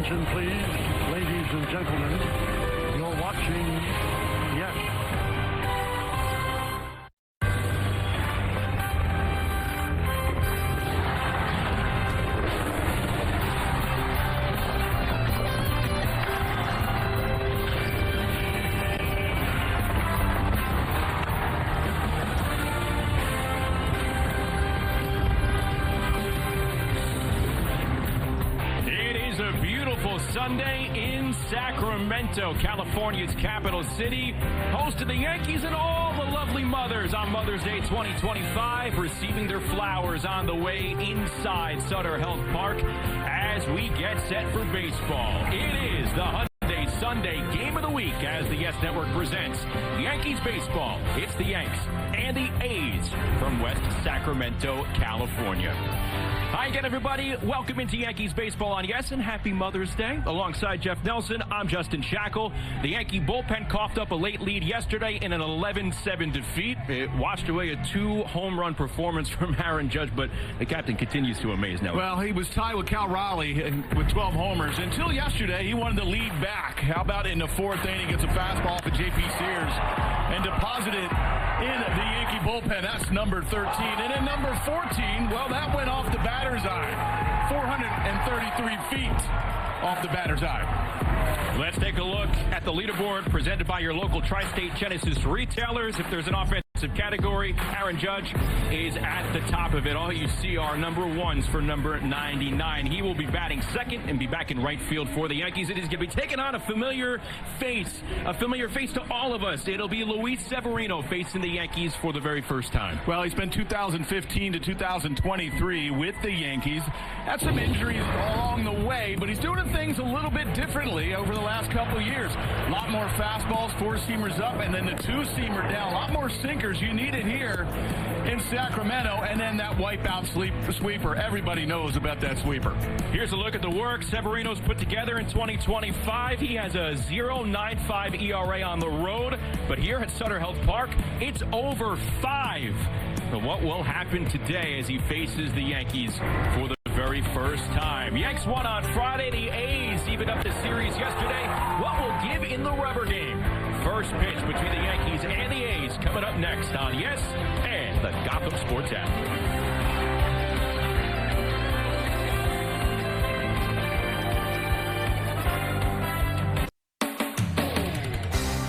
attention, please, ladies and gentlemen. You're watching, yes. Sunday in Sacramento, California's capital city, host of the Yankees and all the lovely mothers on Mother's Day 2025, receiving their flowers on the way inside Sutter Health Park as we get set for baseball. It is the Sunday game of the week as the Yes Network presents Yankees baseball. It's the Yanks and the A's from West Sacramento, California. Hi again, everybody. Welcome into Yankees baseball on Yes, and happy Mother's Day. Alongside Jeff Nelson, I'm Justin Shackle. The Yankee bullpen coughed up a late lead yesterday in an 11-7 defeat. It washed away a 2-home run performance from Aaron Judge, but the captain continues to amaze now. Well, he was tied with Cal Raleigh with 12 homers. Until yesterday, he wanted to lead back. How about in the fourth inning, gets a fastball for J.P. Sears and deposited in the Yankee bullpen. That's number 13. And then number 14, well, that went off the batter's eye. 433 feet off the batter's eye. Let's take a look at the leaderboard presented by your local Tri-State Genesis retailers. If there's an offensive category, Aaron Judge is at the top of it. All you see are number ones for number 99. He will be batting second and be back in right field for the Yankees. It is going to be taking on a familiar face to all of us. It'll be Luis Severino facing the Yankees for the very first time. Well, he's been 2015 to 2023 with the Yankees. Had some injuries along the way, but he's doing things a little bit differently over the last couple of years. A lot more fastballs, 4-seamers up, and then the 2-seamer down. A lot more sinkers. You need it here in Sacramento, and then that wipeout sweeper. Everybody knows about that sweeper. Here's a look at the work Severino's put together in 2025. He has a 0.95 ERA on the road, but here at Sutter Health Park, it's over 5. So what will happen today as he faces the Yankees for the very first time? Yanks won on Friday. The A's evened up the series yesterday. What will give in the rubber game? First pitch between the Yankees and the A's coming up next on Yes and the Gotham Sports app.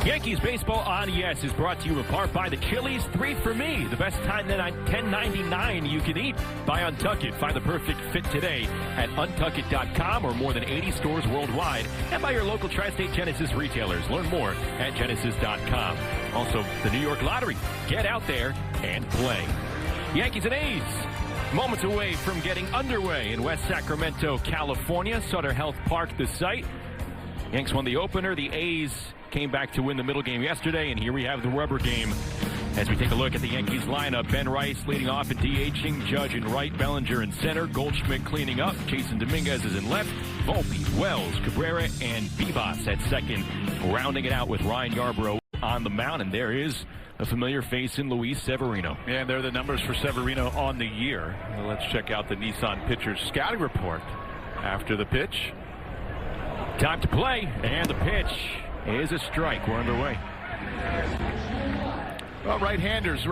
Yankees baseball on Yes is brought to you in part by the Chili's 3 for Me. The best $10.99 you can eat by Untuckit. Find the perfect fit today at untuckit.com or more than 80 stores worldwide, and by your local Tri-State Genesis retailers. Learn more at genesis.com. Also, the New York Lottery. Get out there and play. Yankees and A's moments away from getting underway in West Sacramento, California. Sutter Health Park, the site. Yanks won the opener. The A's came back to win the middle game yesterday, and here we have the rubber game as we take a look at the Yankees lineup. Ben Rice leading off and DHing, Judge in right, Bellinger in center, Goldschmidt cleaning up, Jason Dominguez is in left, Volpe, Wells, Cabrera, and Bibas at second, rounding it out with Ryan Yarbrough on the mound, and there is a familiar face in Luis Severino. Yeah, and there are the numbers for Severino on the year. Well, let's check out the Nissan Pitchers scouting report after the pitch. Time to play, and the pitch is a strike. We're underway. Well, right-handers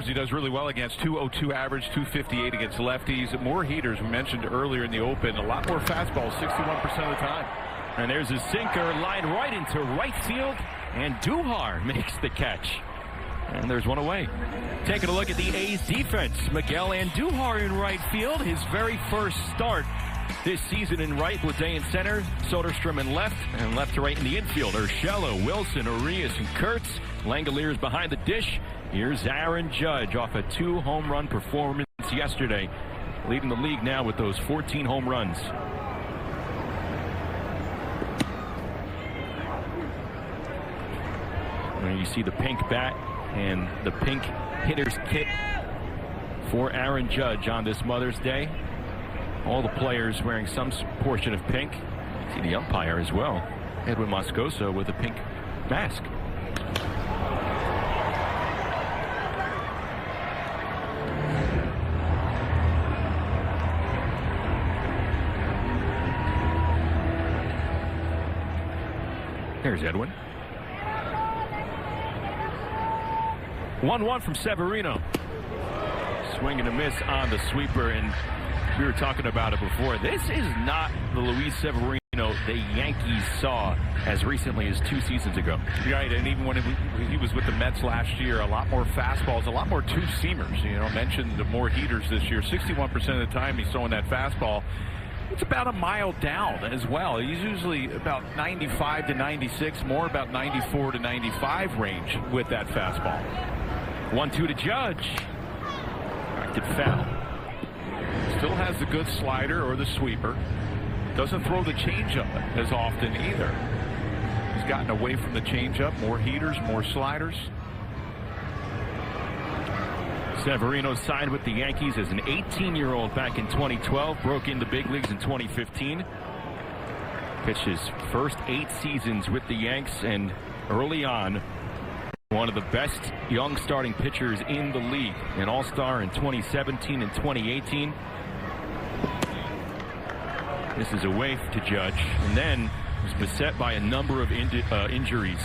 he does really well against. 202 average, 258 against lefties. More heaters, we mentioned earlier in the open. A lot more fastballs, 61% of the time. And there's a sinker lined right into right field, and Duhar makes the catch. And there's one away. Taking a look at the A's defense. Miguel Andujar in right field, his very first start this season in right. Bleday in center, Soderstrom in left, and left to right in the infield. Urshela, Wilson, Arias, and Kurtz. Langoliers behind the dish. Here's Aaron Judge off a 2-home run performance yesterday, leading the league now with those 14 home runs. And you see the pink bat and the pink hitter's kit for Aaron Judge on this Mother's Day. All the players wearing some portion of pink. See the umpire as well, Edwin Moscoso, with a pink mask. There's Edwin. 1-1 from Severino. Swing and a miss on the sweeper, and we were talking about it before. This is not the Luis Severino the Yankees saw as recently as 2 seasons ago. Right, and even when he was with the Mets last year, a lot more fastballs, a lot more two-seamers. You know, mentioned the more heaters this year. 61% of the time he's throwing that fastball. It's about a mile down as well. He's usually about 95 to 96, more about 94 to 95 range with that fastball. 1-2 to Judge. Acted foul. Still has the good slider or the sweeper. Doesn't throw the changeup as often either. He's gotten away from the changeup. More heaters, more sliders. Severino signed with the Yankees as an 18-year-old back in 2012. Broke into big leagues in 2015. Pitched his first 8 seasons with the Yanks, and early on, one of the best young starting pitchers in the league. An all-star in 2017 and 2018. This is away to Judge, and then was beset by a number of injuries.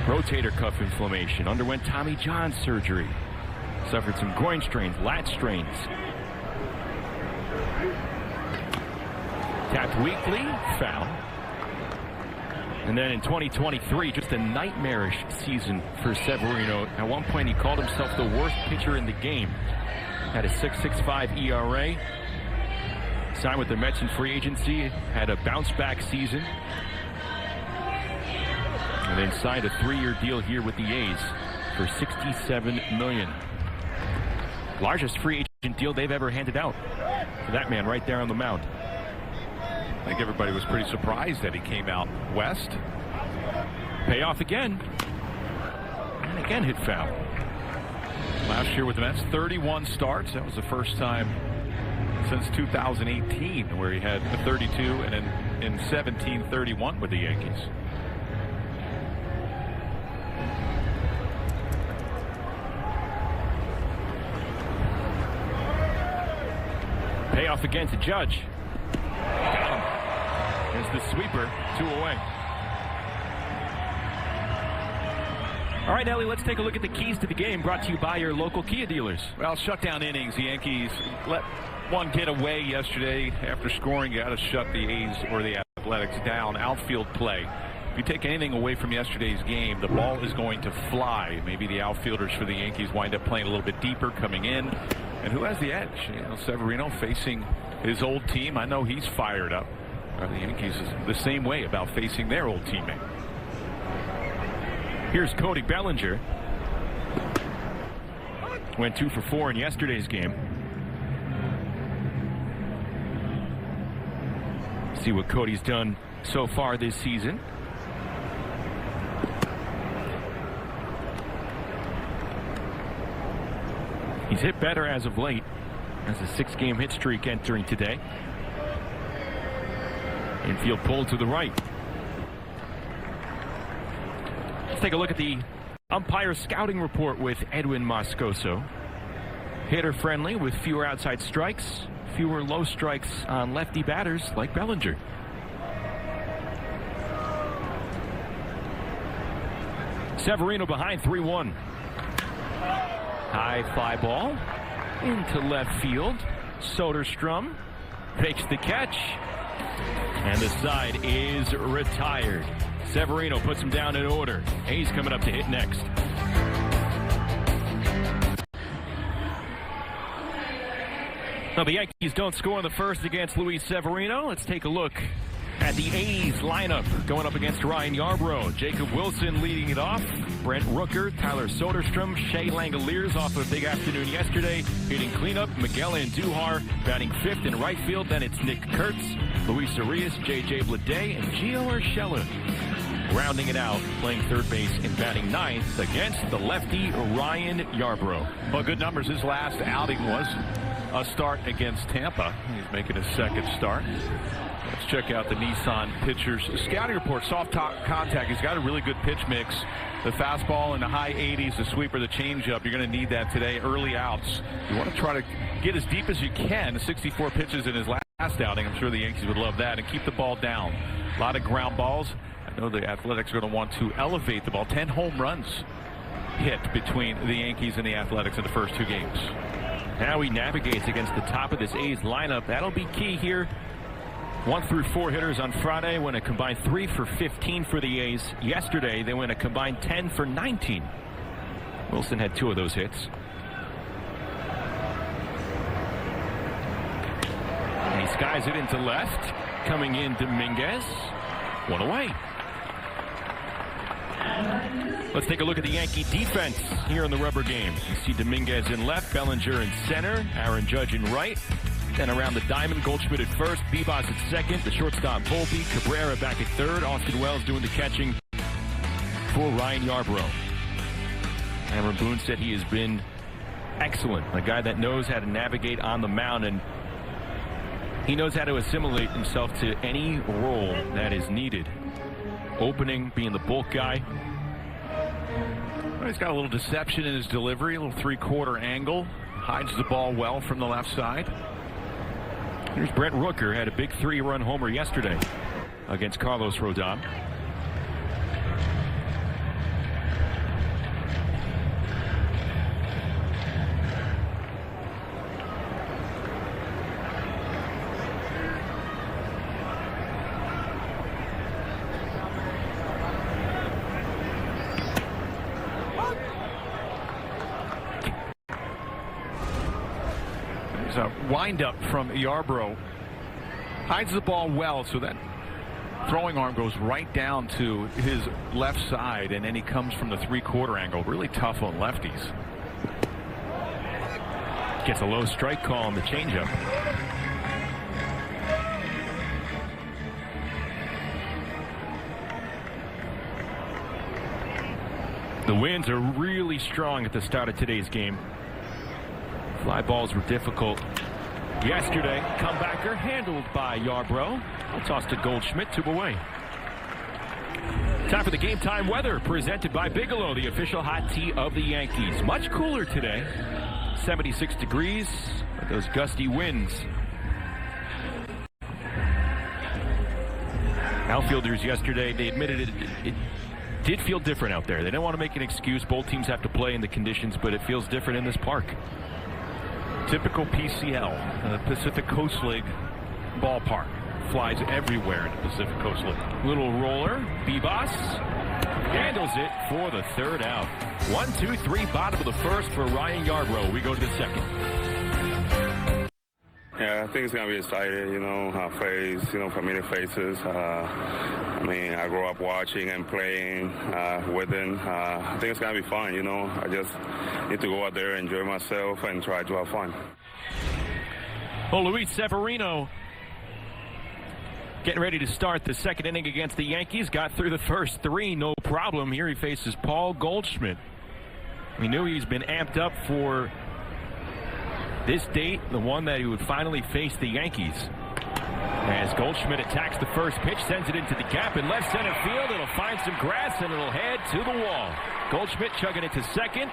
Rotator cuff inflammation, underwent Tommy John surgery, suffered some groin strains, lat strains. Tapped weekly, foul. And then in 2023, just a nightmarish season for Severino. At one point, he called himself the worst pitcher in the game. Had a 6.65 ERA. Signed with the Mets in free agency, had a bounce-back season, and then signed a 3-year deal here with the A's for $67 million. Largest free agent deal they've ever handed out for that man right there on the mound. I think everybody was pretty surprised that he came out west. Payoff again, and again hit foul. Last year with the Mets, 31 starts. That was the first time since 2018 where he had a 32, and then in 17, 31 with the Yankees. Payoff again to Judge. There's the sweeper, 2 away. All right, Ellie, let's take a look at the keys to the game, brought to you by your local Kia dealers. Well, shutdown innings. The Yankees let one get away yesterday after scoring. You got to shut the A's or the Athletics down. Outfield play. If you take anything away from yesterday's game, the ball is going to fly. Maybe the outfielders for the Yankees wind up playing a little bit deeper, coming in. And who has the edge? You know, Severino facing his old team. I know he's fired up. The Yankees is the same way about facing their old teammate. Here's Cody Bellinger. Went 2 for 4 in yesterday's game. See what Cody's done so far this season. He's hit better as of late. Has a 6-game hit streak entering today. Infield pulled to the right. Let's take a look at the umpire scouting report with Edwin Moscoso. Hitter friendly with fewer outside strikes, fewer low strikes on lefty batters like Bellinger. Severino behind 3-1. High fly ball into left field. Soderstrom fakes the catch, and the side is retired. Severino puts him down in order. Hayes coming up to hit next. Now the Yankees don't score in the first against Luis Severino. Let's take a look at the A's lineup going up against Ryan Yarbrough. Jacob Wilson leading it off. Brent Rooker, Tyler Soderstrom, Shea Langoliers off a big afternoon yesterday. Hitting cleanup, Miguel Andujar batting 5th in right field. Then it's Nick Kurtz, Luis Arias, J.J. Bleday, and Gio Urshela rounding it out, playing third base and batting 9th against the lefty Ryan Yarbrough. Well, good numbers. His last outing was a start against Tampa. He's making his 2nd start. Let's check out the Nissan pitchers scouting report. Soft contact. He's got a really good pitch mix. The fastball in the high 80s, the sweeper, the changeup. You're going to need that today. Early outs. You want to try to get as deep as you can. 64 pitches in his last outing. I'm sure the Yankees would love that. And keep the ball down. A lot of ground balls. I know the Athletics are going to want to elevate the ball. 10 home runs hit between the Yankees and the Athletics in the first 2 games. Now he navigates against the top of this A's lineup. That'll be key here. 1 through 4 hitters on Friday went a combined 3 for 15 for the A's. Yesterday they went a combined 10 for 19. Wilson had 2 of those hits. And he skies it into left. Coming in Dominguez. 1 away. Let's take a look at the Yankee defense here in the rubber game. You see Dominguez in left, Bellinger in center, Aaron Judge in right. Then around the diamond, Goldschmidt at first, Bibas at second, the shortstop Volpe, Cabrera back at third, Austin Wells doing the catching for Ryan Yarbrough. Cameron Boone said he has been excellent, a guy that knows how to navigate on the mound, and he knows how to assimilate himself to any role that is needed. Opening, being the bulk guy. He's got a little deception in his delivery, a little 3/4 angle. Hides the ball well from the left side. Here's Brent Rooker, had a big 3-run homer yesterday against Carlos Rodon. A windup from Yarbrough. Hides the ball well, so that throwing arm goes right down to his left side, and then he comes from the 3/4 angle. Really tough on lefties. Gets a low strike call on the changeup. The winds are really strong at the start of today's game. Fly balls were difficult yesterday. Comebacker handled by Yarbrough. Tossed to Goldschmidt, 2 away. Time for the game time weather presented by Bigelow, the official hot tea of the Yankees. Much cooler today. 76 degrees. But those gusty winds. Outfielders yesterday, they admitted it did feel different out there. They don't want to make an excuse. Both teams have to play in the conditions, but it feels different in this park. Typical PCL, Pacific Coast League ballpark. Flies everywhere in the Pacific Coast League. Little roller. Bibas handles it for the 3rd out. 1, 2, 3, bottom of the 1st for Ryan Yarbrough. We go to the 2nd. Yeah, I think it's going to be exciting, face, familiar faces. I mean, I grew up watching and playing with them. I think it's going to be fun, I just need to go out there, enjoy myself, and try to have fun. Well, Luis Severino getting ready to start the 2nd inning against the Yankees. Got through the first 3, no problem. Here he faces Paul Goldschmidt. We knew he's been amped up for this date, the one that he would finally face the Yankees. As Goldschmidt attacks the first pitch, sends it into the gap in left center field. It'll find some grass and it'll head to the wall. Goldschmidt chugging it to second.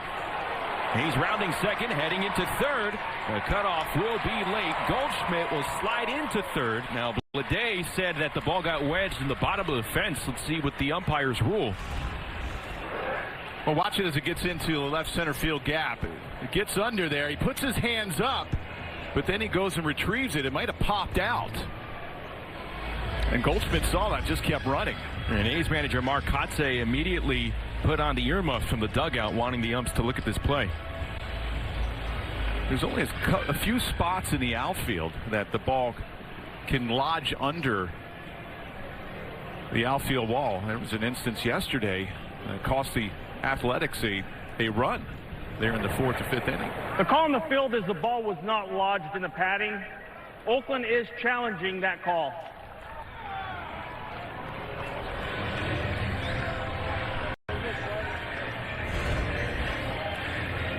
He's rounding second, heading into third. The cutoff will be late. Goldschmidt will slide into third. Now, Blade said that the ball got wedged in the bottom of the fence. Let's see what the umpires rule. Well, watch it as it gets into the left center field gap. It gets under there. He puts his hands up, but then he goes and retrieves it. It might have popped out. And Goldschmidt saw that, just kept running. And A's manager Mark Kotze immediately put on the earmuffs from the dugout, wanting the umps to look at this play. There's only a few spots in the outfield that the ball can lodge under the outfield wall. There was an instance yesterday that cost the Athletics a run there in the 4th or 5th inning. The call on the field is the ball was not lodged in the padding. Oakland is challenging that call.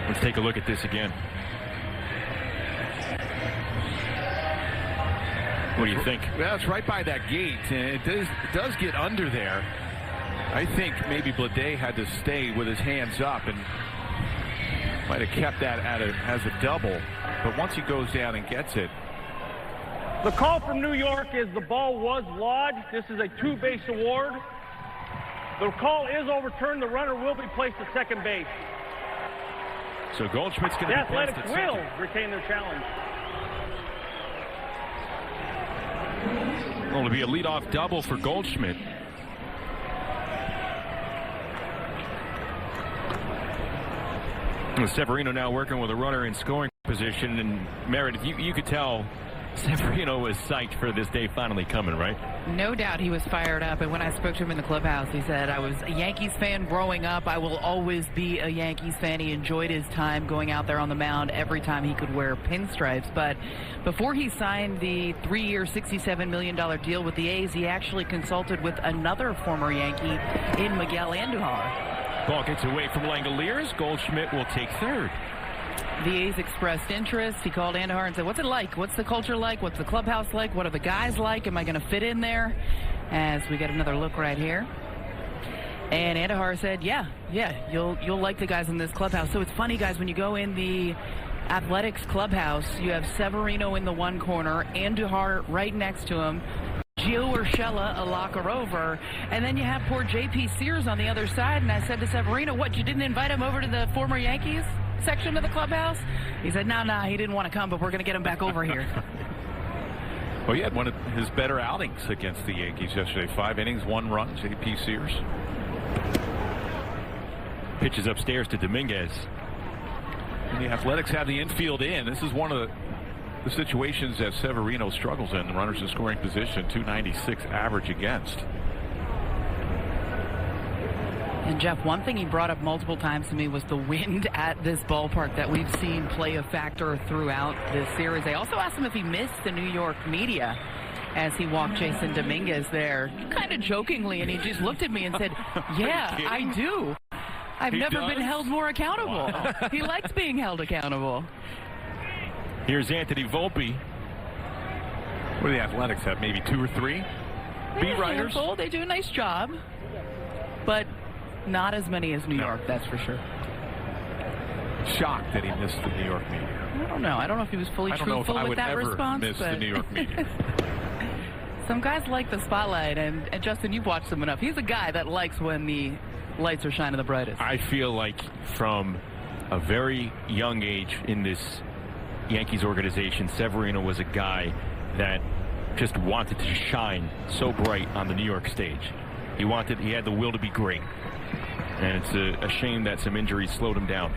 Let's take a look at this again. What do you think? Well, it's right by that gate, and it does get under there. I think maybe Blade had to stay with his hands up and might have kept that as a double. But once he goes down and gets it. The call from New York is the ball was lodged. This is a 2-base award. The call is overturned. The runner will be placed at second base. So Goldschmidt's going The to be placed Athletics at will second. retain their challenge. Well, it'll be a leadoff double for Goldschmidt. And Severino now working with a runner in scoring position. And Meredith, you could tell Severino was psyched for this day finally coming, right? No doubt he was fired up. And when I spoke to him in the clubhouse, he said, I was a Yankees fan growing up. I will always be a Yankees fan. He enjoyed his time going out there on the mound every time he could wear pinstripes. But before he signed the 3-year, $67 million deal with the A's, he actually consulted with another former Yankee in Miguel Andujar. Ball gets away from Langoliers. Goldschmidt will take third. The A's expressed interest. He called Andujar and said, what's it like? What's the culture like? What's the clubhouse like? What are the guys like? Am I going to fit in there? As we get another look right here. And Andujar said, yeah, you'll like the guys in this clubhouse. So it's funny, guys, when you go in the Athletics clubhouse, you have Severino in the one corner, Andujar right next to him, Gio Urshela a locker over, and then you have poor J.P. Sears on the other side. And I said to Severino, what, you didn't invite him over to the former Yankees section of the clubhouse? He said, no, he didn't want to come, but we're going to get him back over here. Well, he had one of his better outings against the Yankees yesterday. 5 innings, 1 run, J.P. Sears. Pitches upstairs to Dominguez. And the Athletics have the infield in. This is one of the situations that Severino struggles in. The runners in scoring position, 296 average against. And Jeff, one thing he brought up multiple times to me was the wind at this ballpark that we've seen play a factor throughout this series. I also asked him if he missed the New York media as he walked Jason Dominguez there, kind of jokingly, and he just looked at me and said, yeah, I do. I've never been held more accountable. Wow. He likes being held accountable. Here's Anthony Volpe. What do the Athletics have? Maybe 2 or 3 beat writers? They do a nice job, but not as many as New York, that's for sure. Shocked that he missed the New York media. I don't know. I don't know if he was fully truthful with that response. Miss the New York media. Some guys like the spotlight, and Justin, you've watched him enough. He's a guy that likes when the lights are shining the brightest. I feel like from a very young age in this Yankees organization, Severino was a guy that just wanted to shine so bright on the New York stage. He had the will to be great. And it's a shame that some injuries slowed him down.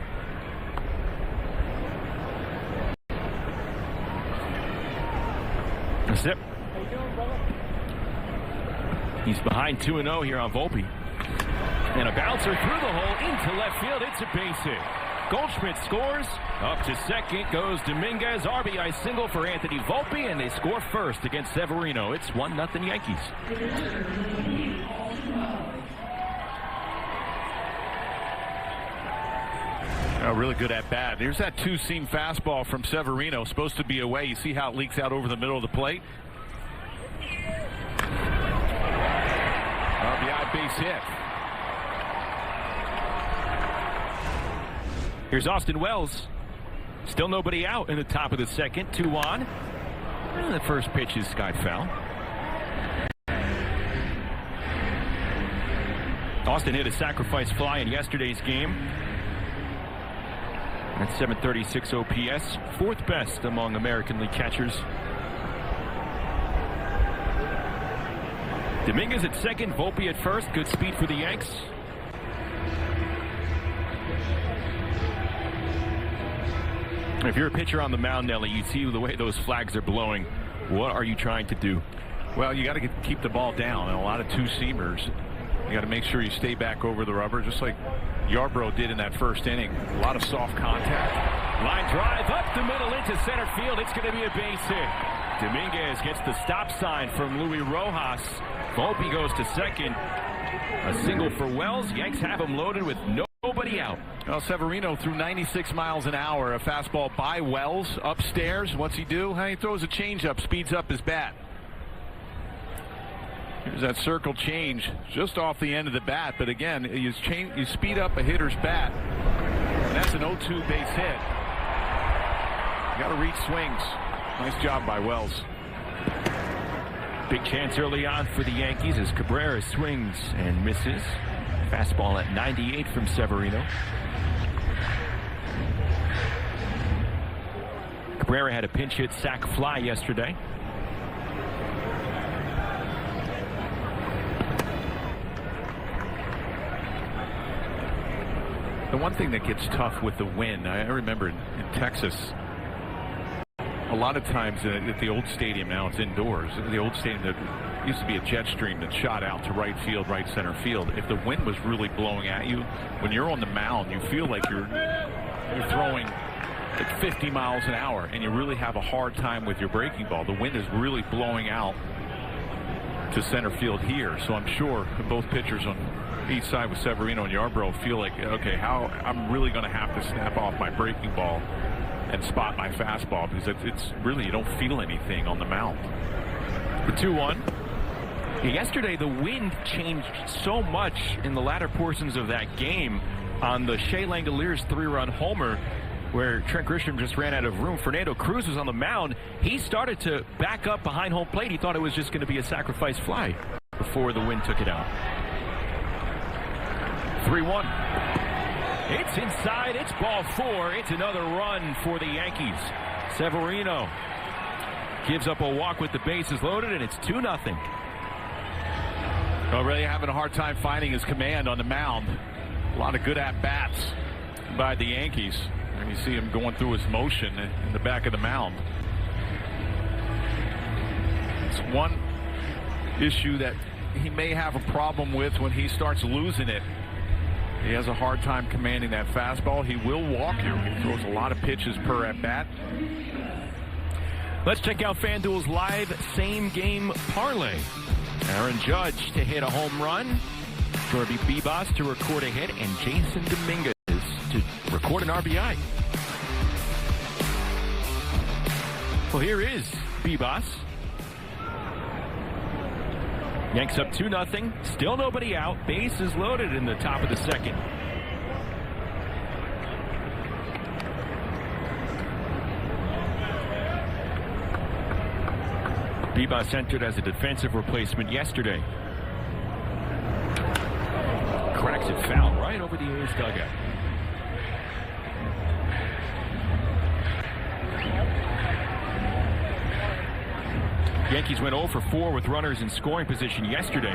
Zip. He's behind 2-0 here on Volpe. And a bouncer through the hole into left field. It's a base hit. Goldschmidt scores. Up to second goes Dominguez. RBI single for Anthony Volpe, and they score first against Severino. It's 1-0 Yankees. A really good at bat. Here's that 2-seam fastball from Severino. Supposed to be away. You see how it leaks out over the middle of the plate. RBI base hit. Here's Austin Wells. Still nobody out in the top of the second. 2 on. And the first pitch is sky foul. Austin hit a sacrifice fly in yesterday's game. That's 736 OPS. 4th best among American League catchers. Dominguez at second. Volpe at first. Good speed for the Yanks. If you're a pitcher on the mound, Nelly, you see the way those flags are blowing. What are you trying to do? Well, you got to keep the ball down, and a lot of 2-seamers. You got to make sure you stay back over the rubber, just like Yarbrough did in that first inning. A lot of soft contact. Line drive up the middle into center field. It's going to be a base hit. Dominguez gets the stop sign from Luis Rojas. Volpe goes to second. A single for Wells. Yanks have him loaded with nobody out. Well, Severino threw 96 miles an hour. A fastball by Wells upstairs. What's he do? He throws a changeup, speeds up his bat. Here's that circle change just off the end of the bat. But again, you speed up a hitter's bat. And that's an 0-2 base hit. You got to read swings. Nice job by Wells. Big chance early on for the Yankees as Cabrera swings and misses. Fastball at 98 from Severino. Cabrera had a pinch hit sac fly yesterday. The one thing that gets tough with the wind, I remember in Texas, a lot of times at the old stadium, now it's indoors, the old stadium that used to be a jet stream that shot out to right field, right center field. If the wind was really blowing at you, when you're on the mound, you feel like you're throwing at 50 miles an hour, and you really have a hard time with your breaking ball. The wind is really blowing out to center field here, so I'm sure both pitchers on each side with Severino and Yarbrough feel like, okay, how I'm really going to have to snap off my breaking ball and spot my fastball, because it's really, you don't feel anything on the mound. The 2-1. Yesterday, the wind changed so much in the latter portions of that game on the Shea Langoliers 3-run homer, where Trent Grisham just ran out of room. Fernando Cruz was on the mound. He started to back up behind home plate. He thought it was just going to be a sacrifice fly before the wind took it out. 3-1. It's inside. It's ball 4. It's another run for the Yankees. Severino gives up a walk with the bases loaded, and it's 2-0. Really having a hard time finding his command on the mound. A lot of good at-bats by the Yankees. And you see him going through his motion in the back of the mound. It's one issue that he may have a problem with when he starts losing it. He has a hard time commanding that fastball. He will walk you. He throws a lot of pitches per at-bat. Let's check out FanDuel's live same-game parlay. Aaron Judge to hit a home run, Jorby Bebas to record a hit, and Jason Dominguez to record an RBI. Well, here is Bebas. Yanks up 2-0. Still nobody out. Bases loaded in the top of the second. Bebas entered as a defensive replacement yesterday. Cracks it foul right over the A's dugout. Yankees went 0 for 4 with runners in scoring position yesterday.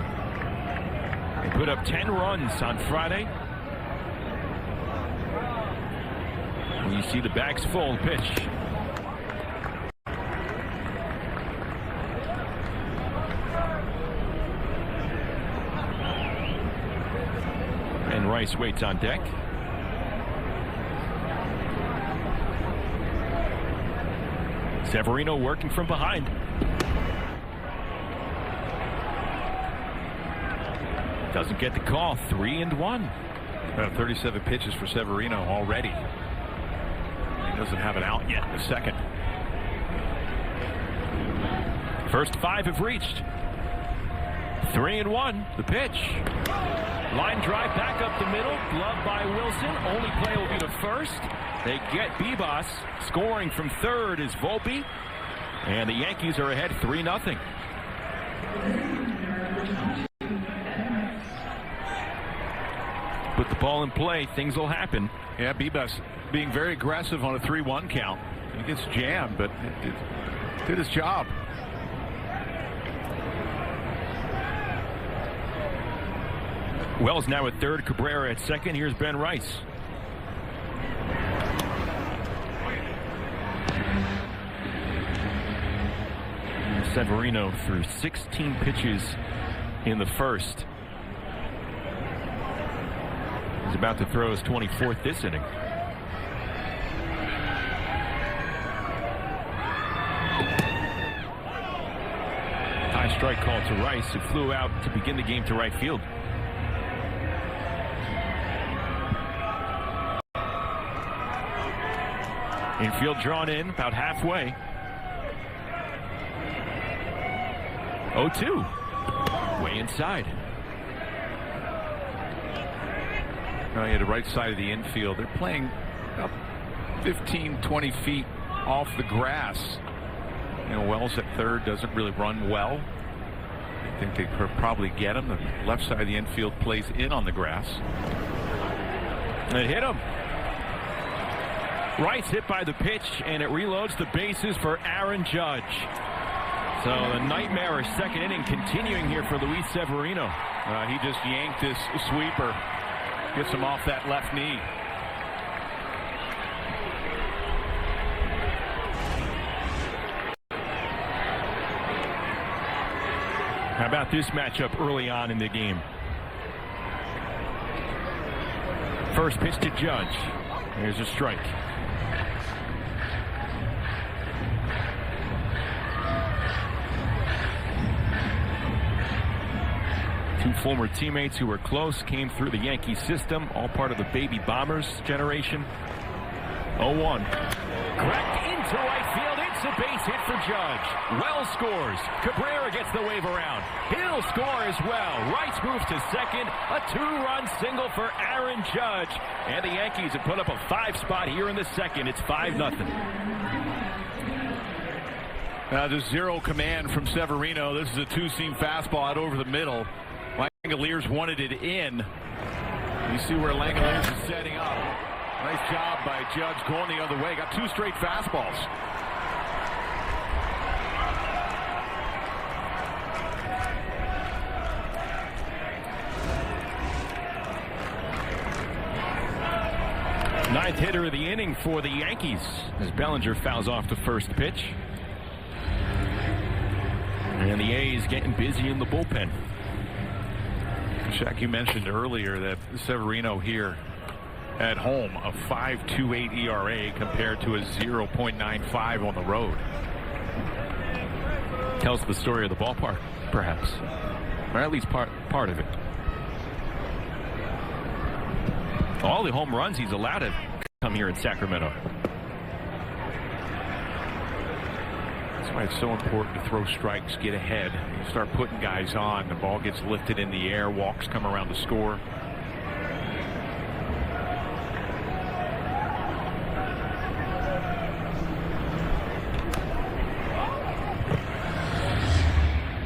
They put up 10 runs on Friday. And you see the bags full. Pitch. And Rice waits on deck. Severino working from behind. Doesn't get the call. 3-1. 37 pitches for Severino already. He doesn't have it out yet in the second. First 5 have reached. 3-1. The pitch. Line drive back up the middle. Glove by Wilson. Only play will be to first. They get Bebas. Scoring from third is Volpe. And the Yankees are ahead 3-0. Put the ball in play. Things will happen. Yeah, Bebas being very aggressive on a 3-1 count. He gets jammed, but it did his job. Wells now at third. Cabrera at second. Here's Ben Rice. Severino threw 16 pitches in the first. He's about to throw his 24th this inning. High strike call to Rice, who flew out to begin the game to right field. Infield drawn in about halfway. 0-2. Way inside. Yeah, the right side of the infield. They're playing about 15-20 feet off the grass. You know, Wells at third doesn't really run well. I think they could probably get him. The left side of the infield plays in on the grass. It hit him. Rice hit by the pitch, and it reloads the bases for Aaron Judge. So the nightmarish second inning continuing here for Luis Severino. He just yanked this sweeper. Gets him off that left knee. How about this matchup early on in the game? First pitch to Judge. Here's a strike. Two former teammates who were close came through the Yankee system, all part of the Baby Bombers generation. 0-1. Cracked into right field. It's a base hit for Judge. Wells scores. Cabrera gets the wave around. He'll score as well. Rice moves to second. A two-run single for Aaron Judge. And the Yankees have put up a 5 spot here in the second. It's 5-0. Just zero command from Severino. This is a two-seam fastball out over the middle. Langoliers wanted it in. You see where Langoliers is setting up. Nice job by Judge going the other way. Got 2 straight fastballs. Ninth hitter of the inning for the Yankees as Bellinger fouls off the first pitch. And the A's getting busy in the bullpen. Shaq, you mentioned earlier that Severino here at home, a 5.28 ERA compared to a 0.95 on the road. Tells the story of the ballpark, perhaps, or at least part of it. All the home runs he's allowed to come here in Sacramento. That's why it's so important to throw strikes, get ahead, start putting guys on. The ball gets lifted in the air, walks come around to score.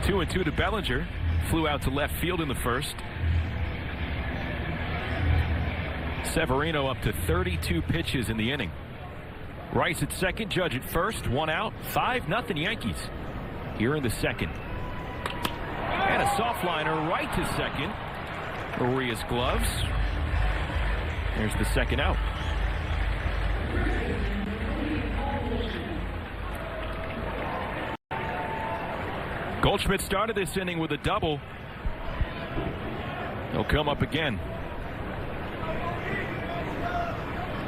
Two and 2 to Bellinger. Flew out to left field in the first. Severino up to 32 pitches in the inning. Rice at second, Judge at first, 1 out, 5-0 Yankees here in the second. And a soft liner right to second. Urias gloves. There's the second out. Goldschmidt started this inning with a double. He'll come up again.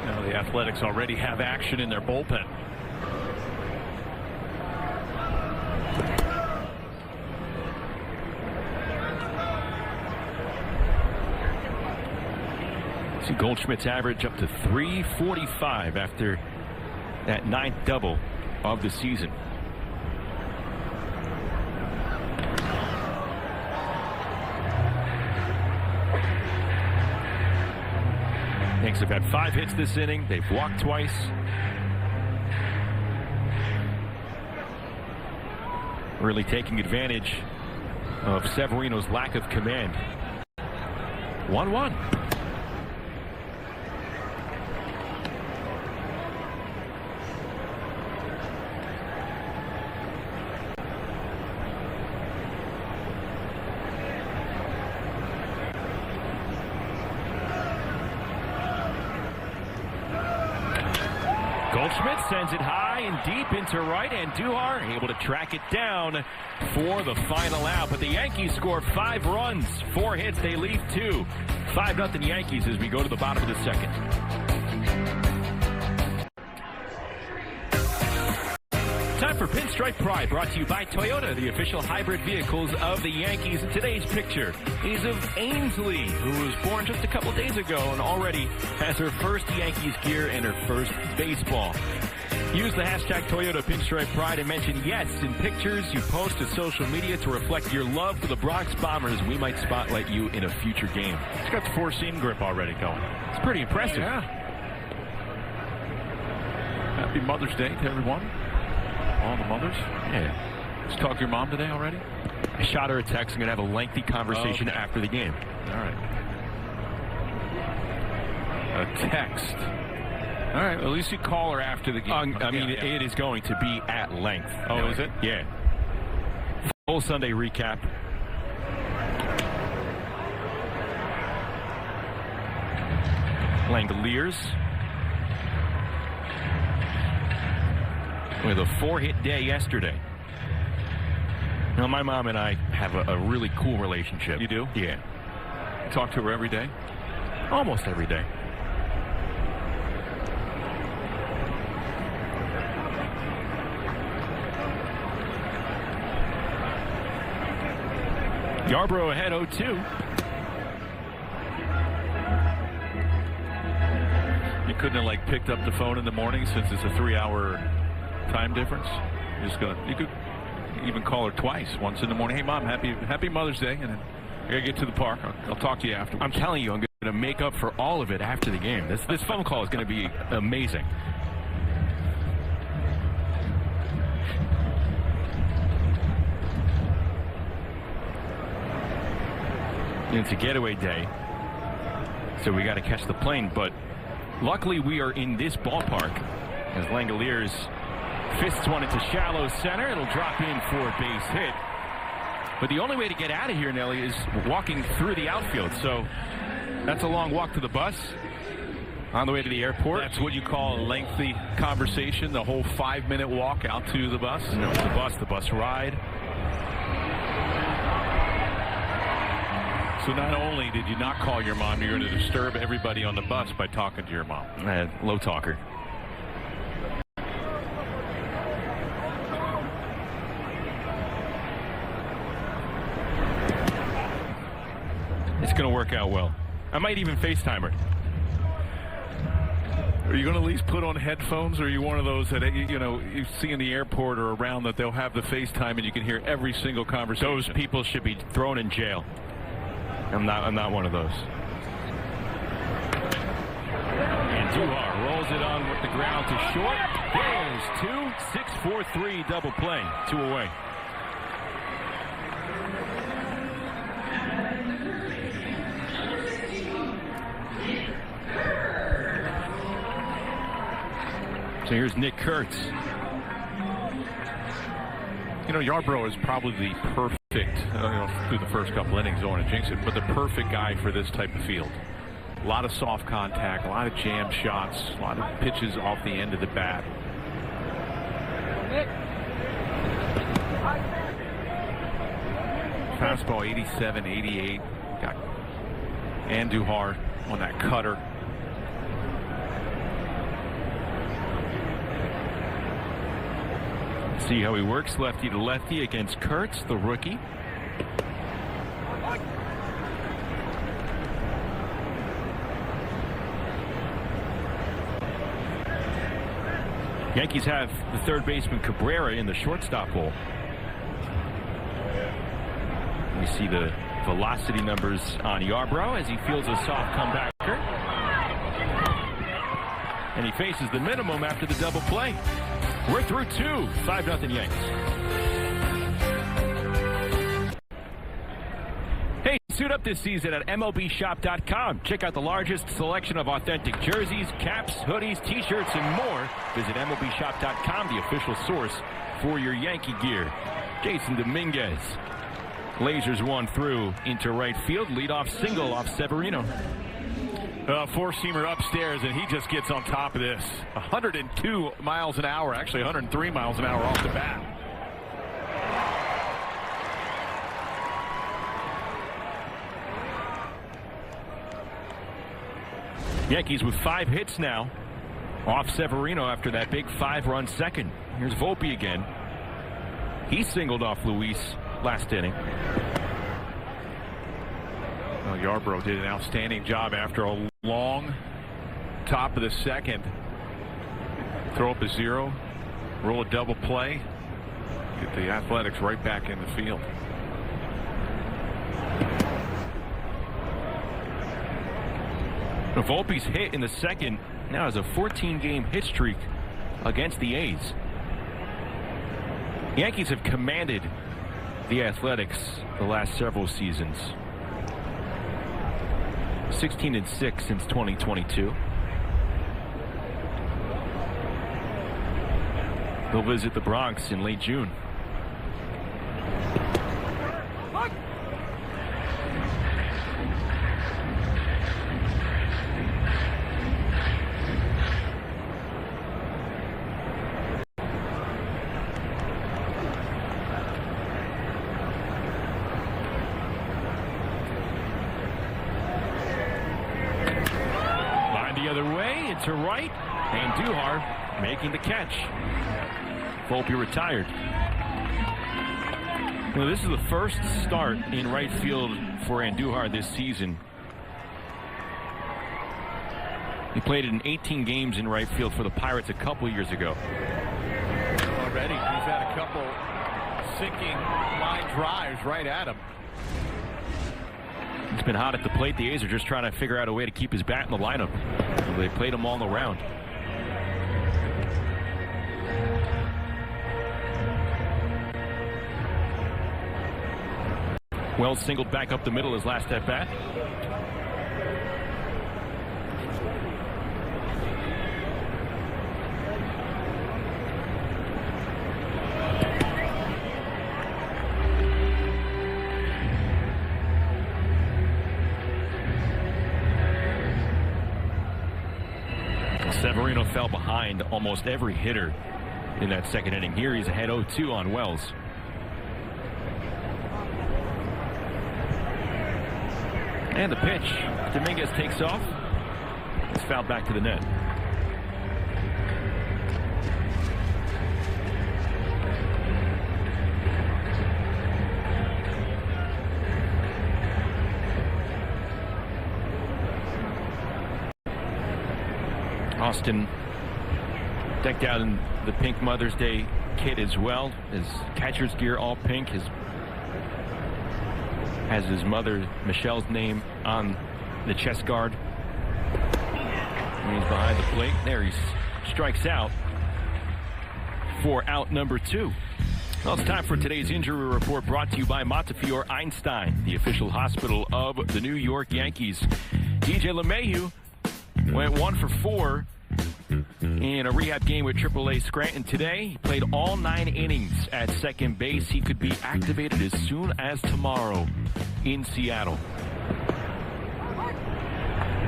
Now the Athletics already have action in their bullpen. See Goldschmidt's average up to .345 after that 9th double of the season. Yankees have had 5 hits this inning. They've walked twice. Really taking advantage of Severino's lack of command. 1-1. Goldschmidt sends it high and deep into right, and Duhar able to track it down for the final out. But the Yankees score 5 runs, 4 hits, they leave 2. 5-0 Yankees as we go to the bottom of the second. Time for Pinstripe Pride, brought to you by Toyota, the official hybrid vehicles of the Yankees. And today's picture is of Ainsley, who was born just a couple days ago and already has her first Yankees gear and her first baseball. Use the hashtag Toyota Pinstripe Pride and mention yes in pictures you post to social media to reflect your love for the Bronx Bombers. We might spotlight you in a future game. It's got the 4-seam grip already going. It's pretty impressive. Yeah. Happy Mother's Day to everyone. All the mothers. Yeah. Did you talk to your mom today already? I shot her a text. I'm going to have a lengthy conversation after the game. All right. A text. All right. At least you call her after the game. I mean, it is going to be at length. Oh, is it? Yeah. Full Sunday recap. Langoliers with a 4-hit day yesterday. You know, my mom and I have a really cool relationship. You do? Yeah. You talk to her every day? Almost every day. Yarbrough ahead 0-2. You couldn't have like picked up the phone in the morning since it's a 3-hour time difference. You could even call her twice. Once in the morning. Hey, Mom, happy Mother's Day, and then I gotta get to the park. I'll talk to you afterwards. I'm telling you, I'm going to make up for all of it after the game. This phone call is going to be amazing. It's a getaway day, so we got to catch the plane, but luckily we are in this ballpark as Langoliers fists one into shallow center. It'll drop in for a base hit, but the only way to get out of here, Nelly, is walking through the outfield, so that's a long walk to the bus on the way to the airport. That's what you call a lengthy conversation, the whole 5-minute walk out to the bus? No, the bus ride. So not only did you not call your mom, you're going to disturb everybody on the bus by talking to your mom. Low talker. It's going to work out well. I might even FaceTime her. Are you going to at least put on headphones, or are you one of those that you see in the airport or around that they'll have the FaceTime and you can hear every single conversation? Those people should be thrown in jail. I'm not one of those. And Duhar rolls it on with the ground to short. There's 2. 6-4-3 double play. 2 away. So here's Nick Kurtz. You know, Yarbrough is probably the perfect, through the first couple innings, don't want to jinx it, but the perfect guy for this type of field. A lot of soft contact, a lot of jam shots, a lot of pitches off the end of the bat. Fastball 87, 88. Got Andujar on that cutter. See how he works lefty to lefty against Kurtz, the rookie. Yankees have the third baseman Cabrera in the shortstop hole. We see the velocity numbers on Yarbrough as he fields a soft comebacker. And he faces the minimum after the double play. We're through 2. 5-0 Yanks. Hey, suit up this season at MLBshop.com. Check out the largest selection of authentic jerseys, caps, hoodies, t-shirts, and more. Visit MLBshop.com, the official source for your Yankee gear. Jason Dominguez lasers one through into right field. Leadoff single off Severino. Four-seamer upstairs, and he just gets on top of this. 102 miles an hour, actually 103 miles an hour off the bat. Yankees with 5 hits now off Severino after that big 5-run second. Here's Volpe again. He singled off Luis last inning. Well, Yarbrough did an outstanding job after a long top of the second. Throw up a 0, roll a double play, get the Athletics right back in the field. Volpe's hit in the second now has a 14-game hit streak against the A's. Yankees have commanded the Athletics the last several seasons. 16-6 since 2022. They'll visit the Bronx in late June. To right, and Duhar making the catch. Volpe retired. You know, this is the first start in right field for Andujar this season. He played in 18 games in right field for the Pirates a couple years ago. Already, he's had a couple sinking line drives right at him. It's been hot at the plate. The A's are just trying to figure out a way to keep his bat in the lineup. They played him all around. Wells singled back up the middle his last at bat. Severino fell behind almost every hitter in that second inning. Here he's ahead 0-2 on Wells. And the pitch. Dominguez takes off. It's fouled back to the net. Austin decked out in the pink Mother's Day kit as well. His catcher's gear all pink. Has his mother Michelle's name on the chest guard. And he's behind the plate. There he strikes out for out number 2. Well, it's time for today's injury report, brought to you by Montefiore Einstein, the official hospital of the New York Yankees. DJ LeMahieu went 1 for 4 in a rehab game with AAA Scranton today. He played all 9 innings at second base. He could be activated as soon as tomorrow in Seattle.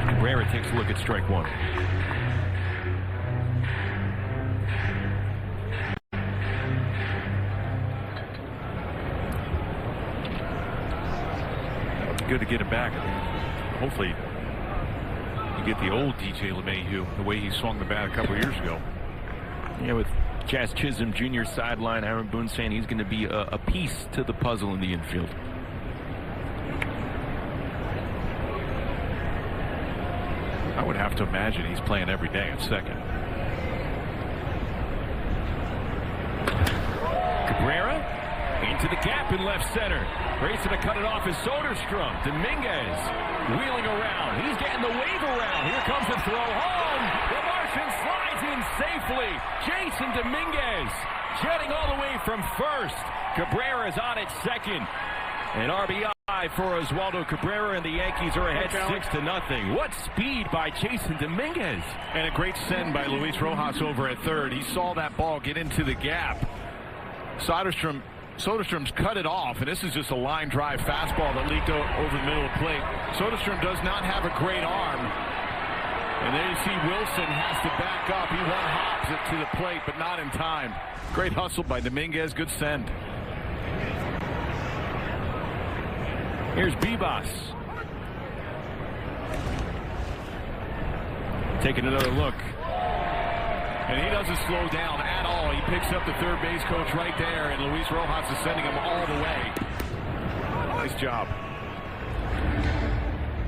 Cabrera takes a look at strike 1. Good to get him back. Hopefully you get the old DJ LeMahieu, the way he swung the bat a couple years ago. Yeah, with Jazz Chisholm Jr. sideline, Aaron Boone saying he's going to be a piece to the puzzle in the infield. I would have to imagine he's playing every day at second. Cabrera into the gap in left center. Racing to cut it off is Soderstrom. Dominguez wheeling around. He's getting the wave around. Here comes the throw home. The Martian slides in safely. Jason Dominguez jetting all the way from first. Cabrera is on at second. An RBI for Oswaldo Cabrera, and the Yankees are ahead 6-0. What speed by Jason Dominguez. And a great send by Luis Rojas over at third. He saw that ball get into the gap. Soderstrom's cut it off, and this is just a line drive fastball that leaked over the middle of the plate. Soderstrom does not have a great arm. And there you see Wilson has to back up. He one-hops it to the plate, but not in time. Great hustle by Dominguez. Good send. Here's Bibas. Taking another look. And he doesn't slow down at all. He picks up the third base coach right there, and Luis Rojas is sending him all the way. Nice job.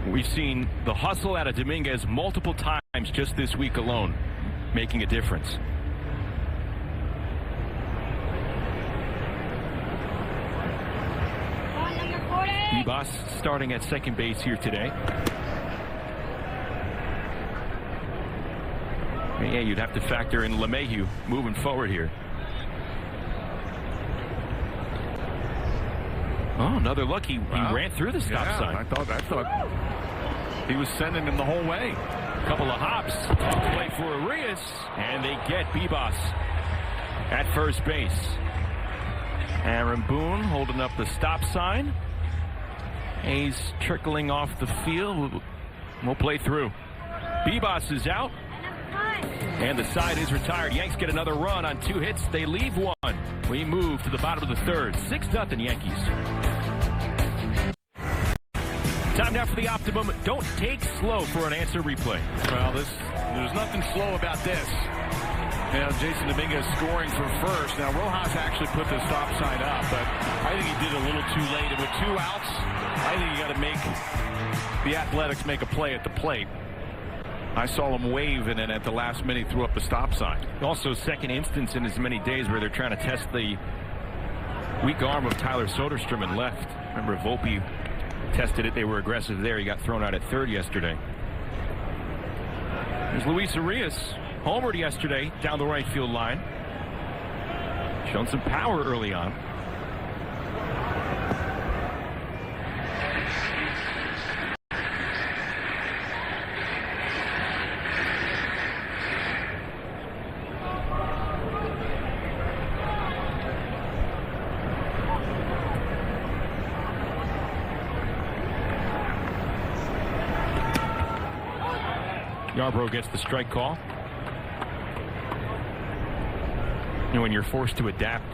We've seen the hustle out of Dominguez multiple times just this week alone, making a difference. Bibas starting at second base here today. Yeah, you'd have to factor in LeMahieu moving forward here. Oh, another look. He ran through the stop sign. I thought he was sending him the whole way. Couple of hops. Tough play for Arias. And they get Bibas at first base. Aaron Boone holding up the stop sign. A's trickling off the field. We'll play through. Bibas is out. And the side is retired. Yanks get another run on 2 hits. They leave 1. We move to the bottom of the third. 6-0 Yankees. Time now for the Optimum. Don't take slow for an answer replay. Well, there's nothing slow about this. Now, Jason Dominguez scoring for first. Now, Rojas actually put the stop sign up, but I think he did a little too late. And with 2 outs, I think you got to make the Athletics make a play at the plate. I saw him wave and then at the last minute threw up the stop sign. Also, second instance in as many days where they're trying to test the weak arm of Tyler Soderstrom in left. Remember, Volpe tested it. They were aggressive there. He got thrown out at third yesterday. There's Luis Arias. Homered yesterday down the right field line. Shown some power early on. Yarbrough gets the strike call. You know, when you're forced to adapt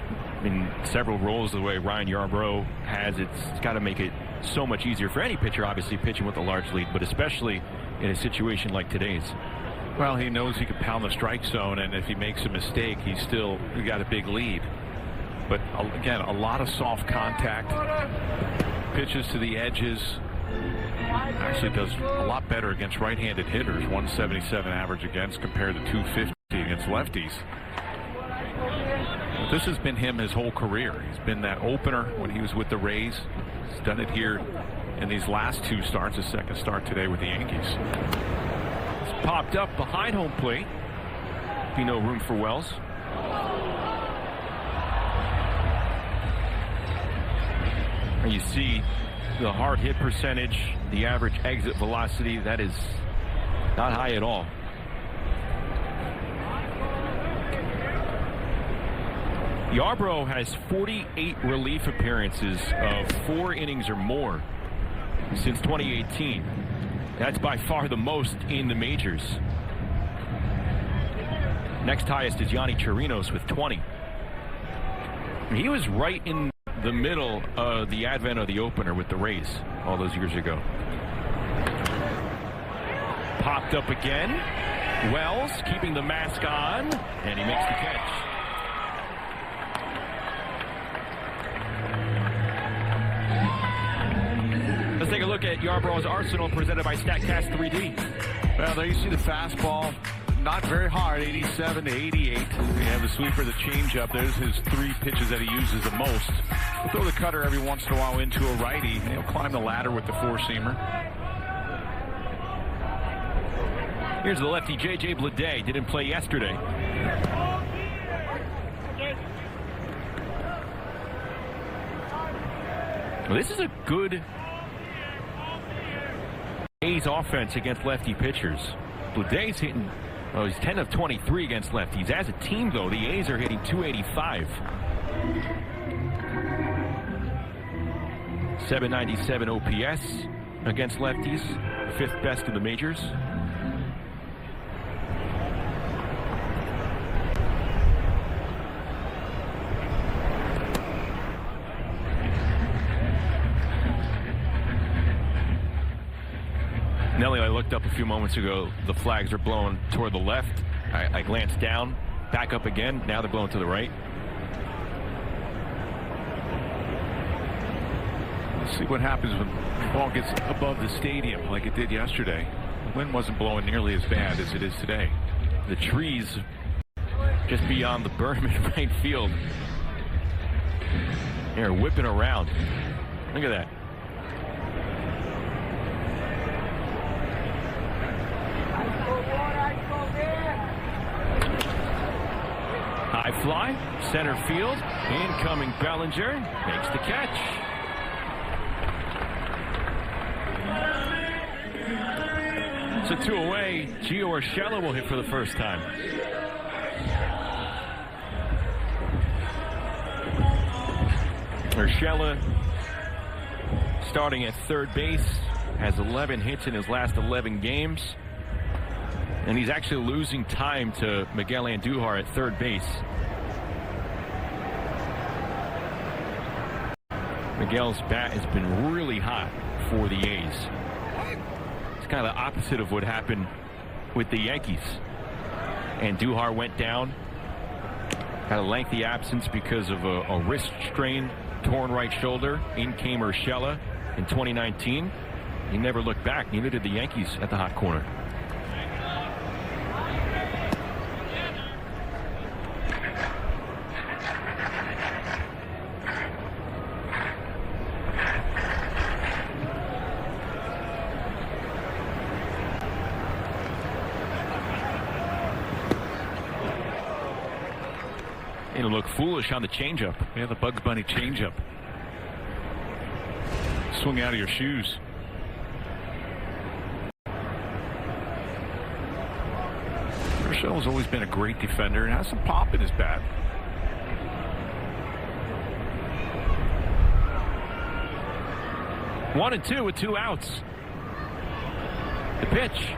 in several roles the way Ryan Yarbrough has, it's got to make it so much easier for any pitcher, obviously pitching with a large lead, but especially in a situation like today's. Well, he knows he can pound the strike zone, and if he makes a mistake, he got a big lead. But again, a lot of soft contact, pitches to the edges. Actually does a lot better against right-handed hitters. 177 average against compared to 250 against lefties. This has been him his whole career. He's been that opener when he was with the Rays. He's done it here in these last 2 starts, his second start today with the Yankees. It's popped up behind home plate. Be no room for Wells. And you see the hard hit percentage, the average exit velocity, that is not high at all. Yarbrough has 48 relief appearances of 4 innings or more since 2018. That's by far the most in the majors. Next highest is Yanni Chirinos with 20. He was right in the middle of the advent of the opener with the Rays all those years ago. Popped up again. Wells keeping the mask on, and he makes the catch. Let's take a look at Yarbrough's arsenal presented by StatCast 3D. Well, there you see the fastball. Not very hard, 87 to 88. We have the sweeper, the changeup. There's his 3 pitches that he uses the most. He'll throw the cutter every once in a while into a righty, and he'll climb the ladder with the 4-seamer. Here's the lefty, J.J. Bleday. Didn't play yesterday. Well, this is a good A's offense against lefty pitchers. Bleday's hitting, he's 10 of 23 against lefties. As a team, though, the A's are hitting 285. 797 OPS against lefties, 5th best in the majors. Nelly, I looked up a few moments ago. The flags are blowing toward the left. I glanced down, back up again. Now they're blowing to the right. Let's see what happens when the ball gets above the stadium like it did yesterday. The wind wasn't blowing nearly as bad as it is today. The trees just beyond the berm in right field. They're whipping around. Look at that. High fly, center field, incoming Bellinger, makes the catch. So 2 away. Gio Urshela will hit for the first time. Urshela starting at third base, has 11 hits in his last 11 games. And he's actually losing time to Miguel Andujar at third base. Miguel's bat has been really hot for the A's. It's kind of the opposite of what happened with the Yankees. Andujar went down, had a lengthy absence because of a wrist strain, torn right shoulder. In came Urshela in 2019. He never looked back. Neither did the Yankees at the hot corner. It'll look foolish on the changeup. Yeah, the Bugs Bunny changeup. Swing out of your shoes. Urshela's always been a great defender and has some pop in his bat. One and two with 2 outs. The pitch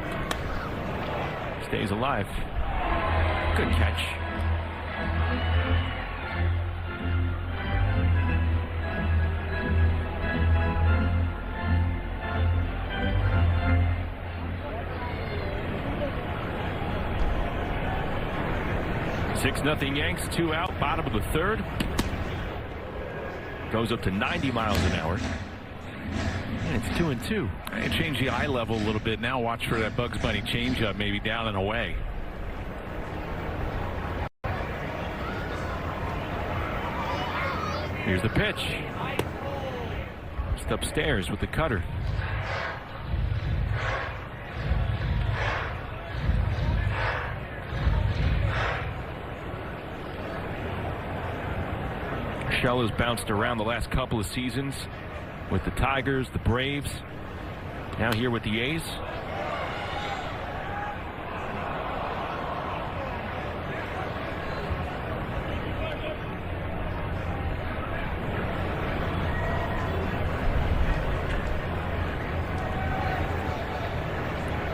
stays alive. Good catch. Six nothing Yanks, 2 out, bottom of the third. Goes up to 90 miles an hour. And it's 2 and 2. And change the eye level a little bit. Now watch for that Bugs Bunny changeup, maybe down and away. Here's the pitch. Just upstairs with the cutter. Urshela's bounced around the last couple of seasons with the Tigers, the Braves, now here with the A's.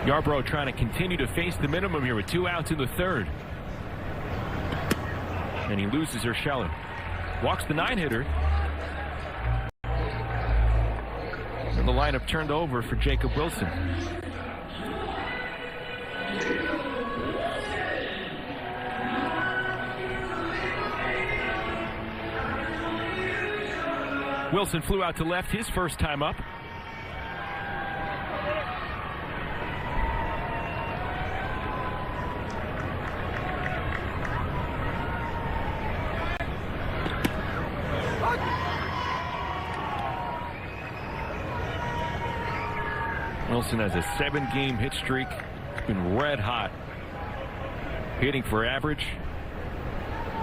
Yarbrough trying to continue to face the minimum here with 2 outs in the third. And he loses Urshela. Walks the 9-hitter. And the lineup turned over for Jacob Wilson. Wilson flew out to left his first time up. Wilson has a 7-game hit streak. It's been red hot. Hitting for average.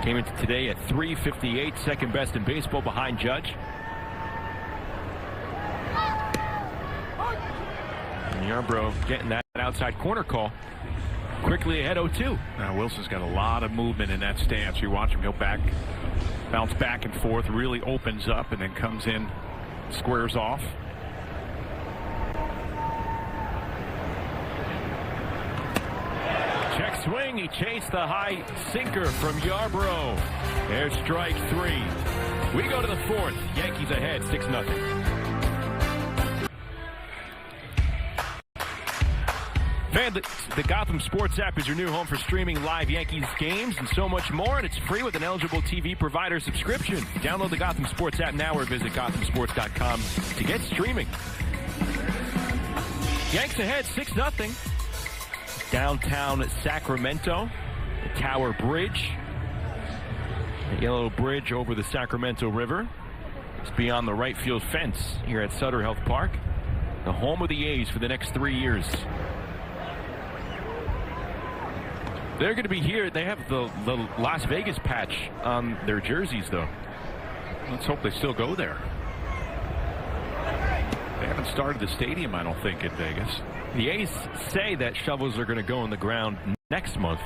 Came into today at .358, second best in baseball behind Judge. And Yarbrough getting that outside corner call. Quickly ahead 0-2. Now Wilson's got a lot of movement in that stance. You watch him go back, bounce back and forth, really opens up and then comes in, squares off. Check swing. He chased the high sinker from Yarbrough. There's strike 3. We go to the 4th. Yankees ahead 6-0. Fan, the Gotham Sports app is your new home for streaming live Yankees games and so much more, and it's free with an eligible TV provider subscription. Download the Gotham Sports app now or visit GothamSports.com to get streaming. Yanks ahead 6-0. Downtown Sacramento, the Tower Bridge, the yellow bridge over the Sacramento River. It's beyond the right field fence here at Sutter Health Park, the home of the A's for the next 3 years. They're going to be here. They have the Las Vegas patch on their jerseys, though. Let's hope they still go there. They haven't started the stadium, I don't think, in Vegas. The A's say that shovels are going to go in the ground next month.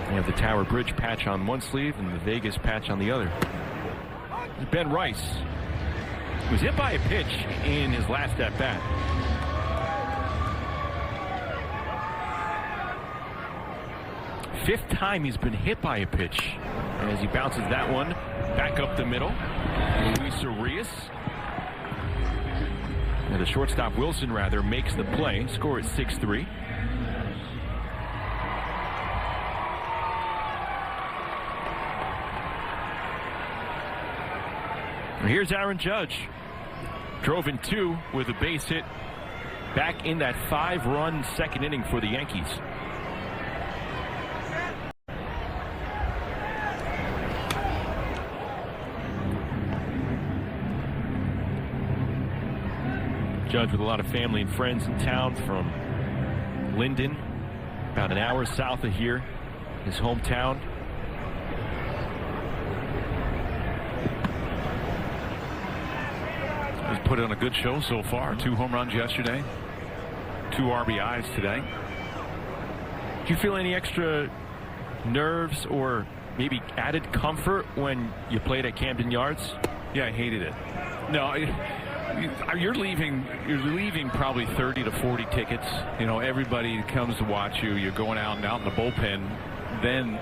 They have the Tower Bridge patch on one sleeve and the Vegas patch on the other. Ben Rice was hit by a pitch in his last at-bat. Fifth time he's been hit by a pitch. As he bounces that one back up the middle. Luis Urias. And the shortstop Wilson makes the play. Score at 6-3. Here's Aaron Judge. Drove in 2 with a base hit back in that 5-run second inning for the Yankees. Judge with a lot of family and friends in town from Linden, about an hour south of here, his hometown. He's put on a good show so far. 2 home runs yesterday, 2 RBIs today. Do you feel any extra nerves or maybe added comfort when you played at Camden Yards? Yeah, I hated it. No, you're leaving probably 30 to 40 tickets. You know, everybody comes to watch you. You're going out in the bullpen. Then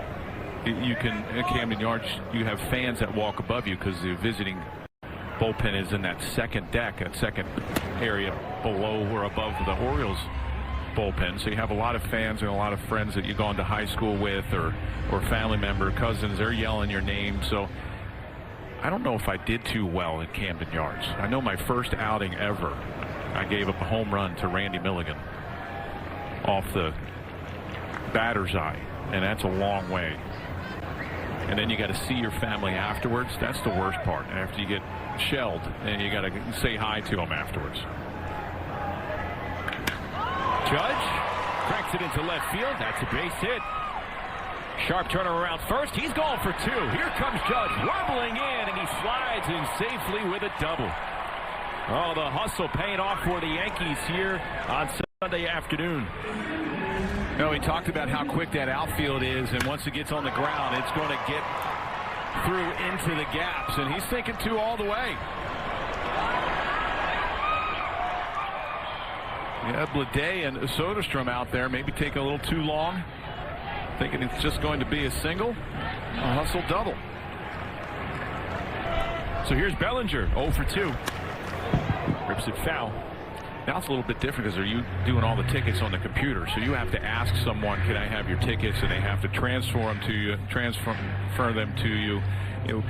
you can, at Camden Yards, you have fans that walk above you because the visiting bullpen is in that second deck, that second area below or above the Orioles bullpen. So you have a lot of fans and a lot of friends that you've gone to high school with or family member, cousins. They're yelling your name. So I don't know if I did too well at Camden Yards. I know my first outing ever, I gave up a home run to Randy Milligan off the batter's eye, and that's a long way. And then you got to see your family afterwards. That's the worst part. After you get shelled, and you got to say hi to them afterwards. Judge cranks it into left field. That's a base hit. Sharp turner around first. He's going for 2. Here comes Judge rumbling in, and he slides in safely with a double. Oh, the hustle paying off for the Yankees here on Sunday afternoon. You know, he talked about how quick that outfield is, and once it gets on the ground, it's going to get through into the gaps, and he's thinking 2 all the way. Yeah, Blade and Soderstrom out there maybe taking a little too long, thinking it's just going to be a single, a hustle double. So here's Bellinger, 0 for 2. Rips it foul. Now it's a little bit different because you doing all the tickets on the computer, so you have to ask someone, "Can I have your tickets?" and they have to transfer them to you. You know,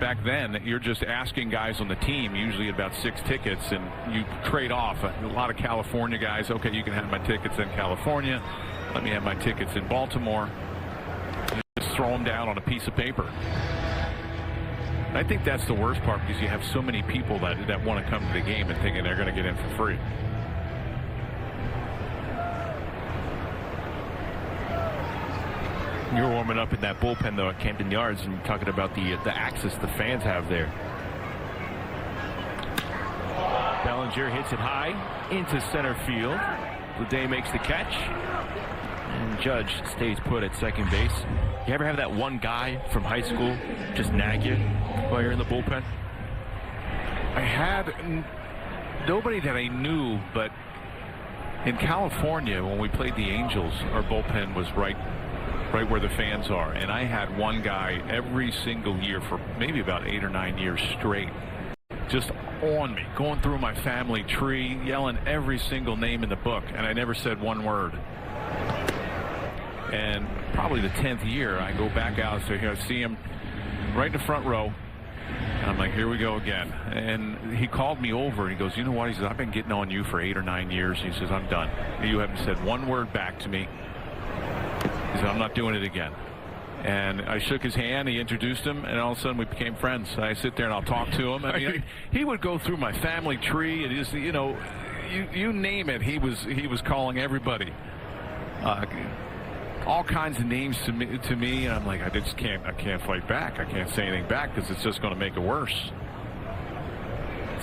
back then, you're just asking guys on the team, usually about 6 tickets, and you trade off. A lot of California guys, okay, you can have my tickets in California. Let me have my tickets in Baltimore. Just throw them down on a piece of paper. I think that's the worst part because you have so many people that want to come to the game and thinking they're going to get in for free. You're warming up in that bullpen, though, at Camden Yards, and you're talking about the access the fans have there. Bellinger hits it high into center field. Blade makes the catch. And Judge stays put at second base. You ever have that one guy from high school just nag you while you're in the bullpen? I had nobody that I knew, but in California when we played the Angels, our bullpen was right where the fans are, and I had one guy every single year for maybe about 8 or 9 years straight, just on me, going through my family tree, yelling every single name in the book, and I never said one word. And probably the 10th year, I go back out, so here I see him right in the front row, and I'm like, here we go again. And he called me over, and he goes, "You know what?" He says, "I've been getting on you for 8 or 9 years." He says, "I'm done. You haven't said one word back to me." He said, "I'm not doing it again." And I shook his hand. He introduced him, and all of a sudden we became friends. I sit there and I'll talk to him. I mean, he would go through my family tree, and just, you know, you name it. He was calling everybody, all kinds of names to me, and I'm like, I can't fight back. I can't say anything back because it's just going to make it worse.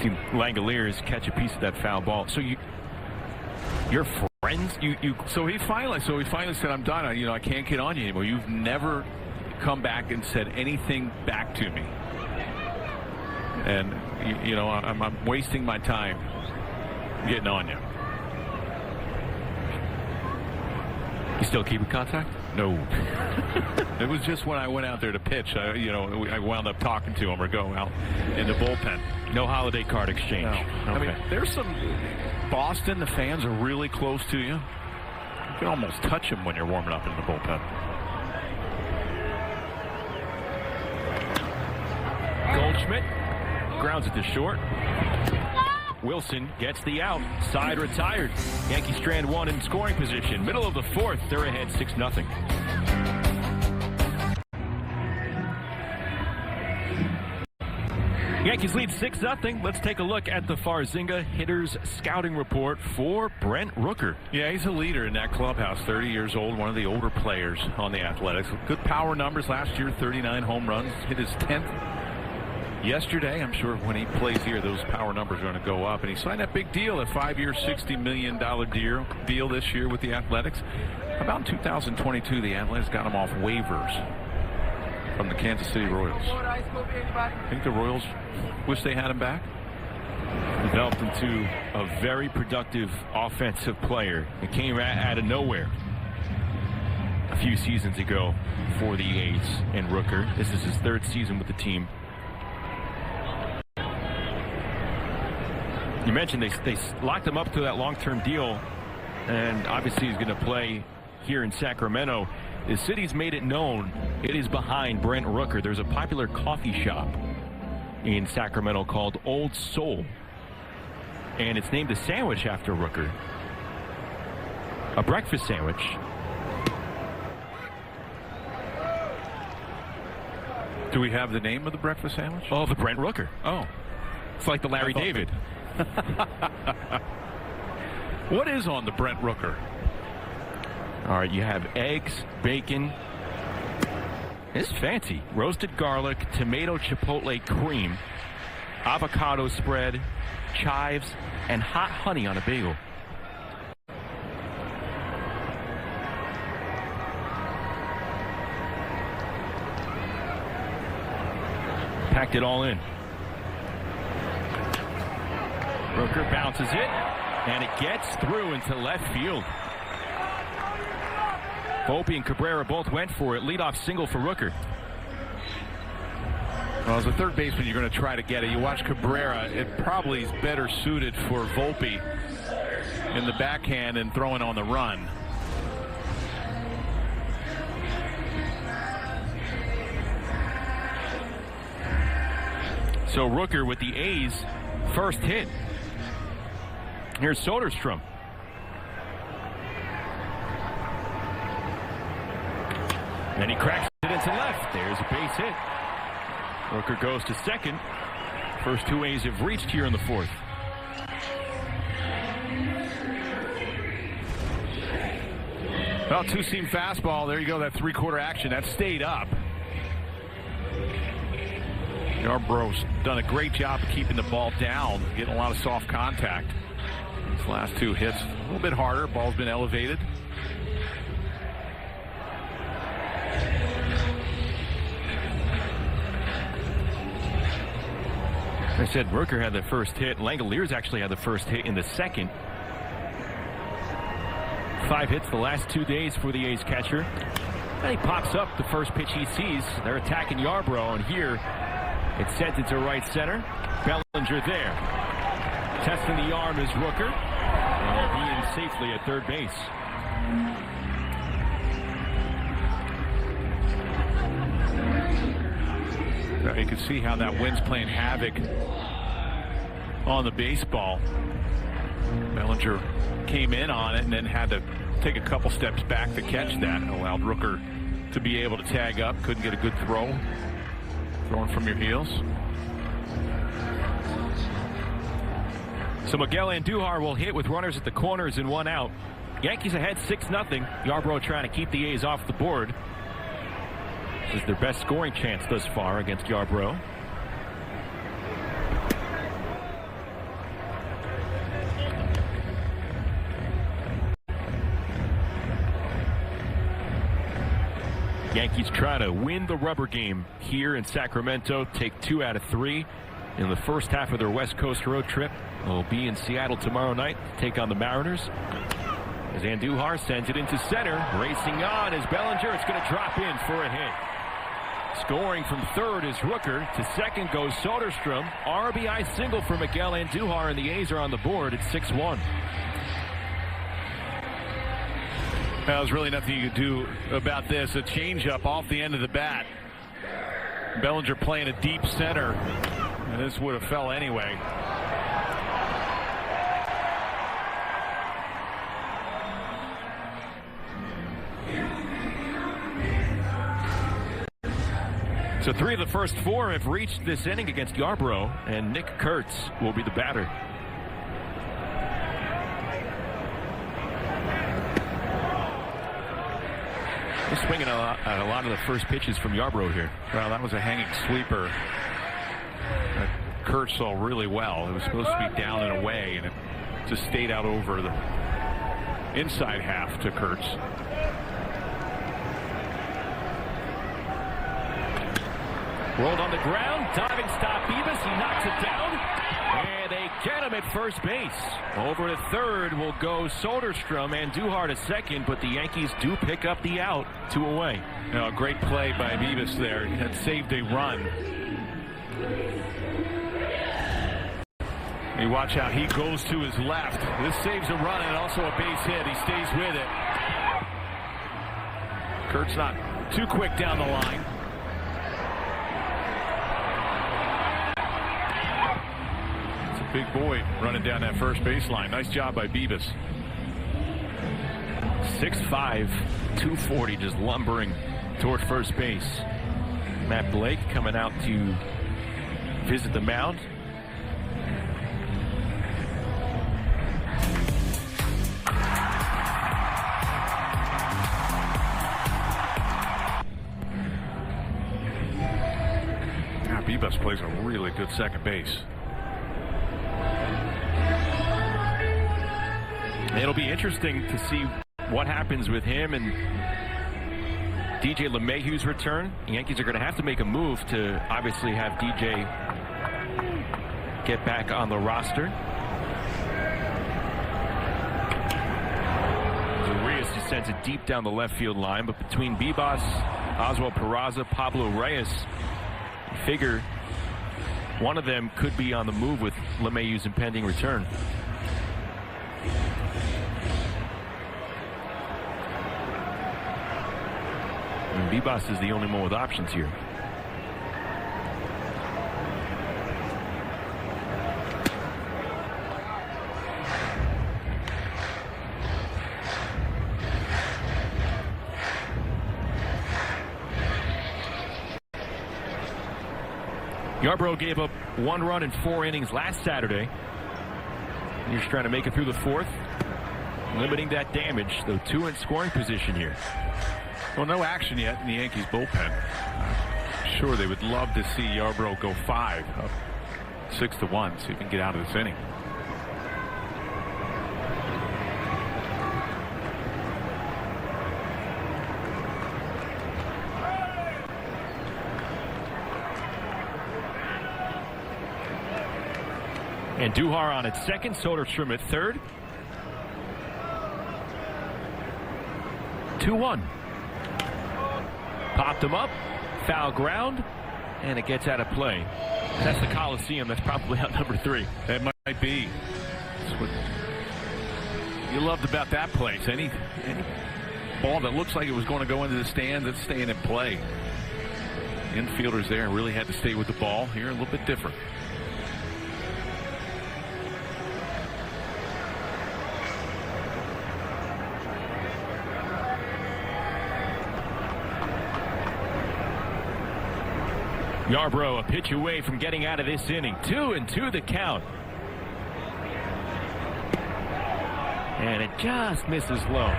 See Langoliers catch a piece of that foul ball. So you're friends? So he finally said, I'm done. I can't get on you anymore. You've never come back and said anything back to me. And, I'm wasting my time getting on you. You still keep in contact? No. It was just when I went out there to pitch. I wound up talking to him or going out in the bullpen. No holiday card exchange. No. Okay. I mean, there's some Boston. The fans are really close to you. You can almost touch them when you're warming up in the bullpen. Goldschmidt grounds it to short. Wilson gets the out. Side retired. Yankees strand one in scoring position. Middle of the fourth. They're ahead 6-0. Yankees lead 6-0. Let's take a look at the Farzinga hitters scouting report for Brent Rooker. Yeah, he's a leader in that clubhouse. 30 years old, one of the older players on the Athletics. Good power numbers last year, 39 home runs. Hit his 10th yesterday. I'm sure when he plays here, those power numbers are going to go up. And he signed that big deal, a 5-year, $60 million deal this year with the Athletics. About in 2022, the Athletics got him off waivers from the Kansas City Royals. I think the Royals wish they had him back. Developed into a very productive offensive player. It came out of nowhere a few seasons ago for the A's and Rooker. This is his third season with the team. You mentioned they locked him up to that long-term deal, and obviously he's going to play here in Sacramento. The city's made it known it is behind Brent Rooker. There's a popular coffee shop in Sacramento called Old Soul, and it's named a sandwich after Rooker. A breakfast sandwich. Do we have the name of the breakfast sandwich? Oh, the Brent Rooker. Oh. It's like the Larry David. What is on the Brent Rooker? All right, you have eggs, bacon. It's fancy. Roasted garlic, tomato chipotle cream, avocado spread, chives, and hot honey on a bagel. Packed it all in. Rooker bounces it, and it gets through into left field. Volpe and Cabrera both went for it. Leadoff single for Rooker. Well, as a third baseman, you're going to try to get it. You watch Cabrera, it probably is better suited for Volpe in the backhand and throwing on the run. So Rooker with the A's first hit. Here's Soderstrom. And he cracks it into left. There's a base hit. Rooker goes to second. First two A's have reached here in the fourth. Well, two-seam fastball. There you go, that three-quarter action. That stayed up. Yarbrough's done a great job of keeping the ball down, getting a lot of soft contact. These last two hits, a little bit harder. Ball's been elevated. I said Rooker had the first hit. Langoliers actually had the first hit in the second. 5 hits the last 2 days for the A's catcher. And he pops up the first pitch he sees. They're attacking Yarbrough, and here it's sent into right center. Bellinger there. Testing the arm is Rooker. And he in safely at third base. You can see how that wind's playing havoc on the baseball. Bellinger came in on it and then had to take a couple steps back to catch that. It allowed Rooker to be able to tag up. Couldn't get a good throw. Throwing from your heels. So Miguel Andujar will hit with runners at the corners and 1 out. Yankees ahead 6-0. Yarbrough trying to keep the A's off the board. This is their best scoring chance thus far against Yarbrough. Yankees try to win the rubber game here in Sacramento, take 2 out of 3 in the first half of their West Coast road trip. They'll be in Seattle tomorrow night to take on the Mariners. As Andujar sends it into center, racing on is Bellinger. It's going to drop in for a hit. Scoring from third is Rooker. To second goes Soderstrom. RBI single for Miguel Andujar, and the A's are on the board at 6-1. Well, there's really nothing you could do about this. A changeup off the end of the bat. Bellinger playing a deep center, and this would have fell anyway. So 3 of the first 4 have reached this inning against Yarbrough, and Nick Kurtz will be the batter. They're swinging at a lot of the first pitches from Yarbrough here. Well, that was a hanging sweeper that Kurtz saw really well. It was supposed to be down and away, and it just stayed out over the inside half to Kurtz. Rolled on the ground, diving stop Beavis, he knocks it down, and they get him at first base. Over to third will go Soderstrom, and Andujar to second, but the Yankees do pick up the out, 2 away. No, a great play by Beavis there. He had saved a run. You watch out, he goes to his left. This saves a run and also a base hit. He stays with it. Kurtz not too quick down the line. Big boy running down that first baseline. Nice job by Beavis. 6'5", 240, just lumbering toward first base. Matt Blake coming out to visit the mound. Beavis plays a really good second base. It'll be interesting to see what happens with him and DJ LeMahieu's return. The Yankees are going to have to make a move to obviously have DJ get back on the roster. Urias just sends it deep down the left field line, but between Bibas, Oswald Peraza, Pablo Reyes, you figure one of them could be on the move with LeMahieu's impending return. And Bibas is the only one with options here. Yarbrough gave up 1 run in 4 innings last Saturday. He's just trying to make it through the 4th, limiting that damage, though 2 in scoring position here. Well, no action yet in the Yankees bullpen. Sure, they would love to see Yarbrough go 5, up 6-1, so he can get out of this inning. And Andujar on at second, Soderstrom at third. 2-1. Popped him up, foul ground, and it gets out of play. That's the Coliseum. That's probably out number 3. That might be. That's what you loved about that place. Any ball that looks like it was going to go into the stands, it's staying in play. The infielders there really had to stay with the ball. Here, a little bit different. Yarbrough a pitch away from getting out of this inning. 2-2 the count. And it just misses low.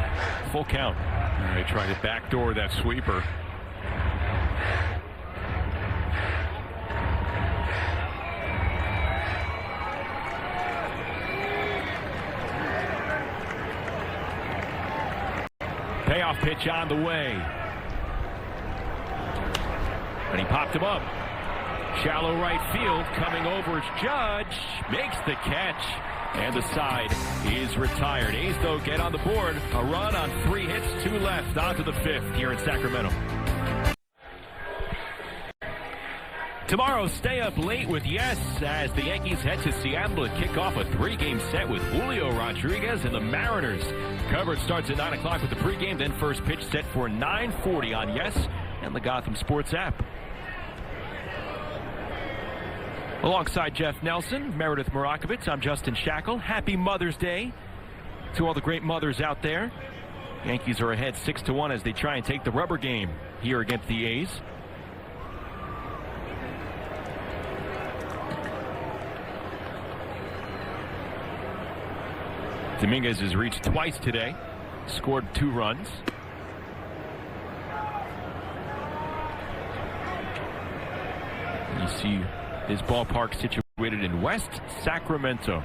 Full count. They tried to backdoor that sweeper. Payoff pitch on the way. And he popped him up. Shallow right field, coming over is Judge, makes the catch, and the side is retired. A's, though, get on the board. A run on 3 hits, 2 left, on to the 5th here in Sacramento. Tomorrow, stay up late with Yes as the Yankees head to Seattle to kick off a 3-game set with Julio Rodriguez and the Mariners. Coverage starts at 9 o'clock with the pregame, then first pitch set for 9:40 on Yes and the Gotham Sports app. Alongside Jeff Nelson, Meredith Marakovitz, I'm Justin Shackle. Happy Mother's Day to all the great mothers out there. Yankees are ahead 6-1 as they try and take the rubber game here against the A's. Dominguez has reached twice today, scored 2 runs. You see his ballpark situated in West Sacramento,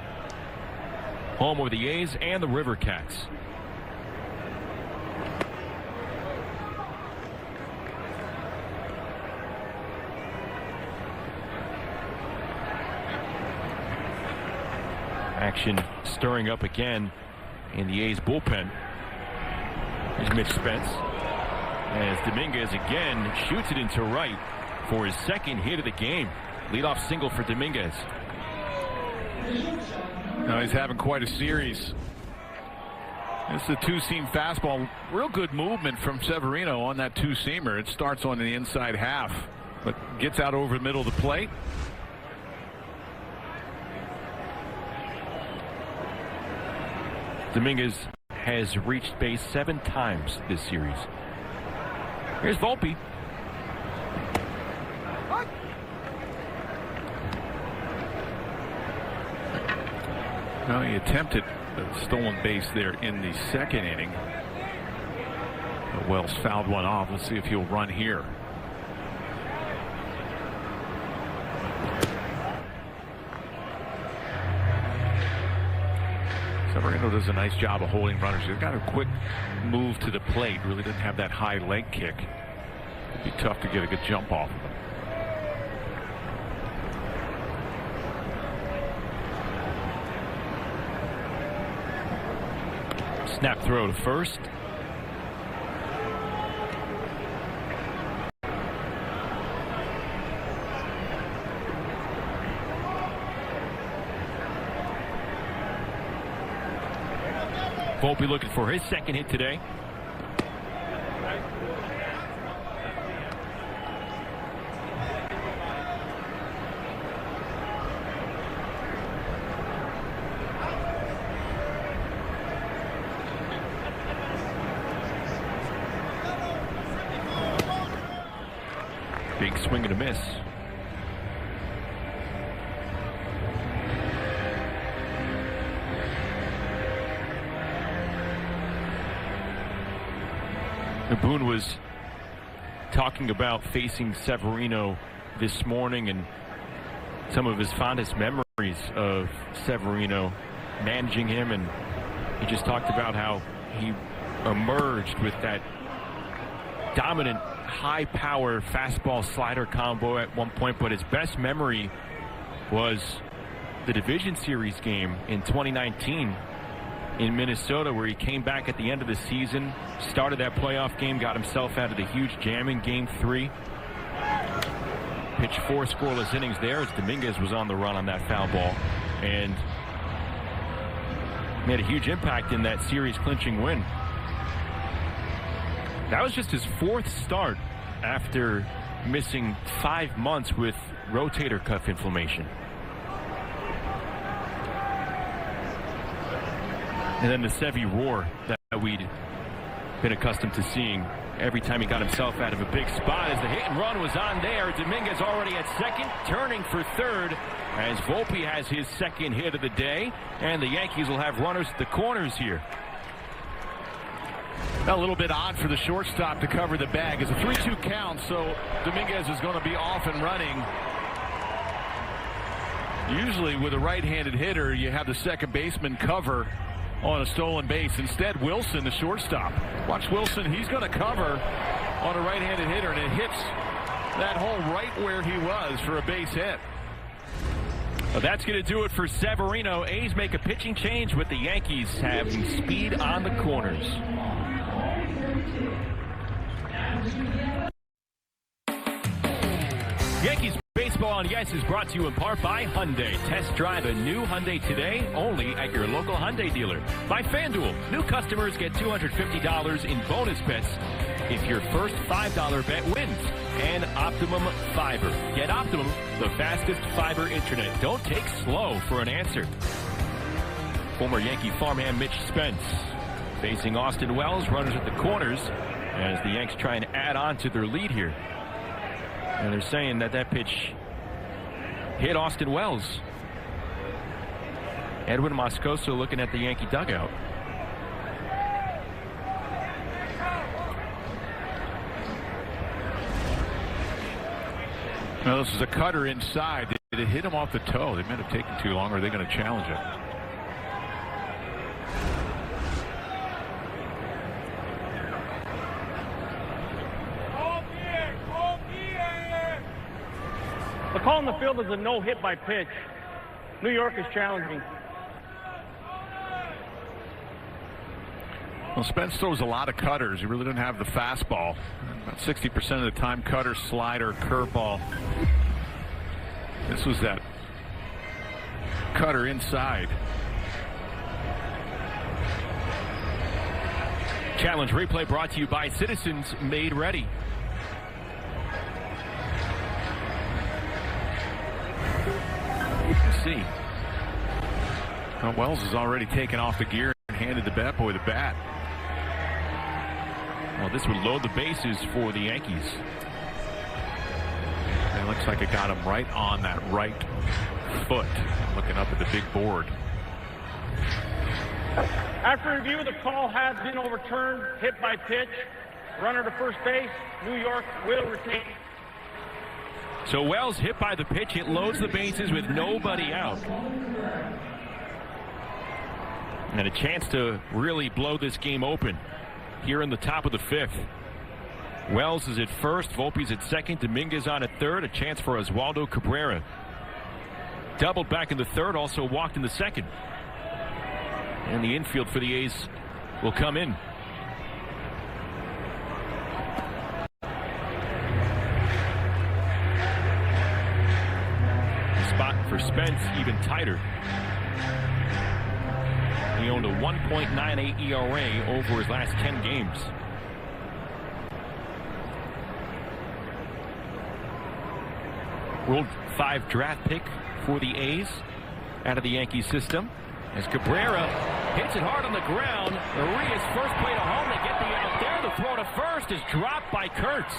home of the A's and the River Cats. Action stirring up again in the A's bullpen. Here's Mitch Spence as Dominguez again shoots it into right for his 2nd hit of the game. Leadoff single for Dominguez. Now he's having quite a series. This is a 2-seam fastball. Real good movement from Severino on that 2-seamer. It starts on the inside half, but gets out over the middle of the plate. Dominguez has reached base 7 times this series. Here's Volpe. Well, he attempted a stolen base there in the 2nd inning. But Wells fouled one off. Let's see if he'll run here. Severino does a nice job of holding runners. He's got a quick move to the plate. Really doesn't have that high leg kick. It'd be tough to get a good jump off of him. Snap throw to first. Volpe looking for his 2nd hit today. Big swing and a miss. Boone was talking about facing Severino this morning and some of his fondest memories of Severino managing him, and he just talked about how he emerged with that dominant high power fastball slider combo at one point, but his best memory was the division series game in 2019 in Minnesota, where he came back at the end of the season, started that playoff game, got himself out of the huge jam in Game 3. Pitched 4 scoreless innings there as Dominguez was on the run on that foul ball, and made a huge impact in that series clinching win. That was just his 4th start after missing 5 months with rotator cuff inflammation. And then the Sevy roar that we'd been accustomed to seeing every time he got himself out of a big spot. As the hit and run was on there, Dominguez already at 2nd, turning for 3rd as Volpe has his 2nd hit of the day, and the Yankees will have runners at the corners here. A little bit odd for the shortstop to cover the bag. It's a 3-2 count, so Dominguez is going to be off and running. Usually with a right-handed hitter, you have the second baseman cover on a stolen base. Instead, Wilson, the shortstop. Watch Wilson. He's going to cover on a right-handed hitter, and it hits that hole right where he was for a base hit. Well, that's going to do it for Severino. A's make a pitching change with the Yankees having speed on the corners. Yankees baseball on Yes is brought to you in part by Hyundai. Test drive a new Hyundai today, only at your local Hyundai dealer. By FanDuel, new customers get $250 in bonus bets if your first $5 bet wins. And Optimum Fiber. Get Optimum, the fastest fiber internet. Don't take slow for an answer. Former Yankee farmhand Mitch Spence facing Austin Wells, runners at the corners, as the Yanks try and add on to their lead here. And they're saying that pitch hit Austin Wells. Edwin Moscoso looking at the Yankee dugout. Now, this is a cutter inside. Did it hit him off the toe? They might have taken too long, or are they going to challenge it? The call in the field is a no hit by pitch. New York is challenging. Well, Spence throws a lot of cutters. He really doesn't have the fastball. About 60% of the time, cutter, slider, curveball. This was that cutter inside. Challenge replay brought to you by Citizens Made Ready. See. Well, Wells has already taken off the gear and handed the bat boy the bat. Well, this would load the bases for the Yankees. It looks like it got him right on that right foot. Looking up at the big board. After review, the call has been overturned. Hit by pitch. Runner to first base. New York will retain. So Wells hit by the pitch. It loads the bases with nobody out. And a chance to really blow this game open here in the top of the fifth. Wells is at first. Volpe's at second. Dominguez on at third. A chance for Oswaldo Cabrera. Doubled back in the third. Also walked in the second. And the infield for the A's will come in. Spot for Spence even tighter. He owned a 1.98 ERA over his last 10 games. World 5 draft pick for the A's out of the Yankee system. As Cabrera hits it hard on the ground. Urias first play to home. They get the out there. The throw to first is dropped by Kurtz.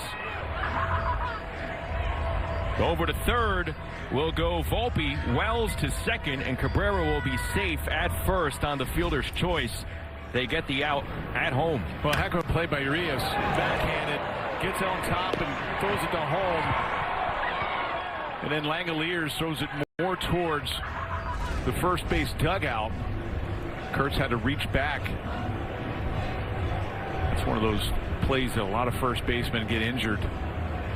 Over to third will go Volpe. Wells to second, and Cabrera will be safe at first on the fielder's choice. They get the out at home. Well, heck of a play by Urias. Backhanded, gets on top and throws it to home. And then Langoliers throws it more towards the first base dugout. Kurtz had to reach back. It's one of those plays that a lot of first basemen get injured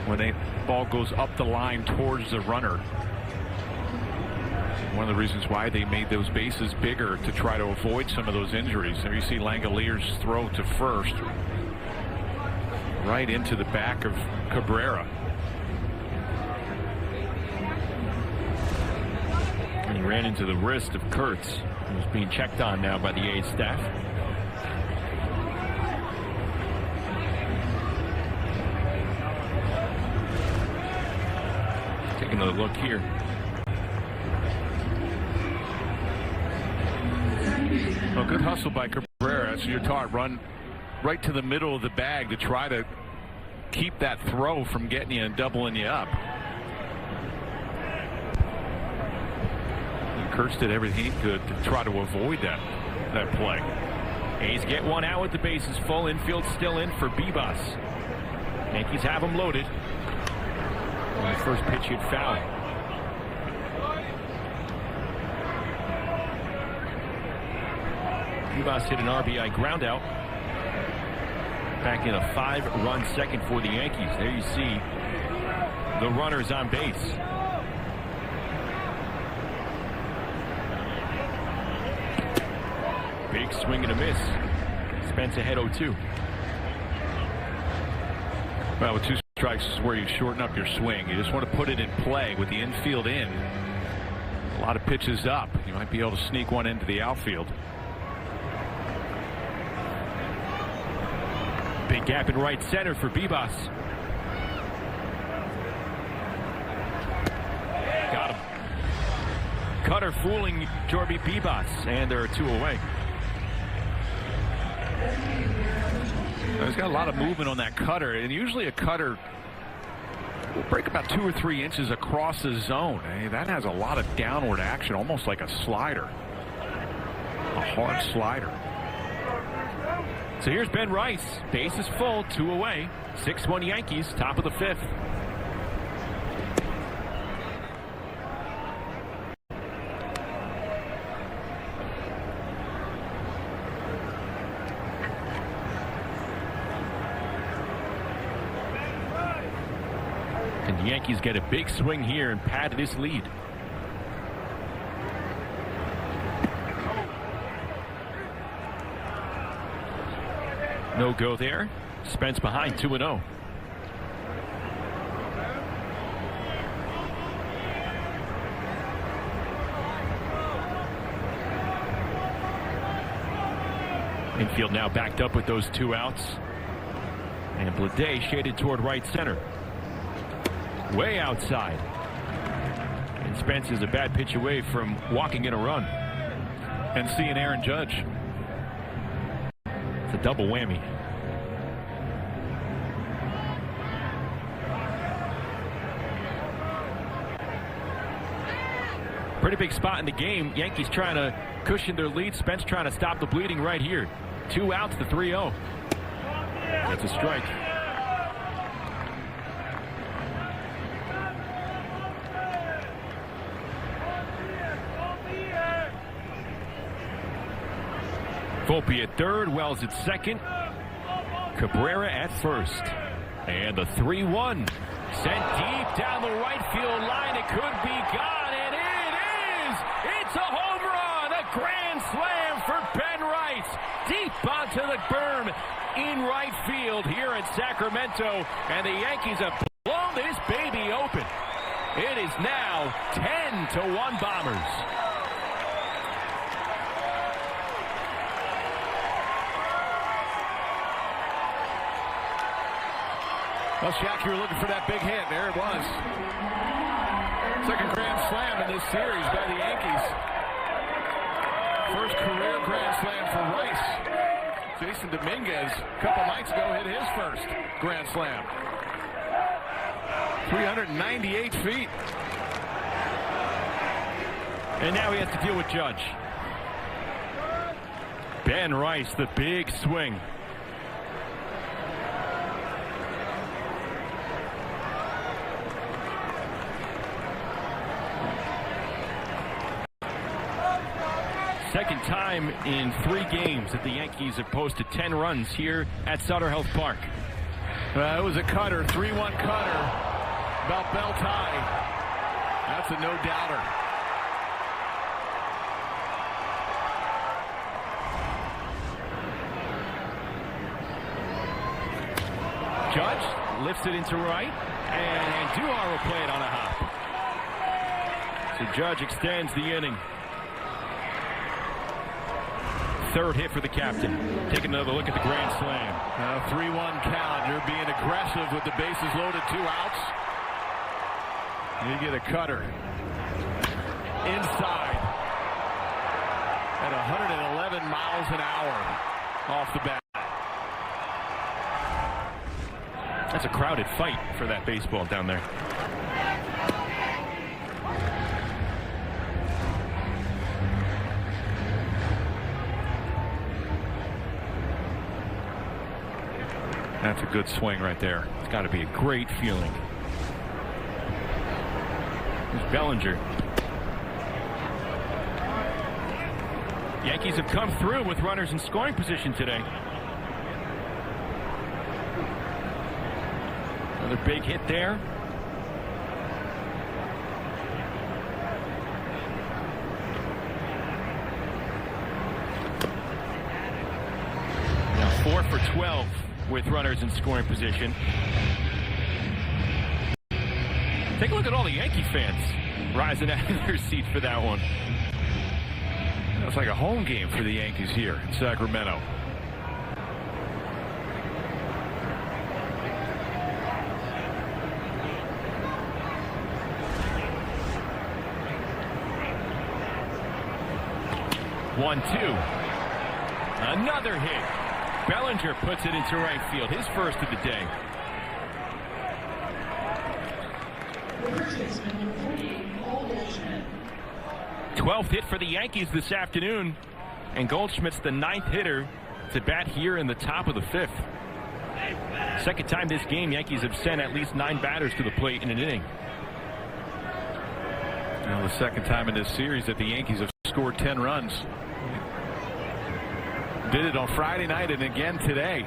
when the ball goes up the line towards the runner. One of the reasons why they made those bases bigger, to try to avoid some of those injuries. There you see Langoliers throw to first, right into the back of Cabrera. And he ran into the wrist of Kurtz, who was being checked on now by the A's staff. Take another look here. Well, good hustle by Cabrera. So you're taught, run right to the middle of the bag to try to keep that throw from getting you and doubling you up. And Kurtz did everything he could to try to avoid that play. A's get one out with the bases full. Infield still in for Bibas. Yankees have him loaded. And the first pitch hit foul. Bibas hit an RBI ground out. Back in a 5-run second for the Yankees. There you see the runners on base. Big swing and a miss. Spence ahead 0-2. Well, with 2 strikes is where you shorten up your swing. You just want to put it in play with the infield in. A lot of pitches up. You might be able to sneak one into the outfield. Big gap in right center for Bibas. Got him. Cutter fooling Jorby Bibas, and there are 2 away. He's got a lot of movement on that cutter, and usually a cutter will break about 2 or 3 inches across the zone. Hey, that has a lot of downward action, almost like a slider, a hard slider. So here's Ben Rice. Base is full, 2 away. 6-1 Yankees, top of the 5th. And the Yankees get a big swing here and pad this lead. No go there. Spence behind 2-0. Infield now backed up with those 2 outs. And Blade shaded toward right center. Way outside. And Spence is a bad pitch away from walking in a run. And seeing Aaron Judge. It's a double whammy. Pretty big spot in the game. Yankees trying to cushion their lead. Spence trying to stop the bleeding right here. 2 outs to 3-0. That's a strike. Volpe at third, Wells at second, Cabrera at first. And the 3-1 sent deep down the right field line. It could be gone, and it is! It's a home run! A grand slam for Ben Rice! Deep onto the berm in right field here in Sacramento. And the Yankees have blown this baby open. It is now 10-1 Bombers. Well, Shaq, you were looking for that big hit. There it was. Second grand slam in this series by the Yankees. First career grand slam for Rice. Jason Dominguez, a couple nights ago, hit his first grand slam. 398 feet. And now he has to deal with Judge. Ben Rice, the big swing. Second time in 3 games that the Yankees have posted 10 runs here at Sutter Health Park. It was a cutter, 3-1 cutter, about belt high. That's a no-doubter. Judge lifts it into right, and Duhar will play it on a hop. So Judge extends the inning. Third hit for the captain. Taking another look at the grand slam. 3-1 count. You're being aggressive with the bases loaded, 2 outs. You get a cutter. Inside. At 111 miles an hour off the bat. That's a crowded fight for that baseball down there. That's a good swing right there. It's got to be a great feeling. Here's Bellinger. Yankees have come through with runners in scoring position today. Another big hit there. 12 with runners in scoring position. Take a look at all the Yankee fans rising out of their seats for that one. It's like a home game for the Yankees here in Sacramento. One, two. Another hit. Bellinger puts it into right field. His first of the day. Twelfth hit for the Yankees this afternoon, and Goldschmidt's the 9th hitter to bat here in the top of the 5th. Second time this game, Yankees have sent at least 9 batters to the plate in an inning. Now the second time in this series that the Yankees have scored 10 runs. Did it on Friday night and again today.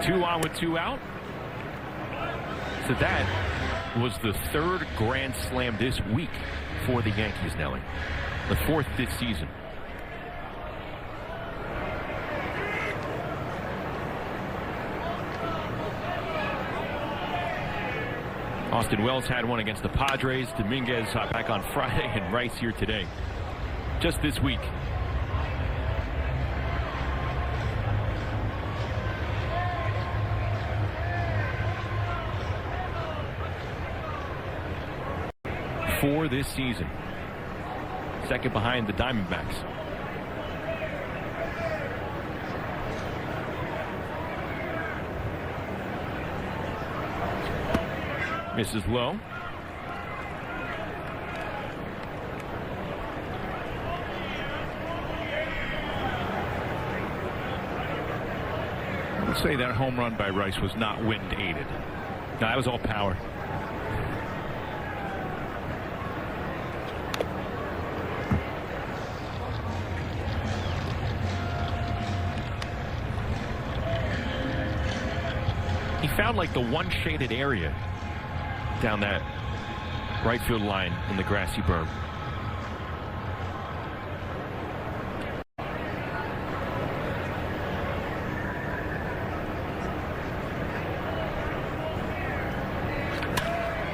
Two on with 2 out. So that was the 3rd grand slam this week for the Yankees, Nelly. The 4th this season. Austin Wells had one against the Padres. Dominguez back on Friday, and Rice here today. Just this week. For this season. Second behind the Diamondbacks. Misses low. I would say that home run by Rice was not wind aided. No, that was all power. He found like the one shaded area down that right field line in the grassy berm.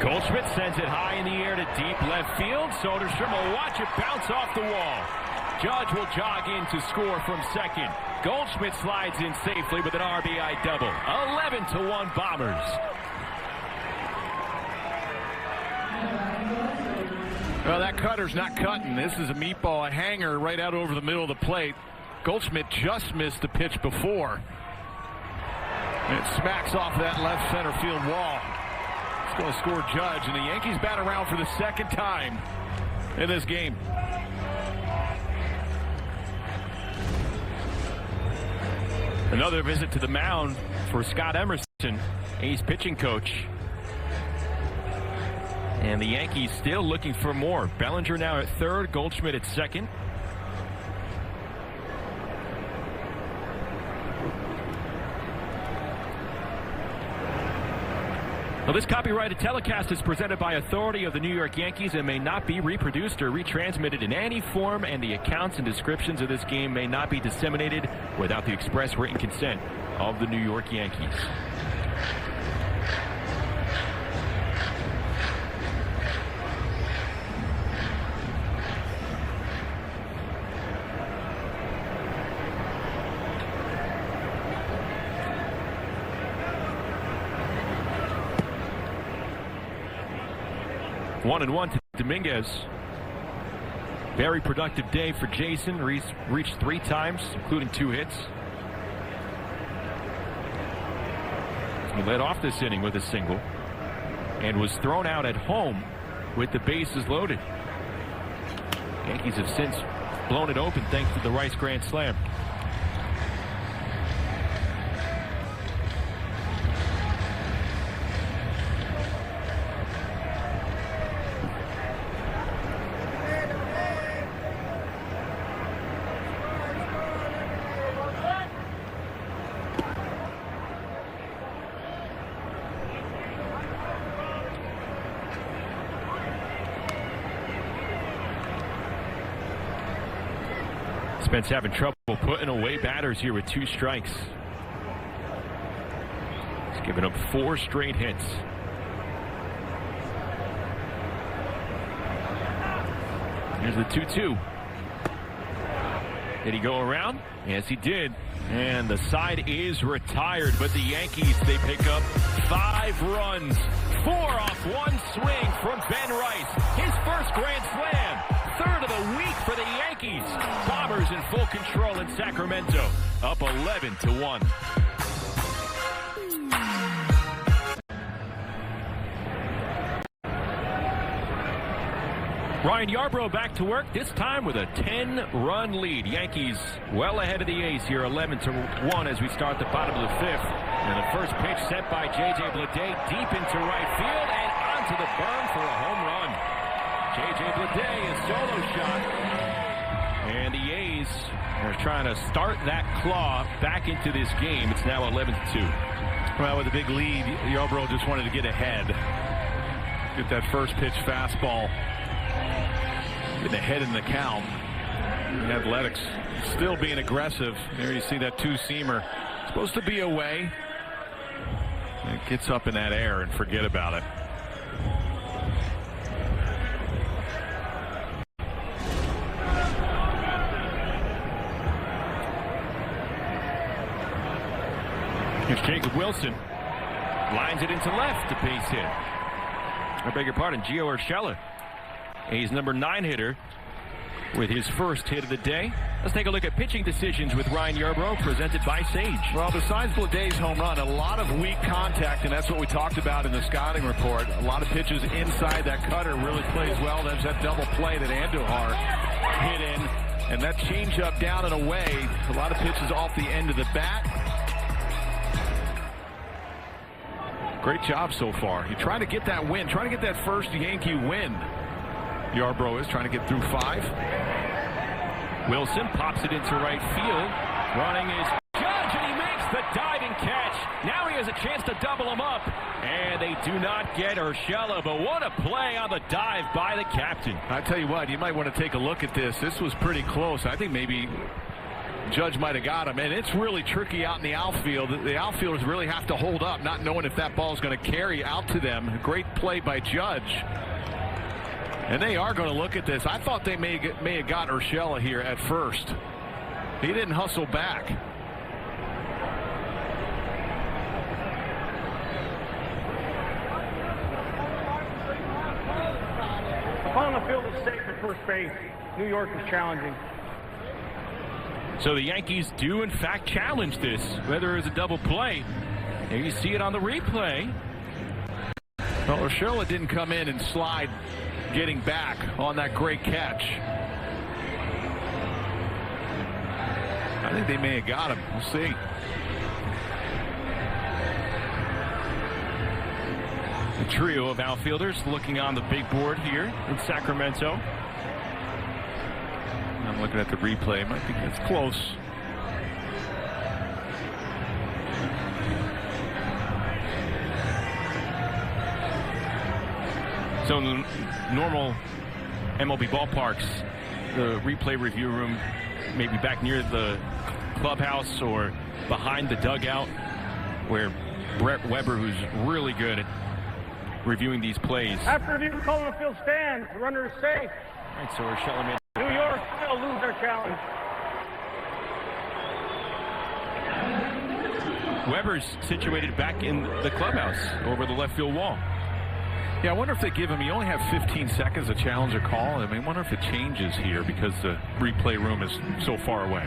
Goldschmidt sends it high in the air to deep left field. Soderstrom will watch it bounce off the wall. Judge will jog in to score from second. Goldschmidt slides in safely with an RBI double. 11-1 Bombers. Well, that cutter's not cutting. This is a meatball, a hanger right out over the middle of the plate. Goldschmidt just missed the pitch before. And it smacks off that left center field wall. It's going to score Judge, and the Yankees bat around for the second time in this game. Another visit to the mound for Scott Emerson, A's pitching coach. And the Yankees still looking for more. Bellinger now at third, Goldschmidt at second. Well, this copyrighted telecast is presented by authority of the New York Yankees and may not be reproduced or retransmitted in any form, and the accounts and descriptions of this game may not be disseminated without the express written consent of the New York Yankees. One and one to Dominguez. Very productive day for Jason. Reached 3 times, including 2 hits. He led off this inning with a single and was thrown out at home with the bases loaded. Yankees have since blown it open thanks to the Rice grand slam. Spence having trouble putting away batters here with 2 strikes. He's given up 4 straight hits. Here's the 2-2. Did he go around? Yes, he did. And the side is retired, but the Yankees, they pick up 5 runs. 4 off 1 swing from Ben Rice. His first grand slam. 3rd of the week for the Yankees. Bombers in full control in Sacramento. Up 11-1. Ryan Yarbrough back to work, this time with a 10-run lead. Yankees well ahead of the A's here, 11-1 as we start the bottom of the 5th. And the first pitch sent by J.J. Bleday deep into right field and onto the berm for a home run. J.J. Bleday, a solo shot. And the A's are trying to start that claw back into this game. It's now 11-2. Well, with a big lead, Yarbrough just wanted to get ahead. Get that first pitch fastball. Getting ahead in the count. And Athletics still being aggressive. There you see that 2-seamer. Supposed to be away. It gets up in that air and forget about it. Here's Jacob Wilson. Lines it into left, a base hit. I beg your pardon, Gio Urshela. A's number 9 hitter with his first hit of the day. Let's take a look at pitching decisions with Ryan Yarbrough, presented by Sage. Well, besides Bleday's home run, a lot of weak contact, and that's what we talked about in the scouting report. A lot of pitches inside. That cutter really plays well. There's that double play that Andujar hit in, and that changeup down and away. A lot of pitches off the end of the bat. Great job so far. You're trying to get that win, trying to get that first Yankee win. Yarbrough is trying to get through 5. Wilson pops it into right field. Running is Judge, and he makes the diving catch. Now he has a chance to double him up. And they do not get Urshela, but what a play on the dive by the captain. I tell you what, you might want to take a look at this. This was pretty close. I think maybe Judge might have got him, and it's really tricky out in the outfield. The outfielders really have to hold up, not knowing if that ball is going to carry out to them. Great play by Judge. And they are going to look at this. I thought they may have got Urshela here at first. He didn't hustle back. On the field is safe at first base. New York is challenging. So the Yankees do, in fact, challenge this, whether it's a double play. There you see it on the replay. Well, Urshela didn't come in and slide getting back on that great catch. I think they may have got him. We'll see. The trio of outfielders looking on the big board here in Sacramento. I'm looking at the replay. Might be, it's close. So in the normal MLB ballparks, the replay review room may be back near the clubhouse or behind the dugout, where Brett Weber, who's really good at reviewing these plays. After review, the call on the field stand. The runner is safe. All right, so Urshela made. New York will lose their challenge. Weber's situated back in the clubhouse over the left field wall. Yeah, I wonder if they give him, you only have 15 seconds to challenge a call. I mean, I wonder if it changes here because the replay room is so far away.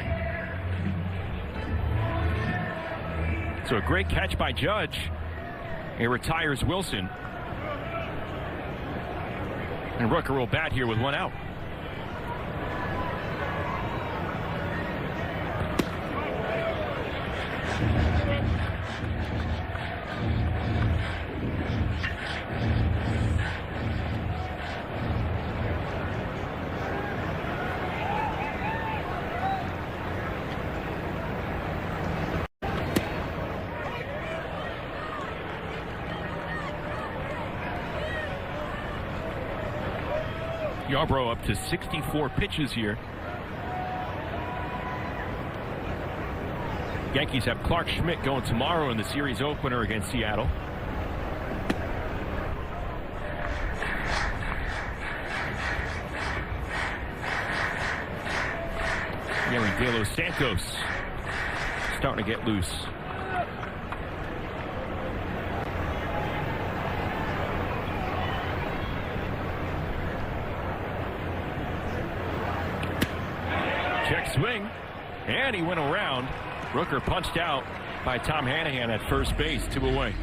So a great catch by Judge. It retires Wilson. And Rooker will bat here with 1 out. Yarbrough up to 64 pitches here. Yankees have Clark Schmidt going tomorrow in the series opener against Seattle. De Los Santos starting to get loose. Check swing, and he went around. Rooker punched out by Tom Hanahan at first base, 2 away.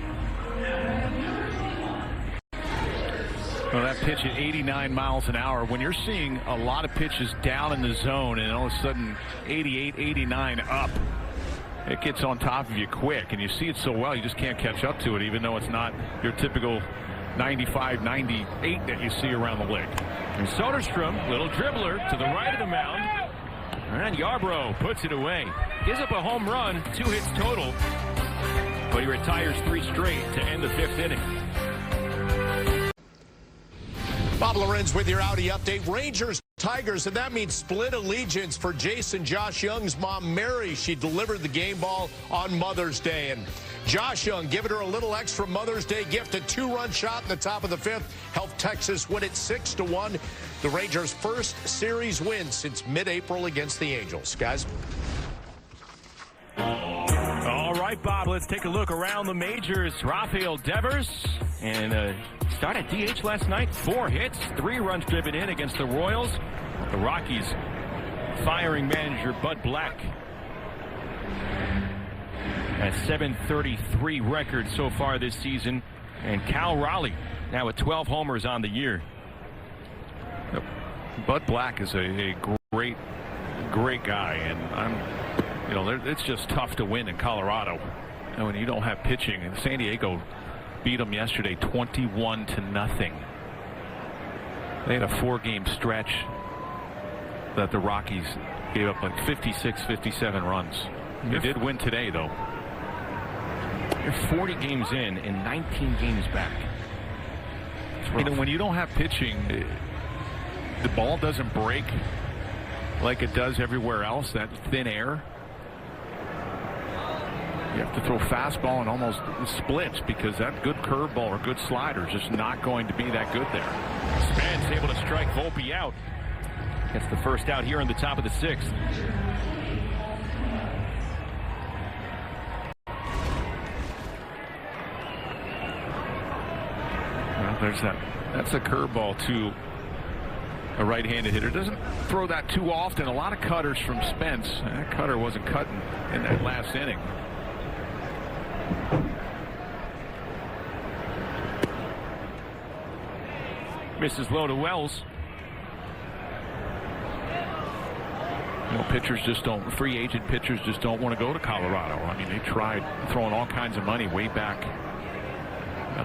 Well, that pitch at 89 miles an hour, when you're seeing a lot of pitches down in the zone and all of a sudden 88, 89 up, it gets on top of you quick, and you see it so well you just can't catch up to it, even though it's not your typical 95, 98 that you see around the league. And Soderstrom, little dribbler to the right of the mound, and Yarbrough puts it away. Gives up a home run, 2 hits total, but he retires 3 straight to end the 5th inning. Bob Lorenz with your Audi update. Rangers, Tigers, and that means split allegiance for Josh Young's mom, Mary. She delivered the game ball on Mother's Day. And Josh Young giving her a little extra Mother's Day gift, a 2-run shot in the top of the 5th. Helped Texas win it 6-1. The Rangers' first series win since mid-April against the Angels. Guys. All right, Bob, let's take a look around the majors. Rafael Devers, and started DH last night. 4 hits, 3 runs driven in against the Royals. The Rockies firing manager Bud Black. A .733 record so far this season. And Cal Raleigh now with 12 homers on the year. Bud Black is a great guy, and it's just tough to win in Colorado. And when you don't have pitching, and San Diego beat them yesterday 21-0. They had a 4-game stretch that the Rockies gave up like 56, 57 runs. They did win today, though. You're 40 games in and 19 games back. When you don't have pitching, the ball doesn't break like it does everywhere else, that thin air. You have to throw fastball and almost splits because that good curveball or good slider is just not going to be that good there. Span's able to strike Volpe out. Gets the first out here in the top of the 6th. Well, there's that. That's a curveball to a right-handed hitter. Doesn't throw that too often. A lot of cutters from Spence. That cutter wasn't cutting in that last inning. Misses low to Wells. Pitchers just don't, free agent pitchers just don't want to go to Colorado. I mean, they tried throwing all kinds of money way back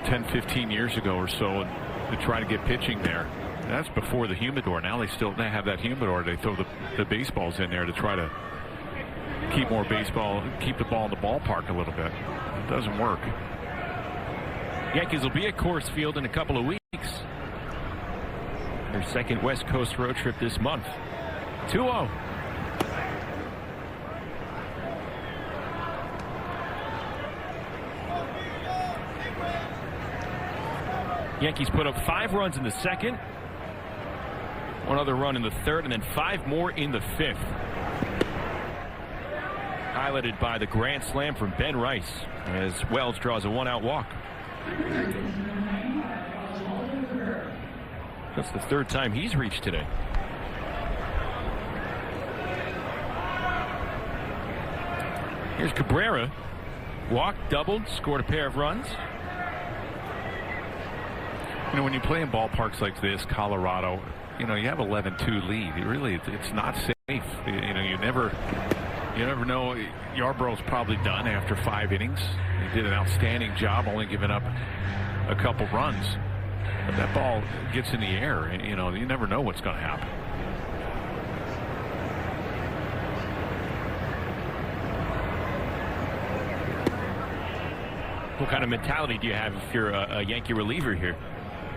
10, 15 years ago or so to try to get pitching there. That's before the humidor. Now they have that humidor. They throw the baseballs in there to try to keep the ball in the ballpark a little bit. It doesn't work. Yankees will be at Coors Field in a couple of weeks. Their second West Coast road trip this month. 2-0. Yankees put up 5 runs in the 2nd. 1 other run in the 3rd, and then 5 more in the 5th. Highlighted by the grand slam from Ben Rice as Wells draws a 1-out walk. That's the 3rd time he's reached today. Here's Cabrera. Walked, doubled, scored a pair of runs. When you play in ballparks like this, Colorado, you have 11-2 lead. It's not safe. You never know. Yarbrough's probably done after 5 innings. He did an outstanding job, only giving up a couple runs. But that ball gets in the air. You never know what's going to happen. What kind of mentality do you have if you're a Yankee reliever here?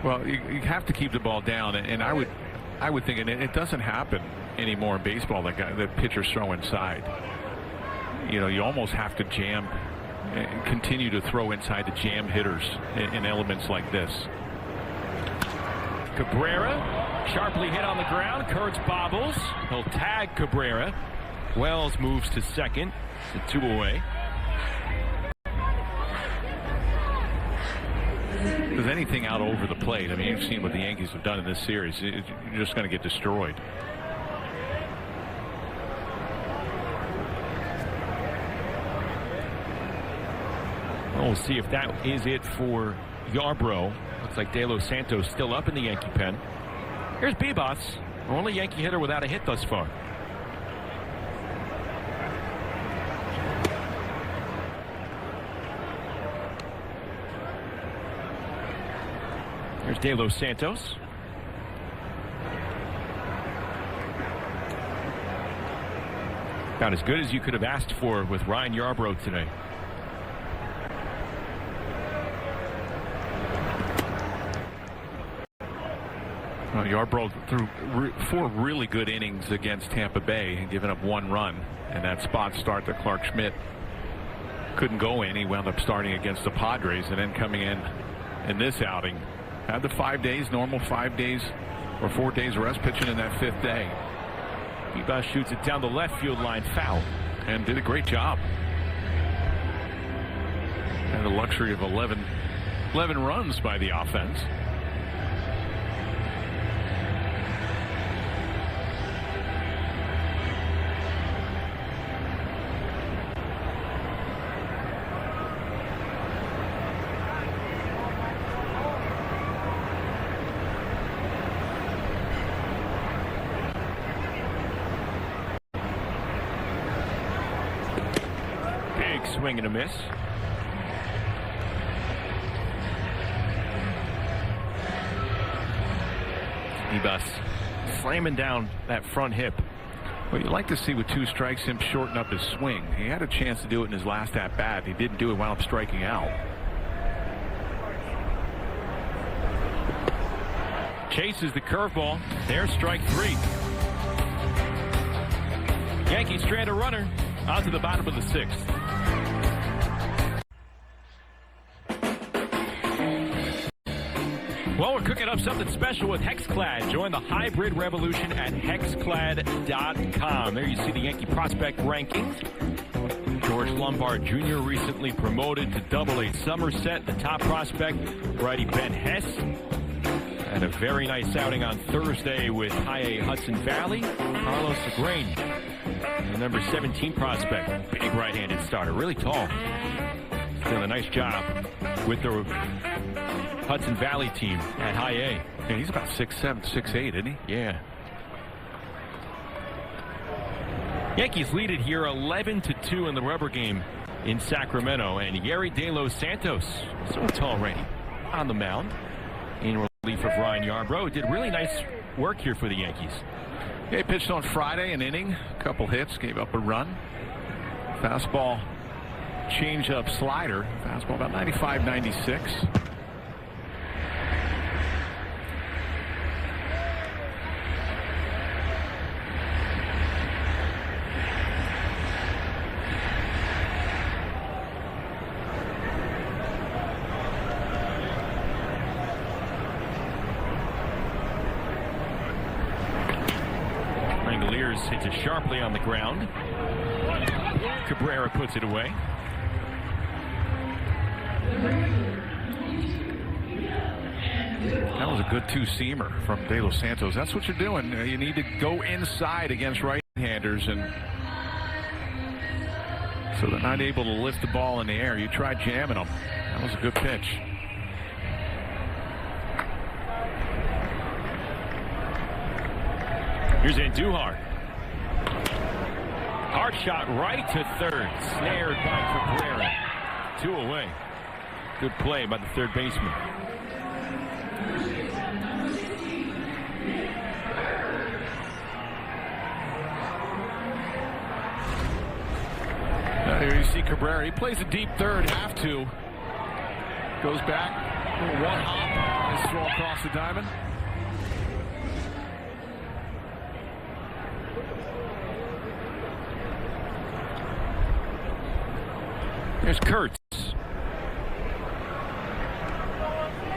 Well, you have to keep the ball down, and I would think, and it doesn't happen anymore in baseball. The pitchers throw inside. you almost have to jam, continue to throw inside the jam hitters in elements like this. Cabrera, sharply hit on the ground. Kurtz bobbles. He'll tag Cabrera. Wells moves to second. It's a 2 away. If there's anything out over the plate, I mean, you've seen what the Yankees have done in this series. You're just going to get destroyed. We'll see if that is it for Yarbrough. Looks like De Los Santos still up in the Yankee pen. Here's Bibas, only Yankee hitter without a hit thus far. Here's De Los Santos. About as good as you could have asked for with Ryan Yarbrough today. Yarbrough threw 4 really good innings against Tampa Bay, giving up 1 run, and that spot start that Clark Schmidt couldn't go in. He wound up starting against the Padres and then coming in this outing. Had the 5 days, normal 5 days or 4 days rest, pitching in that 5th day. Bibas shoots it down the left field line, foul, and did a great job. Had the luxury of 11 runs by the offense. Swing and a miss. Bibas slamming down that front hip. Well, you'd like to see with 2 strikes him shorten up his swing. He had a chance to do it in his last at bat. He didn't do it, wound up striking out. Chases the curveball. There's strike 3. Yankees strand a runner out to the bottom of the 6th. Well, we're cooking up something special with HexClad. Join the hybrid revolution at hexclad.com. There you see the Yankee prospect rankings. George Lombard Jr. recently promoted to Double-A Somerset. The top prospect, righty Ben Hess. Had a very nice outing on Thursday with High-A Hudson Valley. Carlos Segurain, the number 17 prospect. Big right-handed starter, really tall. He's doing a nice job with the Hudson Valley team at High-A. Yeah, he's about 6'7", 6'8", isn't he? Yeah. Yankees lead it here 11-2 in the rubber game in Sacramento. And Yerry De Los Santos, so tall already, on the mound in relief of Ryan Yarbrough. Did really nice work here for the Yankees. Yeah, he pitched on Friday, an inning, a couple hits, gave up a run. Fastball, change-up, slider. Fastball about 95, 96. Hits it sharply on the ground. Cabrera puts it away. That was a good 2-seamer from De Los Santos. That's what you're doing. You need to go inside against right-handers, and so they're not able to lift the ball in the air. You try jamming them. That was a good pitch. Here's Andujar. Hard shot right to third. Snared by Cabrera. 2 away. Good play by the third baseman. Here you see Cabrera. He plays a deep third. Have to. Goes back. One hop. Nice throw across the diamond. There's Kurtz.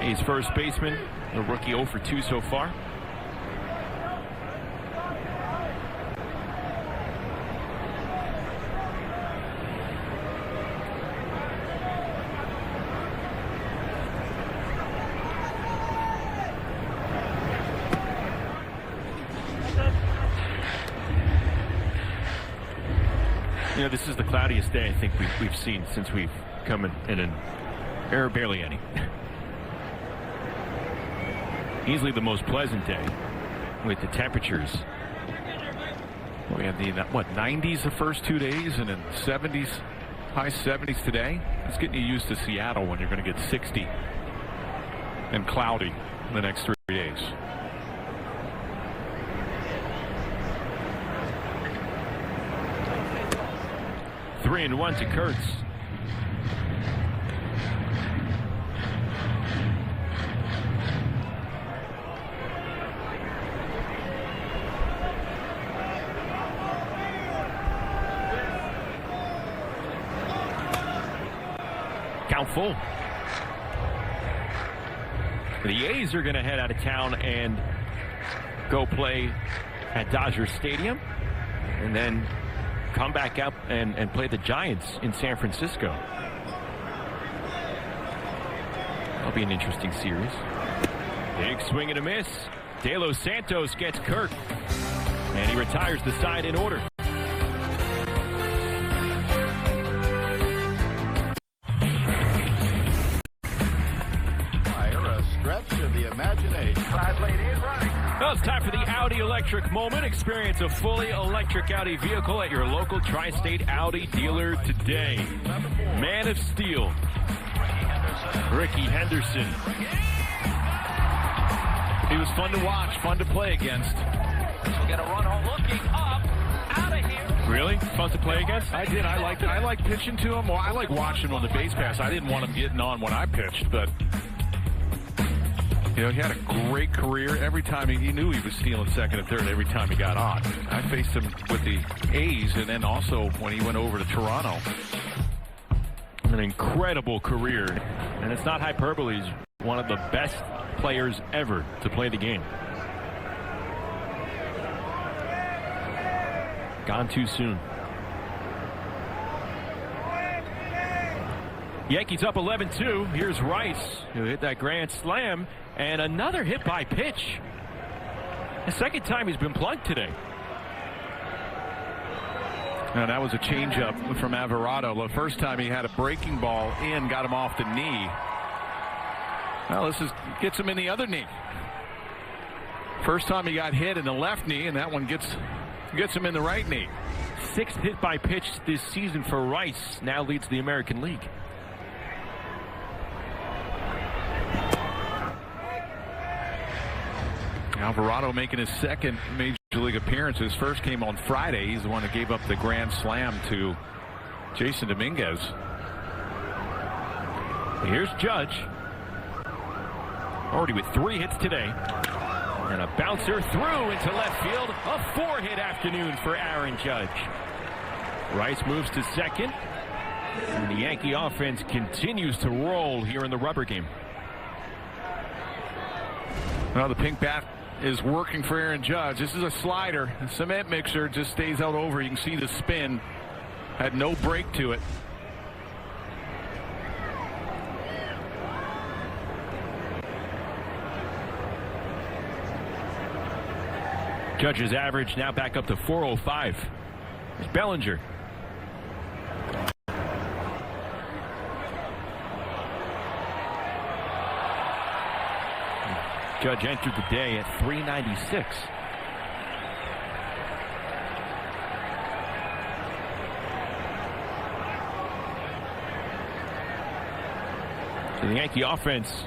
He's first baseman. The rookie 0 for 2 so far. You know, this is the cloudiest day I think we've seen since we've come in an air barely any. Easily the most pleasant day with the temperatures. We have the 90s the first 2 days and then 70s, high 70s today. It's getting you used to Seattle when you're going to get 60 and cloudy in the next 3 days. Three and one to Kurtz. Count full. The A's are going to head out of town and go play at Dodger Stadium and then come back up and play the Giants in San Francisco. That'll be an interesting series. Big swing and a miss. De Los Santos gets Kirk, and he retires the side in order. A stretch of the imagination. Well, it's time for the Audi Electric Moment. Experience a fully electric Audi vehicle at your local Tri-State Audi dealer today. Man of Steel, Ricky Henderson. He was fun to watch, fun to play against. Got a run home looking up, out of here. Really? Fun to play against? I did. I like pitching to him. Well, I like watching him on the base pass. I didn't want him getting on when I pitched, but you know, he had a great career. Every time he knew he was stealing second and third every time he got on. I faced him with the A's and then also when he went over to Toronto. An incredible career. And it's not hyperbole. He's one of the best players ever to play the game. Gone too soon. Yankees up 11-2. Here's Rice, who hit that grand slam. And another hit by pitch. The second time he's been plugged today. And that was a changeup from Alvarado. The first time he had a breaking ball in, got him off the knee. Well, this gets him in the other knee. First time he got hit in the left knee, and that one gets him in the right knee. 6th hit by pitch this season for Rice. Now leads the American League. Alvarado making his second major league appearance. His first came on Friday. He's the one that gave up the grand slam to Jason Dominguez. Here's Judge. Already with 3 hits today. And a bouncer through into left field. A 4-hit afternoon for Aaron Judge. Rice moves to second. And the Yankee offense continues to roll here in the rubber game. Well, the pink bat is working for Aaron Judge. This is a slider. The cement mixer just stays out over. You can see the spin. Had no break to it. Judge's average now back up to 405. There's Bellinger. Judge entered the day at 396. So the Yankee offense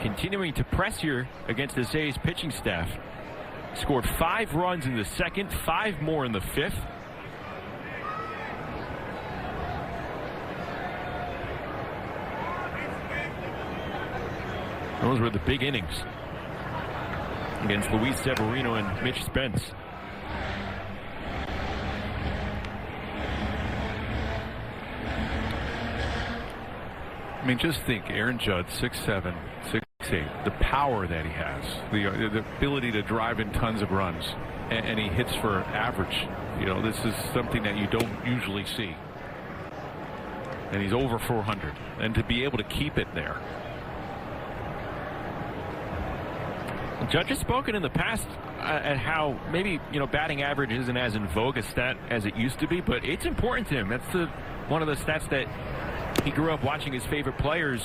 continuing to press here against the A's pitching staff. Scored 5 runs in the second, 5 more in the 5th. Those were the big innings against Luis Severino and Mitch Spence. I mean, just think, Aaron Judge, 6'7", 6'8", the power that he has, the ability to drive in tons of runs, and he hits for average. You know, this is something that you don't usually see. And he's over 400, and to be able to keep it there. Judge has spoken in the past at how maybe, you know, batting average isn't as in vogue a stat as it used to be, but it's important to him. That's one of the stats that he grew up watching his favorite players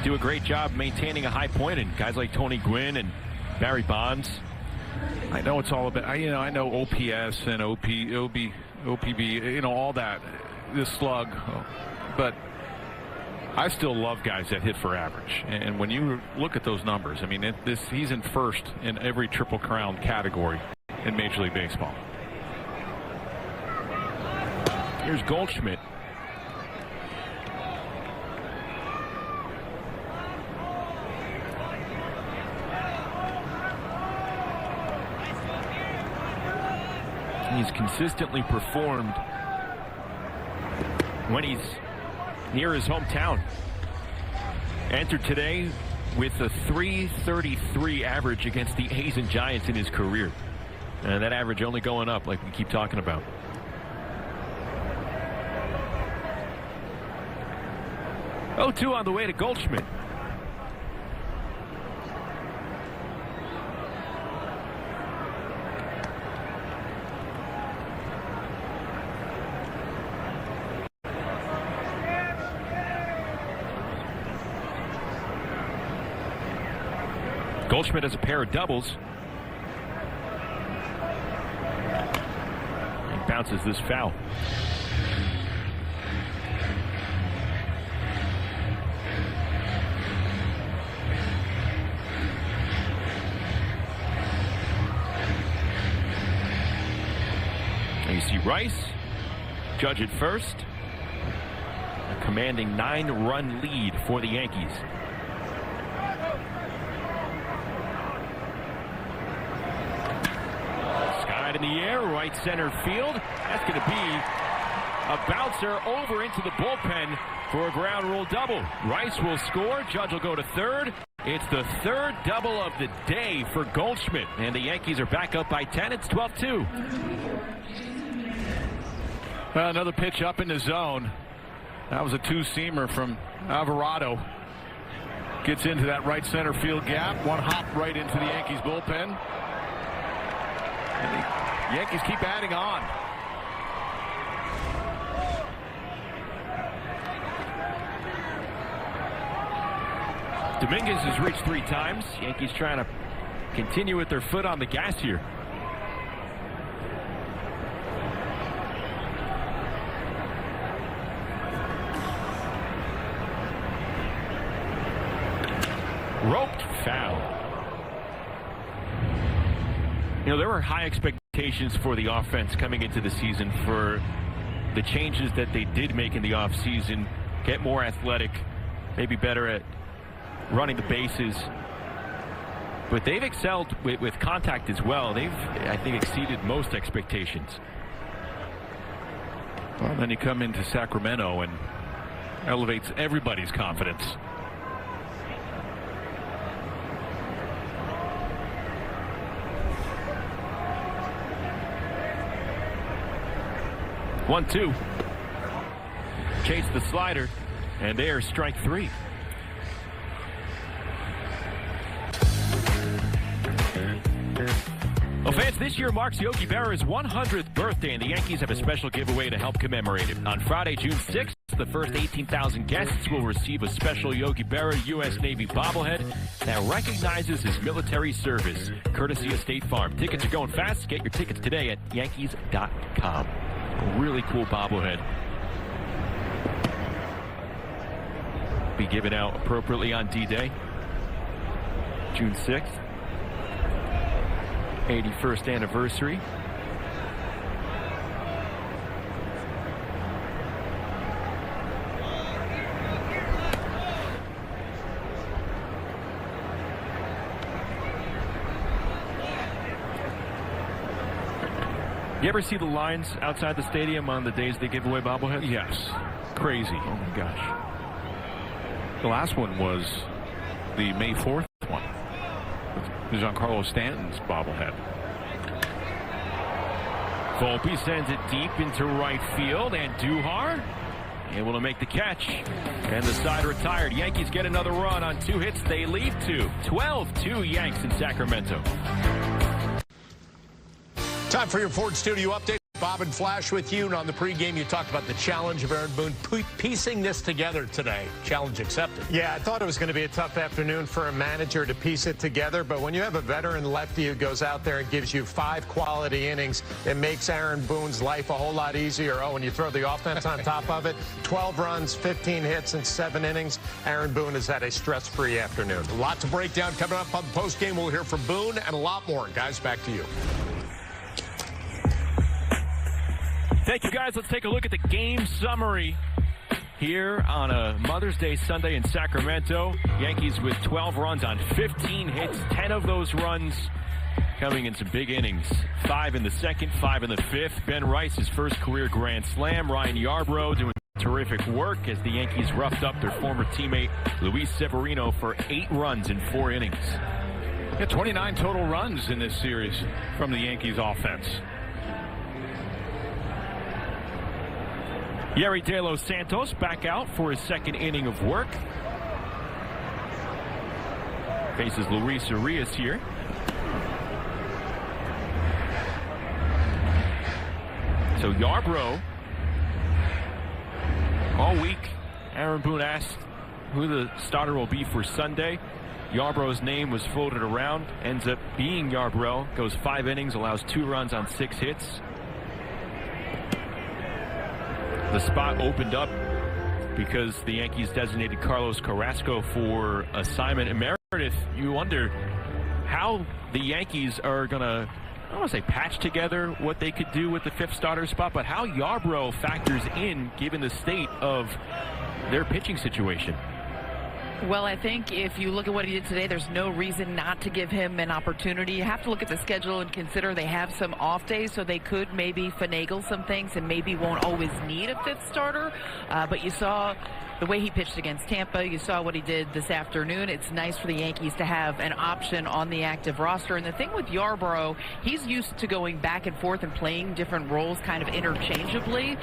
do a great job maintaining a high point, and guys like Tony Gwynn and Barry Bonds. I know it's all about, I know OPS and OPB, you know, all that, this slug, but I still love guys that hit for average. And when you look at those numbers, I mean, he's in first in every Triple Crown category in Major League Baseball. Here's Goldschmidt. He's consistently performed when he's near his hometown. Entered today with a .333 average against the A's and Giants in his career. And that average only going up, like we keep talking about. Oh, 2 on the way to Goldschmidt. Goldschmidt has a pair of doubles. He bounces this foul. And you see Rice, Judge at first. A commanding 9-run lead for the Yankees. In the air, right center field. That's going to be a bouncer over into the bullpen for a ground rule double. Rice will score. Judge will go to third. It's the third double of the day for Goldschmidt, and the Yankees are back up by 10. It's 12-2. Another pitch up in the zone. That was a two-seamer from Alvarado. Gets into that right center field gap. One hop right into the Yankees bullpen. And the Yankees keep adding on. Dominguez has reached 3 times. Yankees trying to continue with their foot on the gas here. Roped foul. You know, there were high expectations for the offense coming into the season for the changes that they did make in the offseason. Get more athletic, maybe better at running the bases. But they've excelled with contact as well. They've, I think, exceeded most expectations. Well, then you come into Sacramento and elevates everybody's confidence. One, 2. Chase the slider, and there's strike 3. Well, fans, this year marks Yogi Berra's 100th birthday, and the Yankees have a special giveaway to help commemorate it. On Friday, June 6th, the first 18,000 guests will receive a special Yogi Berra U.S. Navy bobblehead that recognizes his military service, courtesy of State Farm. Tickets are going fast. Get your tickets today at Yankees.com. A really cool bobblehead. Be given out appropriately on D-Day, June 6th. 81st anniversary. You ever see the lines outside the stadium on the days they give away bobbleheads? Yes. Crazy. Oh my gosh. The last one was the May 4th one. Giancarlo Stanton's bobblehead. Volpe sends it deep into right field, and Duhar able to make the catch. And the side retired. Yankees get another run on 2 hits. They lead 2. 12-2 Yanks in Sacramento. Time for your Ford Studio update. Bob and Flash with you. And on the pregame, you talked about the challenge of Aaron Boone piecing this together today. Challenge accepted. Yeah, I thought it was going to be a tough afternoon for a manager to piece it together. But when you have a veteran lefty who goes out there and gives you 5 quality innings, it makes Aaron Boone's life a whole lot easier. Oh, and you throw the offense on top of it. 12 runs, 15 hits, and 7 innings. Aaron Boone has had a stress-free afternoon. A lot to break down coming up on the postgame. We'll hear from Boone and a lot more. Guys, back to you. Thank you, guys. Let's take a look at the game summary here on a Mother's Day Sunday in Sacramento. Yankees with 12 runs on 15 hits, 10 of those runs coming in some big innings. 5 in the second, 5 in the fifth. Ben Rice, his first career grand slam. Ryan Yarbrough doing terrific work as the Yankees roughed up their former teammate Luis Severino for 8 runs in 4 innings. Yeah, 29 total runs in this series from the Yankees offense. Yerry De Los Santos back out for his second inning of work. Faces Luis Urias here. So Yarbrough, all week, Aaron Boone asked who the starter will be for Sunday. Yarbrough's name was floated around, ends up being Yarbrough, goes 5 innings, allows 2 runs on 6 hits. The spot opened up because the Yankees designated Carlos Carrasco for assignment. And Meredith, you wonder how the Yankees are going to, I don't want to say patch together what they could do with the 5th starter spot, but how Yarbrough factors in given the state of their pitching situation. Well, I think if you look at what he did today, there's no reason not to give him an opportunity. You have to look at the schedule and consider they have some off days, so they could maybe finagle some things and maybe won't always need a 5th starter. But you saw the way he pitched against Tampa. You saw what he did this afternoon. It's nice for the Yankees to have an option on the active roster. And the thing with Yarbrough, he's used to going back and forth and playing different roles kind of interchangeably.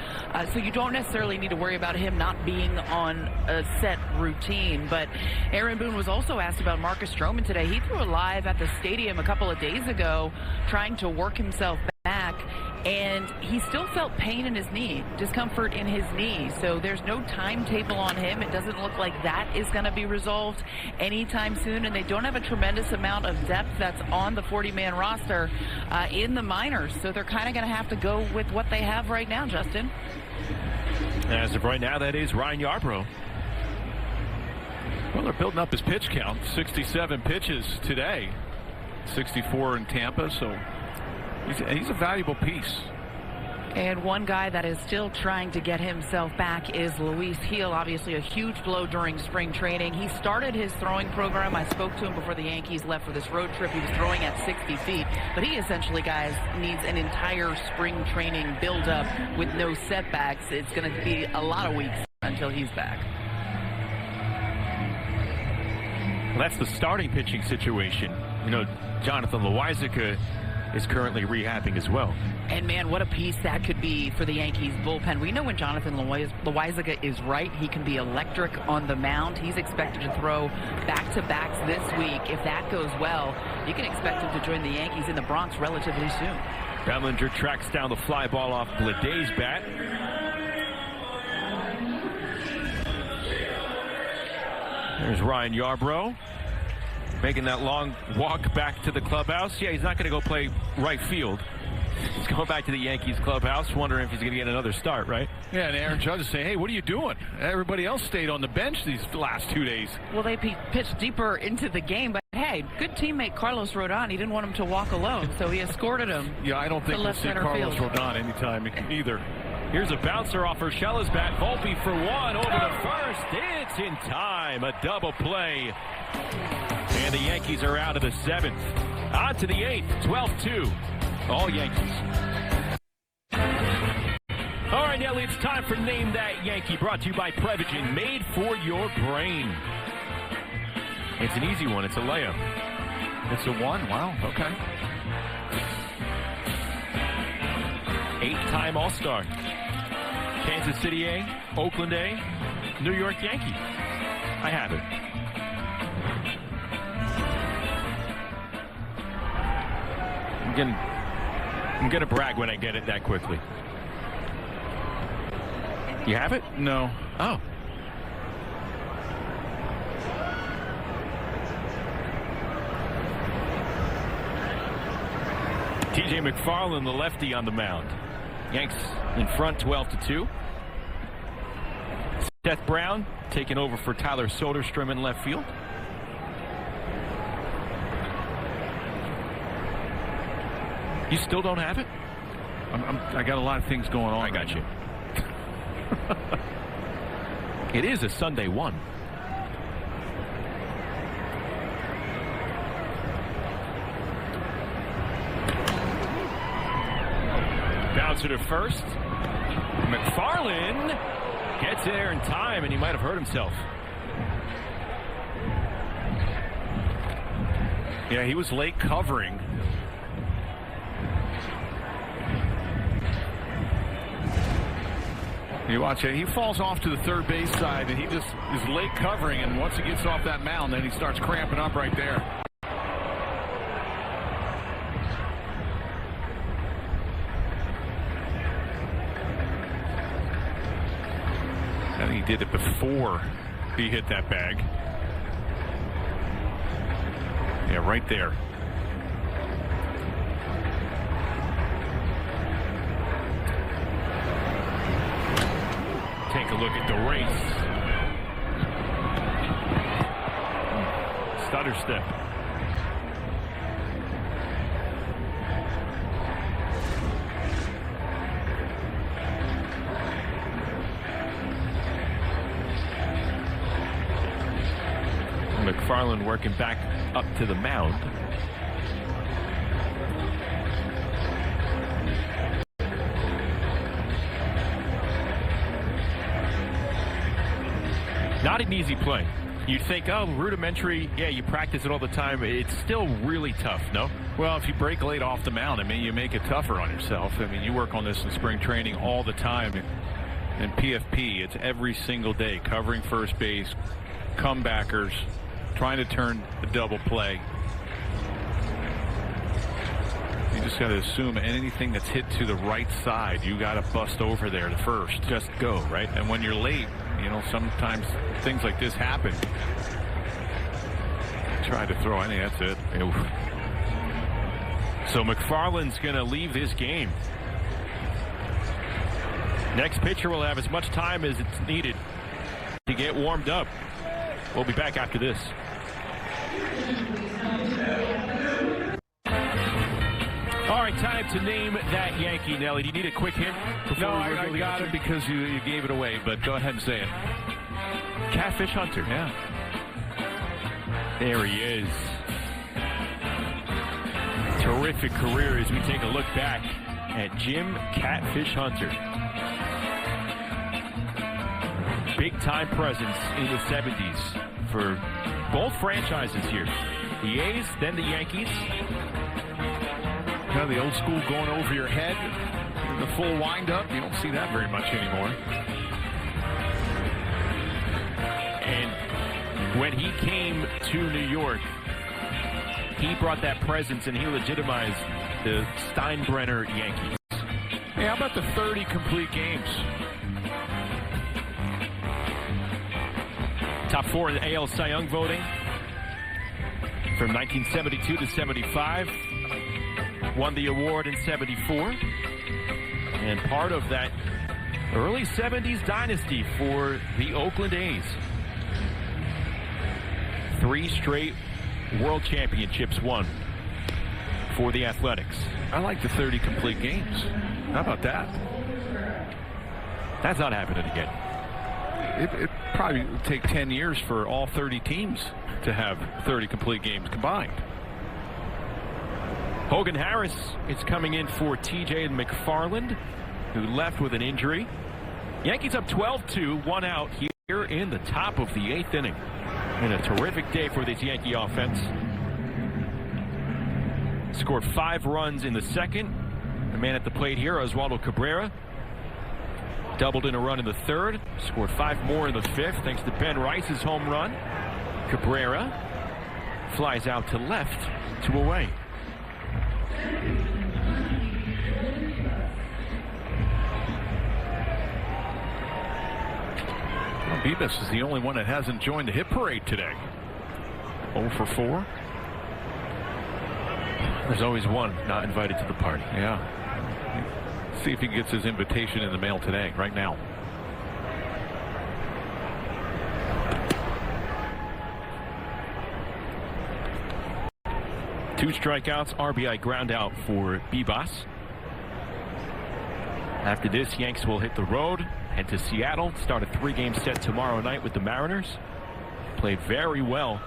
So you don't necessarily need to worry about him not being on a set routine. But Aaron Boone was also asked about Marcus Stroman today. He threw a live at the stadium a couple of days ago trying to work himself back, and he still felt pain in his knee, discomfort in his knee. So there's no timetable on him. It doesn't look like that is going to be resolved anytime soon, and they don't have a tremendous amount of depth that's on the 40-man roster in the minors. So they're kind of going to have to go with what they have right now, Justin. As of right now, that is Ryan Yarbrough. Well, they're building up his pitch count. 67 pitches today. 64 in Tampa, so he's a valuable piece. And one guy that is still trying to get himself back is Luis Gil. Obviously a huge blow during spring training. He started his throwing program. I spoke to him before the Yankees left for this road trip. He was throwing at 60 feet. But he essentially, guys, needs an entire spring training build-up with no setbacks. It's going to be a lot of weeks until he's back. Well, that's the starting pitching situation. You know, Jonathan Loaisiga is currently rehabbing as well. And, man, what a piece that could be for the Yankees bullpen. We know when Jonathan Loaisiga is right, he can be electric on the mound. He's expected to throw back-to-backs this week. If that goes well, you can expect him to join the Yankees in the Bronx relatively soon. Bellinger tracks down the fly ball off Bleday's bat. There's Ryan Yarbrough making that long walk back to the clubhouse. Yeah, he's not going to go play right field. He's going back to the Yankees clubhouse, wondering if he's going to get another start, right? Yeah, and Aaron Judge is saying, hey, what are you doing? Everybody else stayed on the bench these last 2 days. Well, they pitched deeper into the game, but hey, good teammate Carlos Rodon. He didn't want him to walk alone, so he escorted him. Yeah, I don't think we'll see Carlos Rodon anytime either. Here's a bouncer off Urshela's bat. Volpe for one over the first. It's in time. A double play. And the Yankees are out of the 7th. On to the 8th. 12-2. All Yankees. All right. right, Nelly, it's time for Name That Yankee, brought to you by Prevagen, made for your brain. It's an easy one. It's a layup. It's a one. Wow. Okay. 8-time All-Star. Kansas City A, Oakland A, New York Yankee. I have it. I'm gonna brag when I get it that quickly. You have it? No. Oh. TJ McFarland, the lefty, on the mound. Yanks in front, 12-2. Seth Brown taking over for Tyler Soderstrom in left field. You still don't have it? I got a lot of things going on. I got you. It is a Sunday one. Bouncer to first. McFarland gets there in time, and he might have hurt himself. Yeah, he was late covering. You watch it. He falls off to the third base side, and he just is late covering, and once he gets off that mound, then he starts cramping up right there. And he did it before he hit that bag. Yeah, right there. Take a look at the race. Stutter step. McFarland working back up to the mound. Not an easy play. You'd think, oh, rudimentary, yeah, you practice it all the time. It's still really tough, no? Well, if you break late off the mound, I mean, you make it tougher on yourself. I mean, you work on this in spring training all the time. In PFP, it's every single day, covering first base, comebackers, trying to turn a double play. You just got to assume anything that's hit to the right side, you got to bust over there to first. Just go, right? And when you're late, you know, sometimes things like this happen. Try to throw any, that's it. Oof. So McFarland's going to leave this game. Next pitcher will have as much time as it's needed to get warmed up. We'll be back after this. All right, time to name that Yankee. Nelly, do you need a quick hint? No, I got it because you gave it away, but go ahead and say it. Catfish Hunter. Yeah. There he is. Terrific career as we take a look back at Jim Catfish Hunter. Big-time presence in the 70s for both franchises here. The A's, then the Yankees. Kind of the old school going over your head, the full wind-up. You don't see that very much anymore. And when he came to New York, he brought that presence and he legitimized the Steinbrenner Yankees. Hey, how about the 30 complete games? Top 4 in the AL Cy Young voting from 1972 to 75. Won the award in 74. And part of that early 70s dynasty for the Oakland A's. 3 straight world championships won for the Athletics. I like the 30 complete games. How about that? That's not happening again. It probably would take 10 years for all 30 teams to have 30 complete games combined. Hogan Harris is coming in for TJ McFarland. who left with an injury. Yankees up 12-2, 1 out here in the top of the 8th inning. And a terrific day for this Yankee offense. Scored 5 runs in the second. The man at the plate here, Oswaldo Cabrera, doubled in a run in the third. Scored 5 more in the fifth thanks to Ben Rice's home run. Cabrera flies out to left, 2 away. Bemis is the only one that hasn't joined the hit parade today. 0 for 4. There's always one not invited to the party. Yeah. See if he gets his invitation in the mail today, right now. Two strikeouts, RBI ground out for Bibas. After this, Yanks will hit the road, head to Seattle, start a 3-game set tomorrow night with the Mariners. Played very well.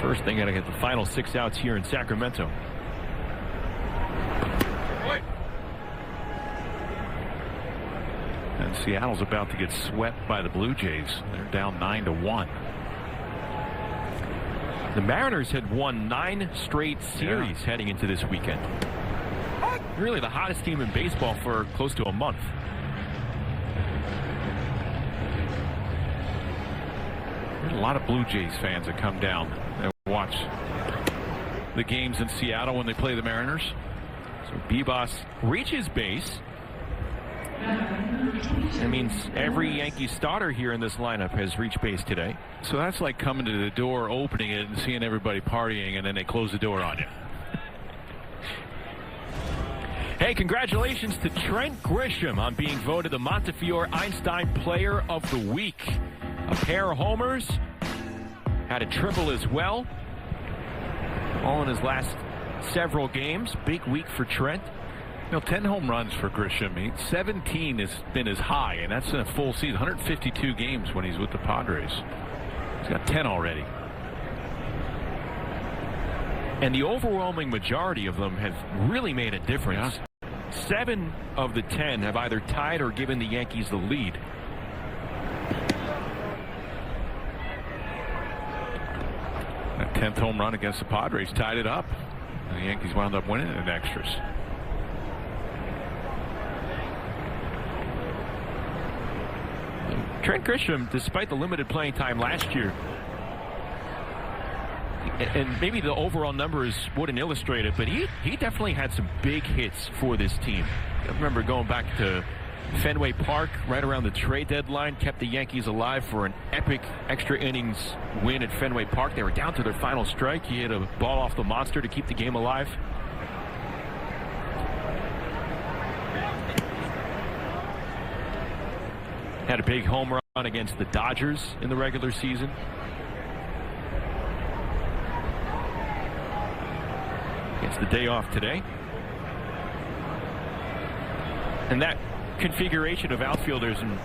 First, they got to get the final 6 outs here in Sacramento. And Seattle's about to get swept by the Blue Jays. They're down 9-1. The Mariners had won 9 straight series heading into this weekend. Really the hottest team in baseball for close to a month. There's a lot of Blue Jays fans that come down and watch the games in Seattle when they play the Mariners. So Bibas reaches base. That means every Yankee starter here in this lineup has reached base today. So that's like coming to the door, opening it, and seeing everybody partying, and then they close the door on you. Hey, congratulations to Trent Grisham on being voted the Montefiore Einstein Player of the Week. A pair of homers, had a triple as well. All in his last several games. Big week for Trent. 10 home runs for Grisham. 17 has been his high, and that's in a full season. 152 games when he's with the Padres. He's got 10 already. And the overwhelming majority of them have really made a difference. Yeah. 7 of the 10 have either tied or given the Yankees the lead. That 10th home run against the Padres tied it up. And the Yankees wound up winning in extras. Trent Grisham, despite the limited playing time last year, and maybe the overall numbers wouldn't illustrate it, but he definitely had some big hits for this team. I remember going back to Fenway Park right around the trade deadline, kept the Yankees alive for an epic extra innings win at Fenway Park. They were down to their final strike. He hit a ball off the monster to keep the game alive. Had a big home run against the Dodgers in the regular season. It's the day off today. And that configuration of outfielders and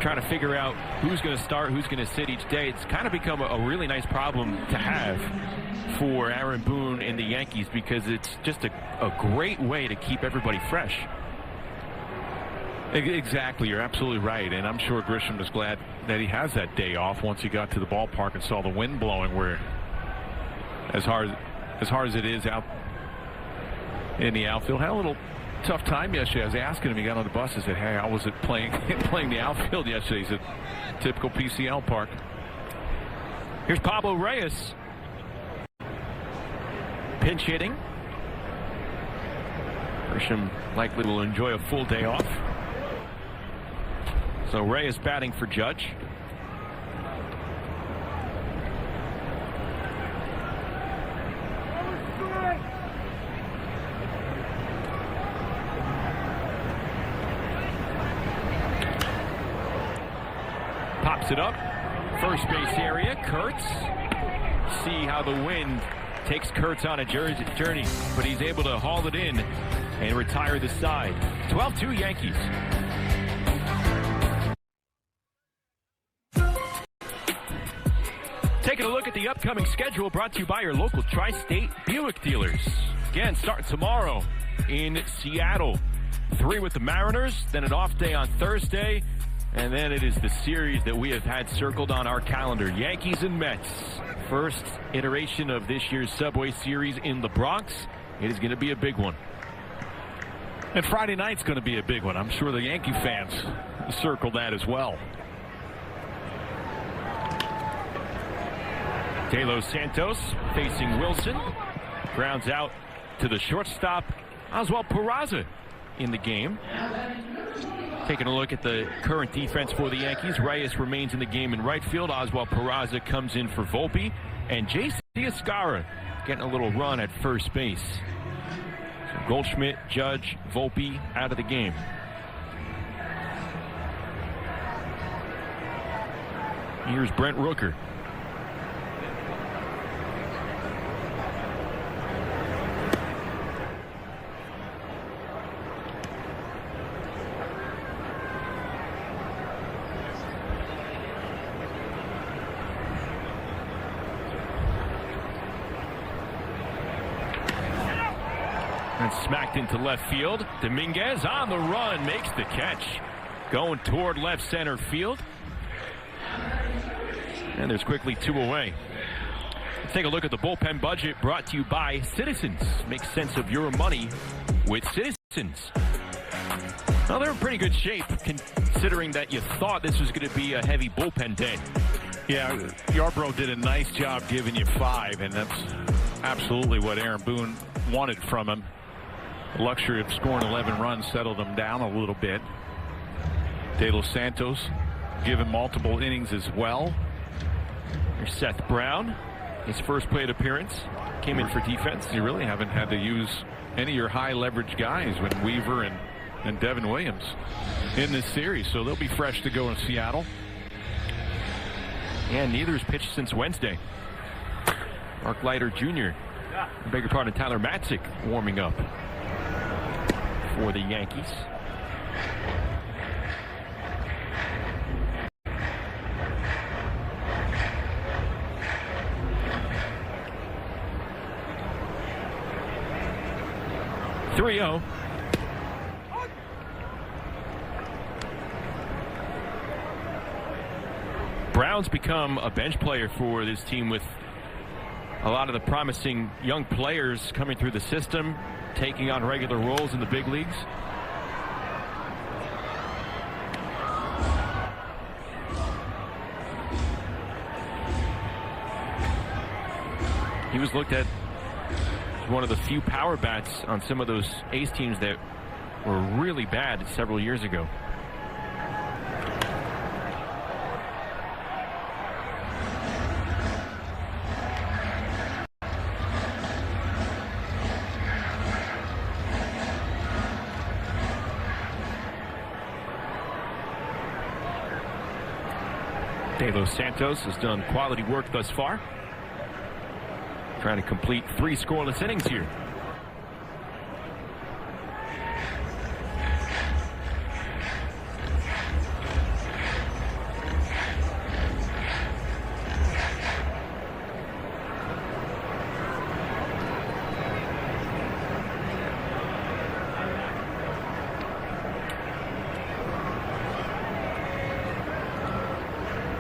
trying to figure out who's going to start, who's going to sit each day, it's kind of become a really nice problem to have for Aaron Boone and the Yankees, because it's just a great way to keep everybody fresh. Exactly, you're absolutely right, and I'm sure Grisham is glad that he has that day off once he got to the ballpark and saw the wind blowing, where as hard as it is out in the outfield. Had a little tough time yesterday. I was asking him, he got on the bus and said, hey, how was it playing the outfield yesterday? He's at typical PCL park. Here's Pablo Reyes. Pinch hitting. Grisham likely will enjoy a full day off. So Reyes batting for Judge. Pops it up. First base area. Kurtz. See how the wind takes Kurtz on a journey, but he's able to haul it in and retire the side. 12-2 Yankees. Taking a look look at the upcoming schedule brought to you by your local Tri-State Buick dealers. Again, starting tomorrow in Seattle. 3 with the Mariners, then an off day on Thursday, and then it is the series that we have had circled on our calendar. Yankees and Mets. First iteration of this year's Subway Series in the Bronx. It is going to be a big one. And Friday night's going to be a big one. I'm sure the Yankee fans circle that as well. De Los Santos facing Wilson. Grounds out to the shortstop, Oswald Peraza, in the game. Taking a look at the current defense for the Yankees. Reyes remains in the game in right field. Oswald Peraza comes in for Volpe. And Jason Diascara getting a little run at first base. So Goldschmidt, Judge, Volpe out of the game. Here's Brent Rooker. And smacked into left field. Dominguez on the run, makes the catch. Going toward left center field. And there's quickly 2 away. Let's take a look at the bullpen budget brought to you by Citizens. Make sense of your money with Citizens. Well, they're in pretty good shape considering that you thought this was going to be a heavy bullpen day. Yeah, Yarbrough did a nice job giving you 5, and that's absolutely what Aaron Boone wanted from him. The luxury of scoring 11 runs settled him down a little bit. De Los Santos given multiple innings as well. Here's Seth Brown. His first plate appearance came in for defense. You really haven't had to use any of your high leverage guys with Weaver and Devin Williams in this series, so they'll be fresh to go in Seattle. And neither's pitched since Wednesday. Mark Leiter Jr. I beg your pardon, Tyler Matzik warming up for the Yankees. (3-0). Brown's become a bench player for this team with a lot of the promising young players coming through the system, taking on regular roles in the big leagues. He was looked at as one of the few power bats on some of those ace teams that were really bad several years ago. De Los Santos has done quality work thus far. Trying to complete 3 scoreless innings here.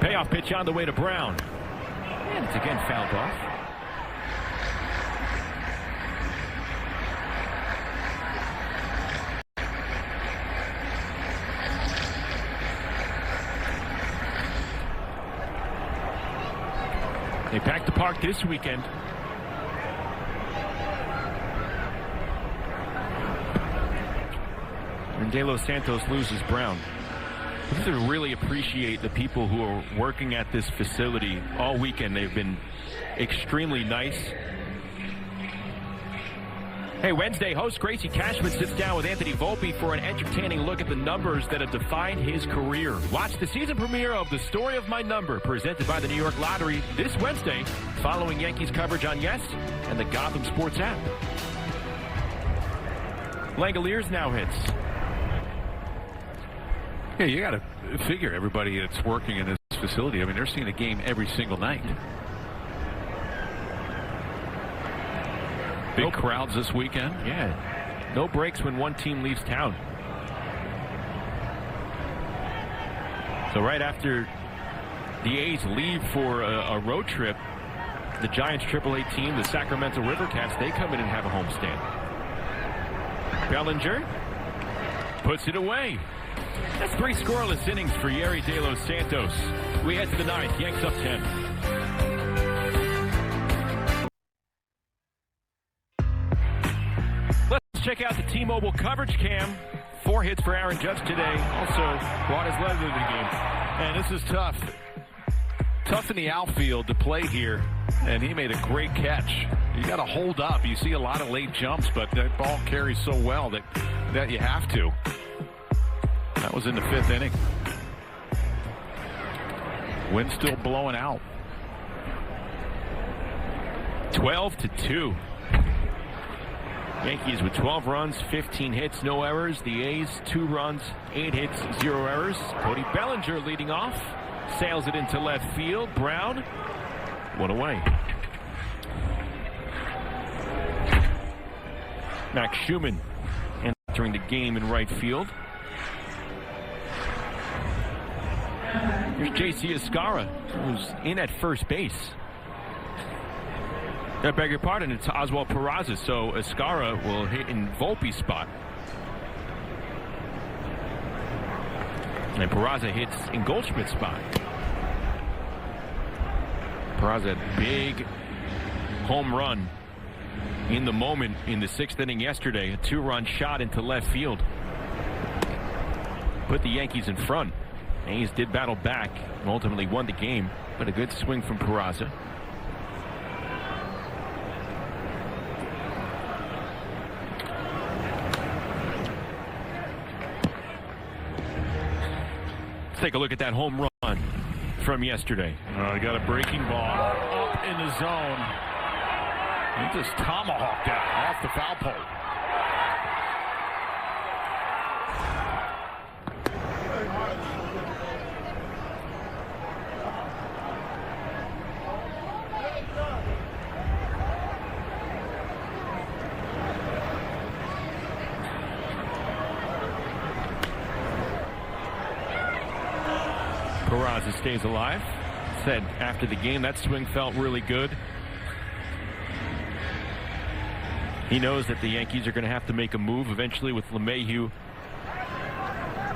Payoff pitch on the way to Brown. And it's again fouled off. They packed the park this weekend. And De Los Santos loses Brown. I have to really appreciate the people who are working at this facility all weekend. They've been extremely nice. Hey, Wednesday, host Gracie Cashman sits down with Anthony Volpe for an entertaining look at the numbers that have defined his career. Watch the season premiere of The Story of My Number, presented by the New York Lottery, this Wednesday, following Yankees coverage on Yes and the Gotham Sports app. Langoliers now hits. Yeah, you got to figure everybody that's working in this facility. I mean, they're seeing a game every single night. Big crowds this weekend. Yeah. No breaks when one team leaves town. So right after the A's leave for a road trip, the Giants AAA team, the Sacramento River Cats, they come in and have a homestand. Bellinger puts it away. That's 3 scoreless innings for Yerry De Los Santos. We head to the 9th. Yanks up 10. Let's check out the T-Mobile coverage cam. 4 hits for Aaron Judge today. Also brought his leg into the game. And this is tough. Tough in the outfield to play here. And he made a great catch. You got to hold up. You see a lot of late jumps, but that ball carries so well that you have to. That was in the 5th inning. Wind still blowing out. 12-2. Yankees with 12 runs, 15 hits, no errors. The A's 2 runs, 8 hits, 0 errors. Cody Bellinger leading off. Sails it into left field. Brown, 1 away. Max Schumann entering the game in right field. Here's J.C. Escarra, who's in at first base. I beg your pardon, it's Oswald Peraza, so Escarra will hit in Volpe's spot. And Peraza hits in Goldschmidt's spot. Peraza had a big home run in the moment in the 6th inning yesterday. A 2-run shot into left field. Put the Yankees in front. A's did battle back and ultimately won the game, but a good swing from Peraza. Let's take a look at that home run from yesterday. He got a breaking ball up in the zone. He just tomahawked that off the foul pole. Peraza stays alive. Said after the game that swing felt really good. He knows that the Yankees are going to have to make a move eventually with LeMahieu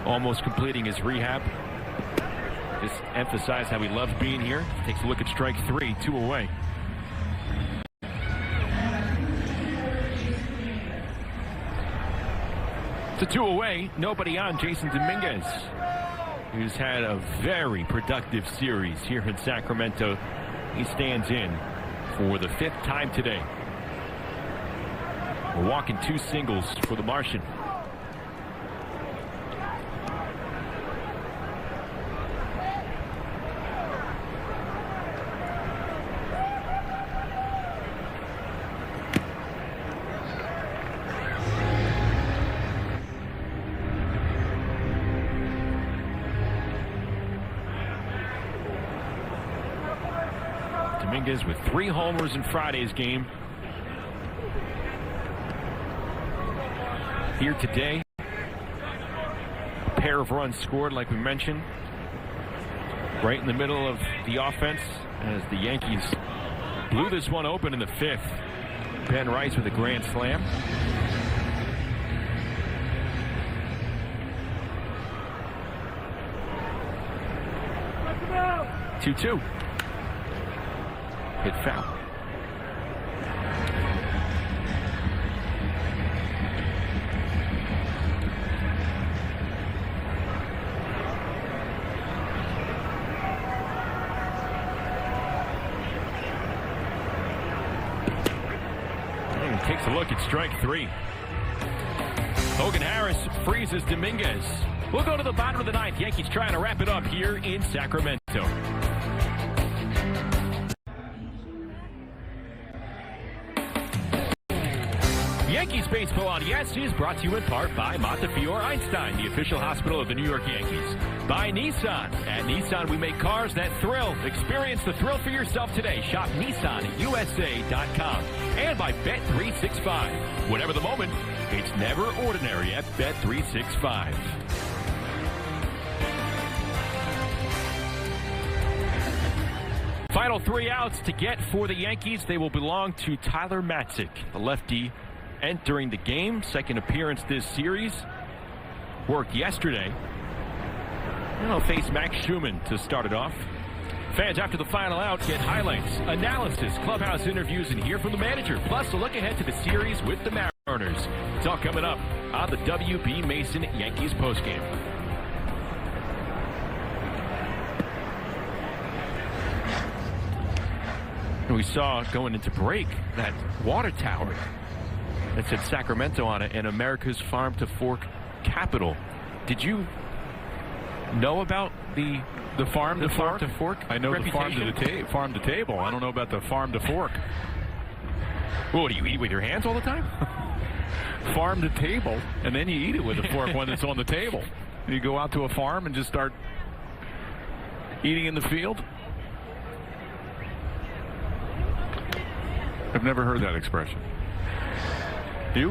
almost completing his rehab. Just emphasize how he loves being here. Takes a look at strike 3, 2 away. To 2 away, nobody on. Jason Dominguez, who's had a very productive series here in Sacramento. He stands in for the 5th time today. We're walking 2 singles for the Martian. Dominguez with 3 homers in Friday's game. Here today, a pair of runs scored like we mentioned. Right in the middle of the offense as the Yankees blew this one open in the 5th. Ben Rice with a grand slam. Let's go. 2-2. Hit foul. Takes a look at strike 3. Hogan Harris freezes Dominguez. We'll go to the bottom of the 9th. Yankees trying to wrap it up here in Sacramento. Yankees Baseball on Yes is brought to you in part by Montefiore Einstein, the official hospital of the New York Yankees. By Nissan. At Nissan, we make cars that thrill. Experience the thrill for yourself today. Shop NissanUSA.com. And by Bet365. Whatever the moment, it's never ordinary at Bet365. Final 3 outs to get for the Yankees. They will belong to Tyler Matzik, the lefty entering the game. Second appearance this series. Worked yesterday. He'll face Max Schumann to start it off. Fans after the final out get highlights, analysis, clubhouse interviews, and hear from the manager. Plus a look ahead to the series with the Mariners. It's all coming up on the W.B. Mason Yankees postgame. We saw going into break that water tower that said Sacramento on it and America's Farm to Fork capital. Did you know about the farm to fork? I know reputation? the farm to table. I don't know about the farm to fork. What do you eat with your hands all the time? Farm to table, and then you eat it with a fork when it's on the table. You go out to a farm and just start eating in the field. I've never heard that expression. You?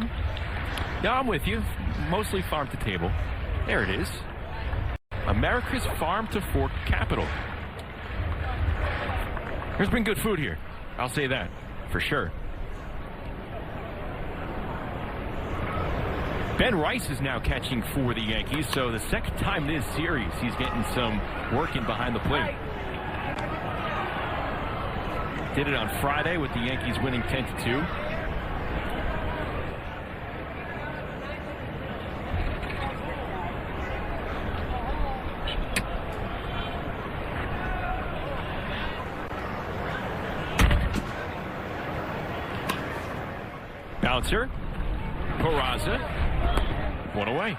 Yeah, I'm with you. Mostly farm to table. There it is. America's Farm to Fork capital. There's been good food here. I'll say that for sure. Ben Rice is now catching for the Yankees, so the second time this series he's getting some work in behind the plate. Did it on Friday with the Yankees winning 10-2. Bouncer. Peraza. One away.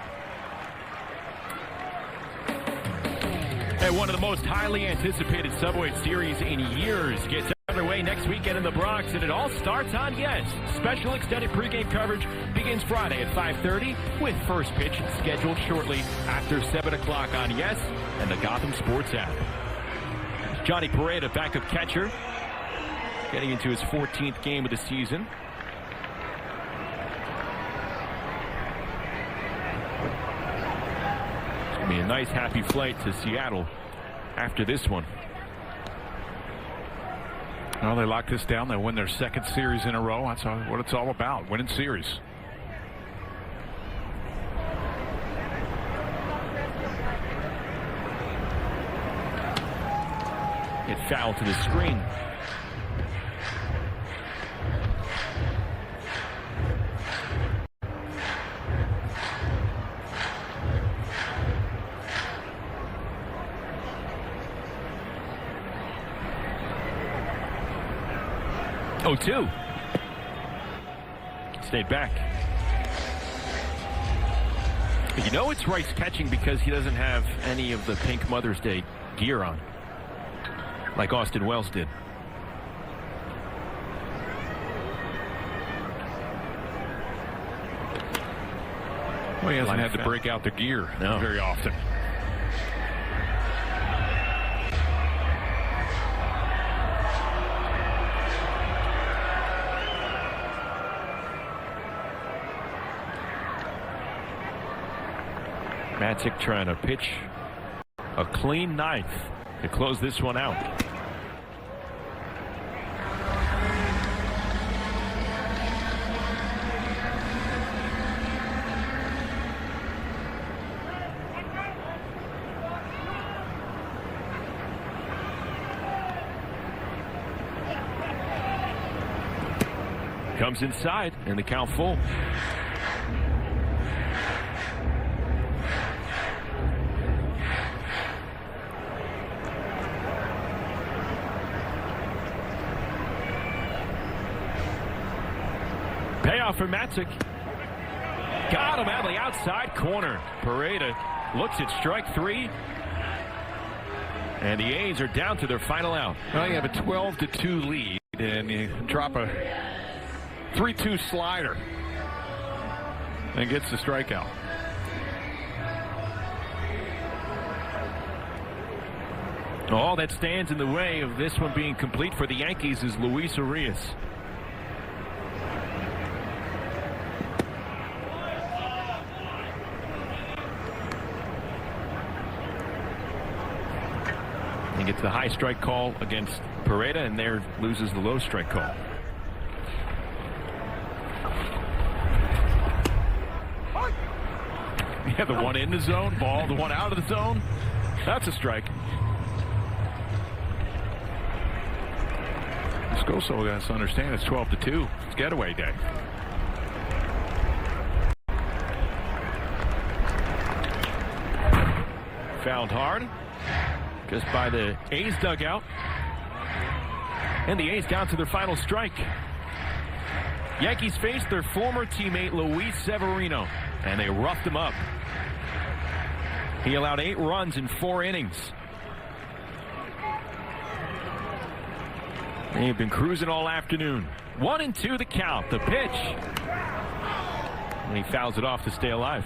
And one of the most highly anticipated Subway series in years gets underway next weekend in the Bronx, and it all starts on Yes. Special extended pregame coverage begins Friday at 5:30 with first pitch scheduled shortly after 7 o'clock on Yes and the Gotham Sports app. Johnny Pereda, backup catcher, getting into his 14th game of the season. It's going to be a nice, happy flight to Seattle after this one. Well, they lock this down. They win their second series in a row. That's what it's all about, winning series. Get fouled to the screen. Oh, 2. Stayed back. But you know it's Rice catching because he doesn't have any of the pink Mother's Day gear on, like Austin Wells did. Well, he hasn't had to break out the gear very often. Matzik trying to pitch a clean ninth to close this one out. Comes inside and the count full. Payoff for Matzik. Got him out of the outside corner. Pereda looks at strike 3. And the A's are down to their final out. Well, you have a 12-2 lead, and you drop a 3-2 slider. and gets the strikeout. All that stands in the way of this one being complete for the Yankees is Luis Urias. He gets the high strike call against Pareda, and there loses the low strike call. Yeah, the one in the zone, ball, the one out of the zone. That's a strike. Scoso has to understand it's 12-2. It's getaway day. Fouled hard. Just by the A's dugout. And the A's down to their final strike. Yankees faced their former teammate Luis Severino, and they roughed him up. He allowed 8 runs in 4 innings. They've been cruising all afternoon. 1-2 the count. The pitch. And he fouls it off to stay alive.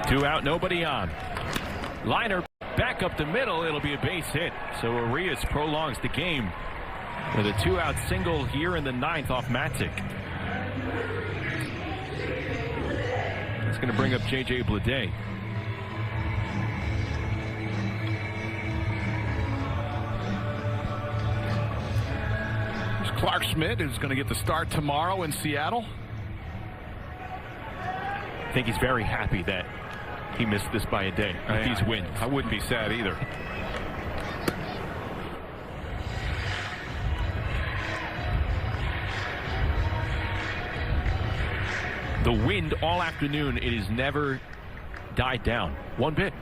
Two out, nobody on. Liner back up the middle. It'll be a base hit. So Urias prolongs the game with a 2-out single here in the 9th off Matzek. That's going to bring up J.J. Bleday. Clark Schmidt is going to get the start tomorrow in Seattle. I think he's very happy that he missed this by a day with these wins. I wouldn't be sad either. The wind all afternoon, it has never died down one bit.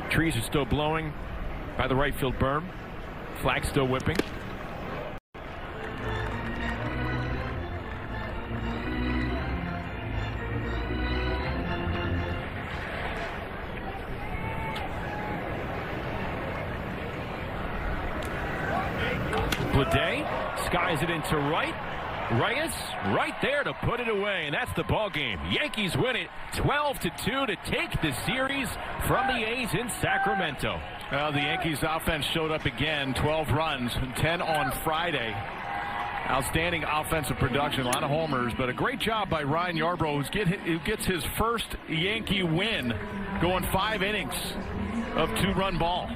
Trees are still blowing by the right field berm. Flag still whipping. Bleday skies it into right. Reyes right there to put it away, and that's the ball game. Yankees win it 12-2 to take the series from the A's in Sacramento. Well, the Yankees offense showed up again. 12 runs, 10 on Friday. Outstanding offensive production, a lot of homers, but a great job by Ryan Yarbrough, who gets his first Yankee win, going 5 innings of 2-run ball.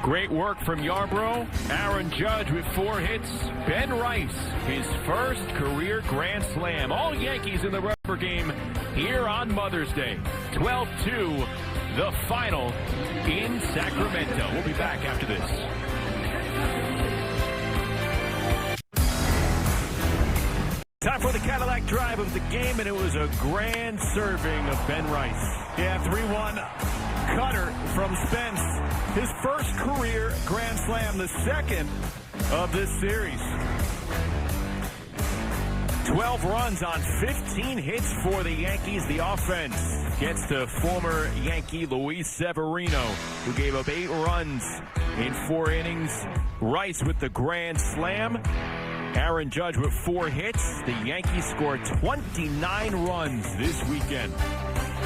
Great work from Yarbrough. Aaron Judge with 4 hits. Ben Rice, his first career grand slam. All Yankees in the rubber game here on Mother's Day. 12-2, the final in Sacramento. We'll be back after this. Time for the Cadillac drive of the game, and it was a grand serving of Ben Rice. Yeah, 3-1 cutter from Spence. His first career grand slam, the second of this series. 12 runs on 15 hits for the Yankees. The offense gets to former Yankee Luis Severino, who gave up 8 runs in 4 innings. Rice with the grand slam. Aaron Judge with 4 hits. The Yankees scored 29 runs this weekend.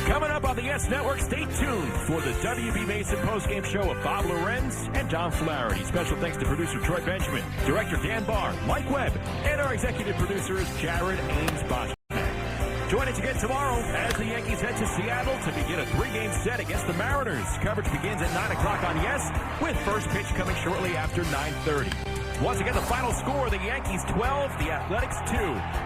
Coming up on the YES Network, stay tuned for the W.B. Mason postgame show with Bob Lorenz and John Flaherty. Special thanks to producer Troy Benjamin, director Dan Barr, Mike Webb, and our executive producer is Jared Ames-Bosch. Join us again tomorrow as the Yankees head to Seattle to begin a 3-game set against the Mariners. Coverage begins at 9 o'clock on YES, with first pitch coming shortly after 9:30. Once again, the final score, the Yankees 12, the Athletics 2.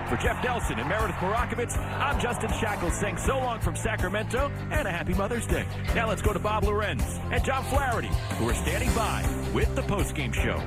For Jeff Nelson and Meredith Morakovitz, I'm Justin Shackles saying so long from Sacramento and a happy Mother's Day. Now let's go to Bob Lorenz and John Flaherty, who are standing by with the postgame show.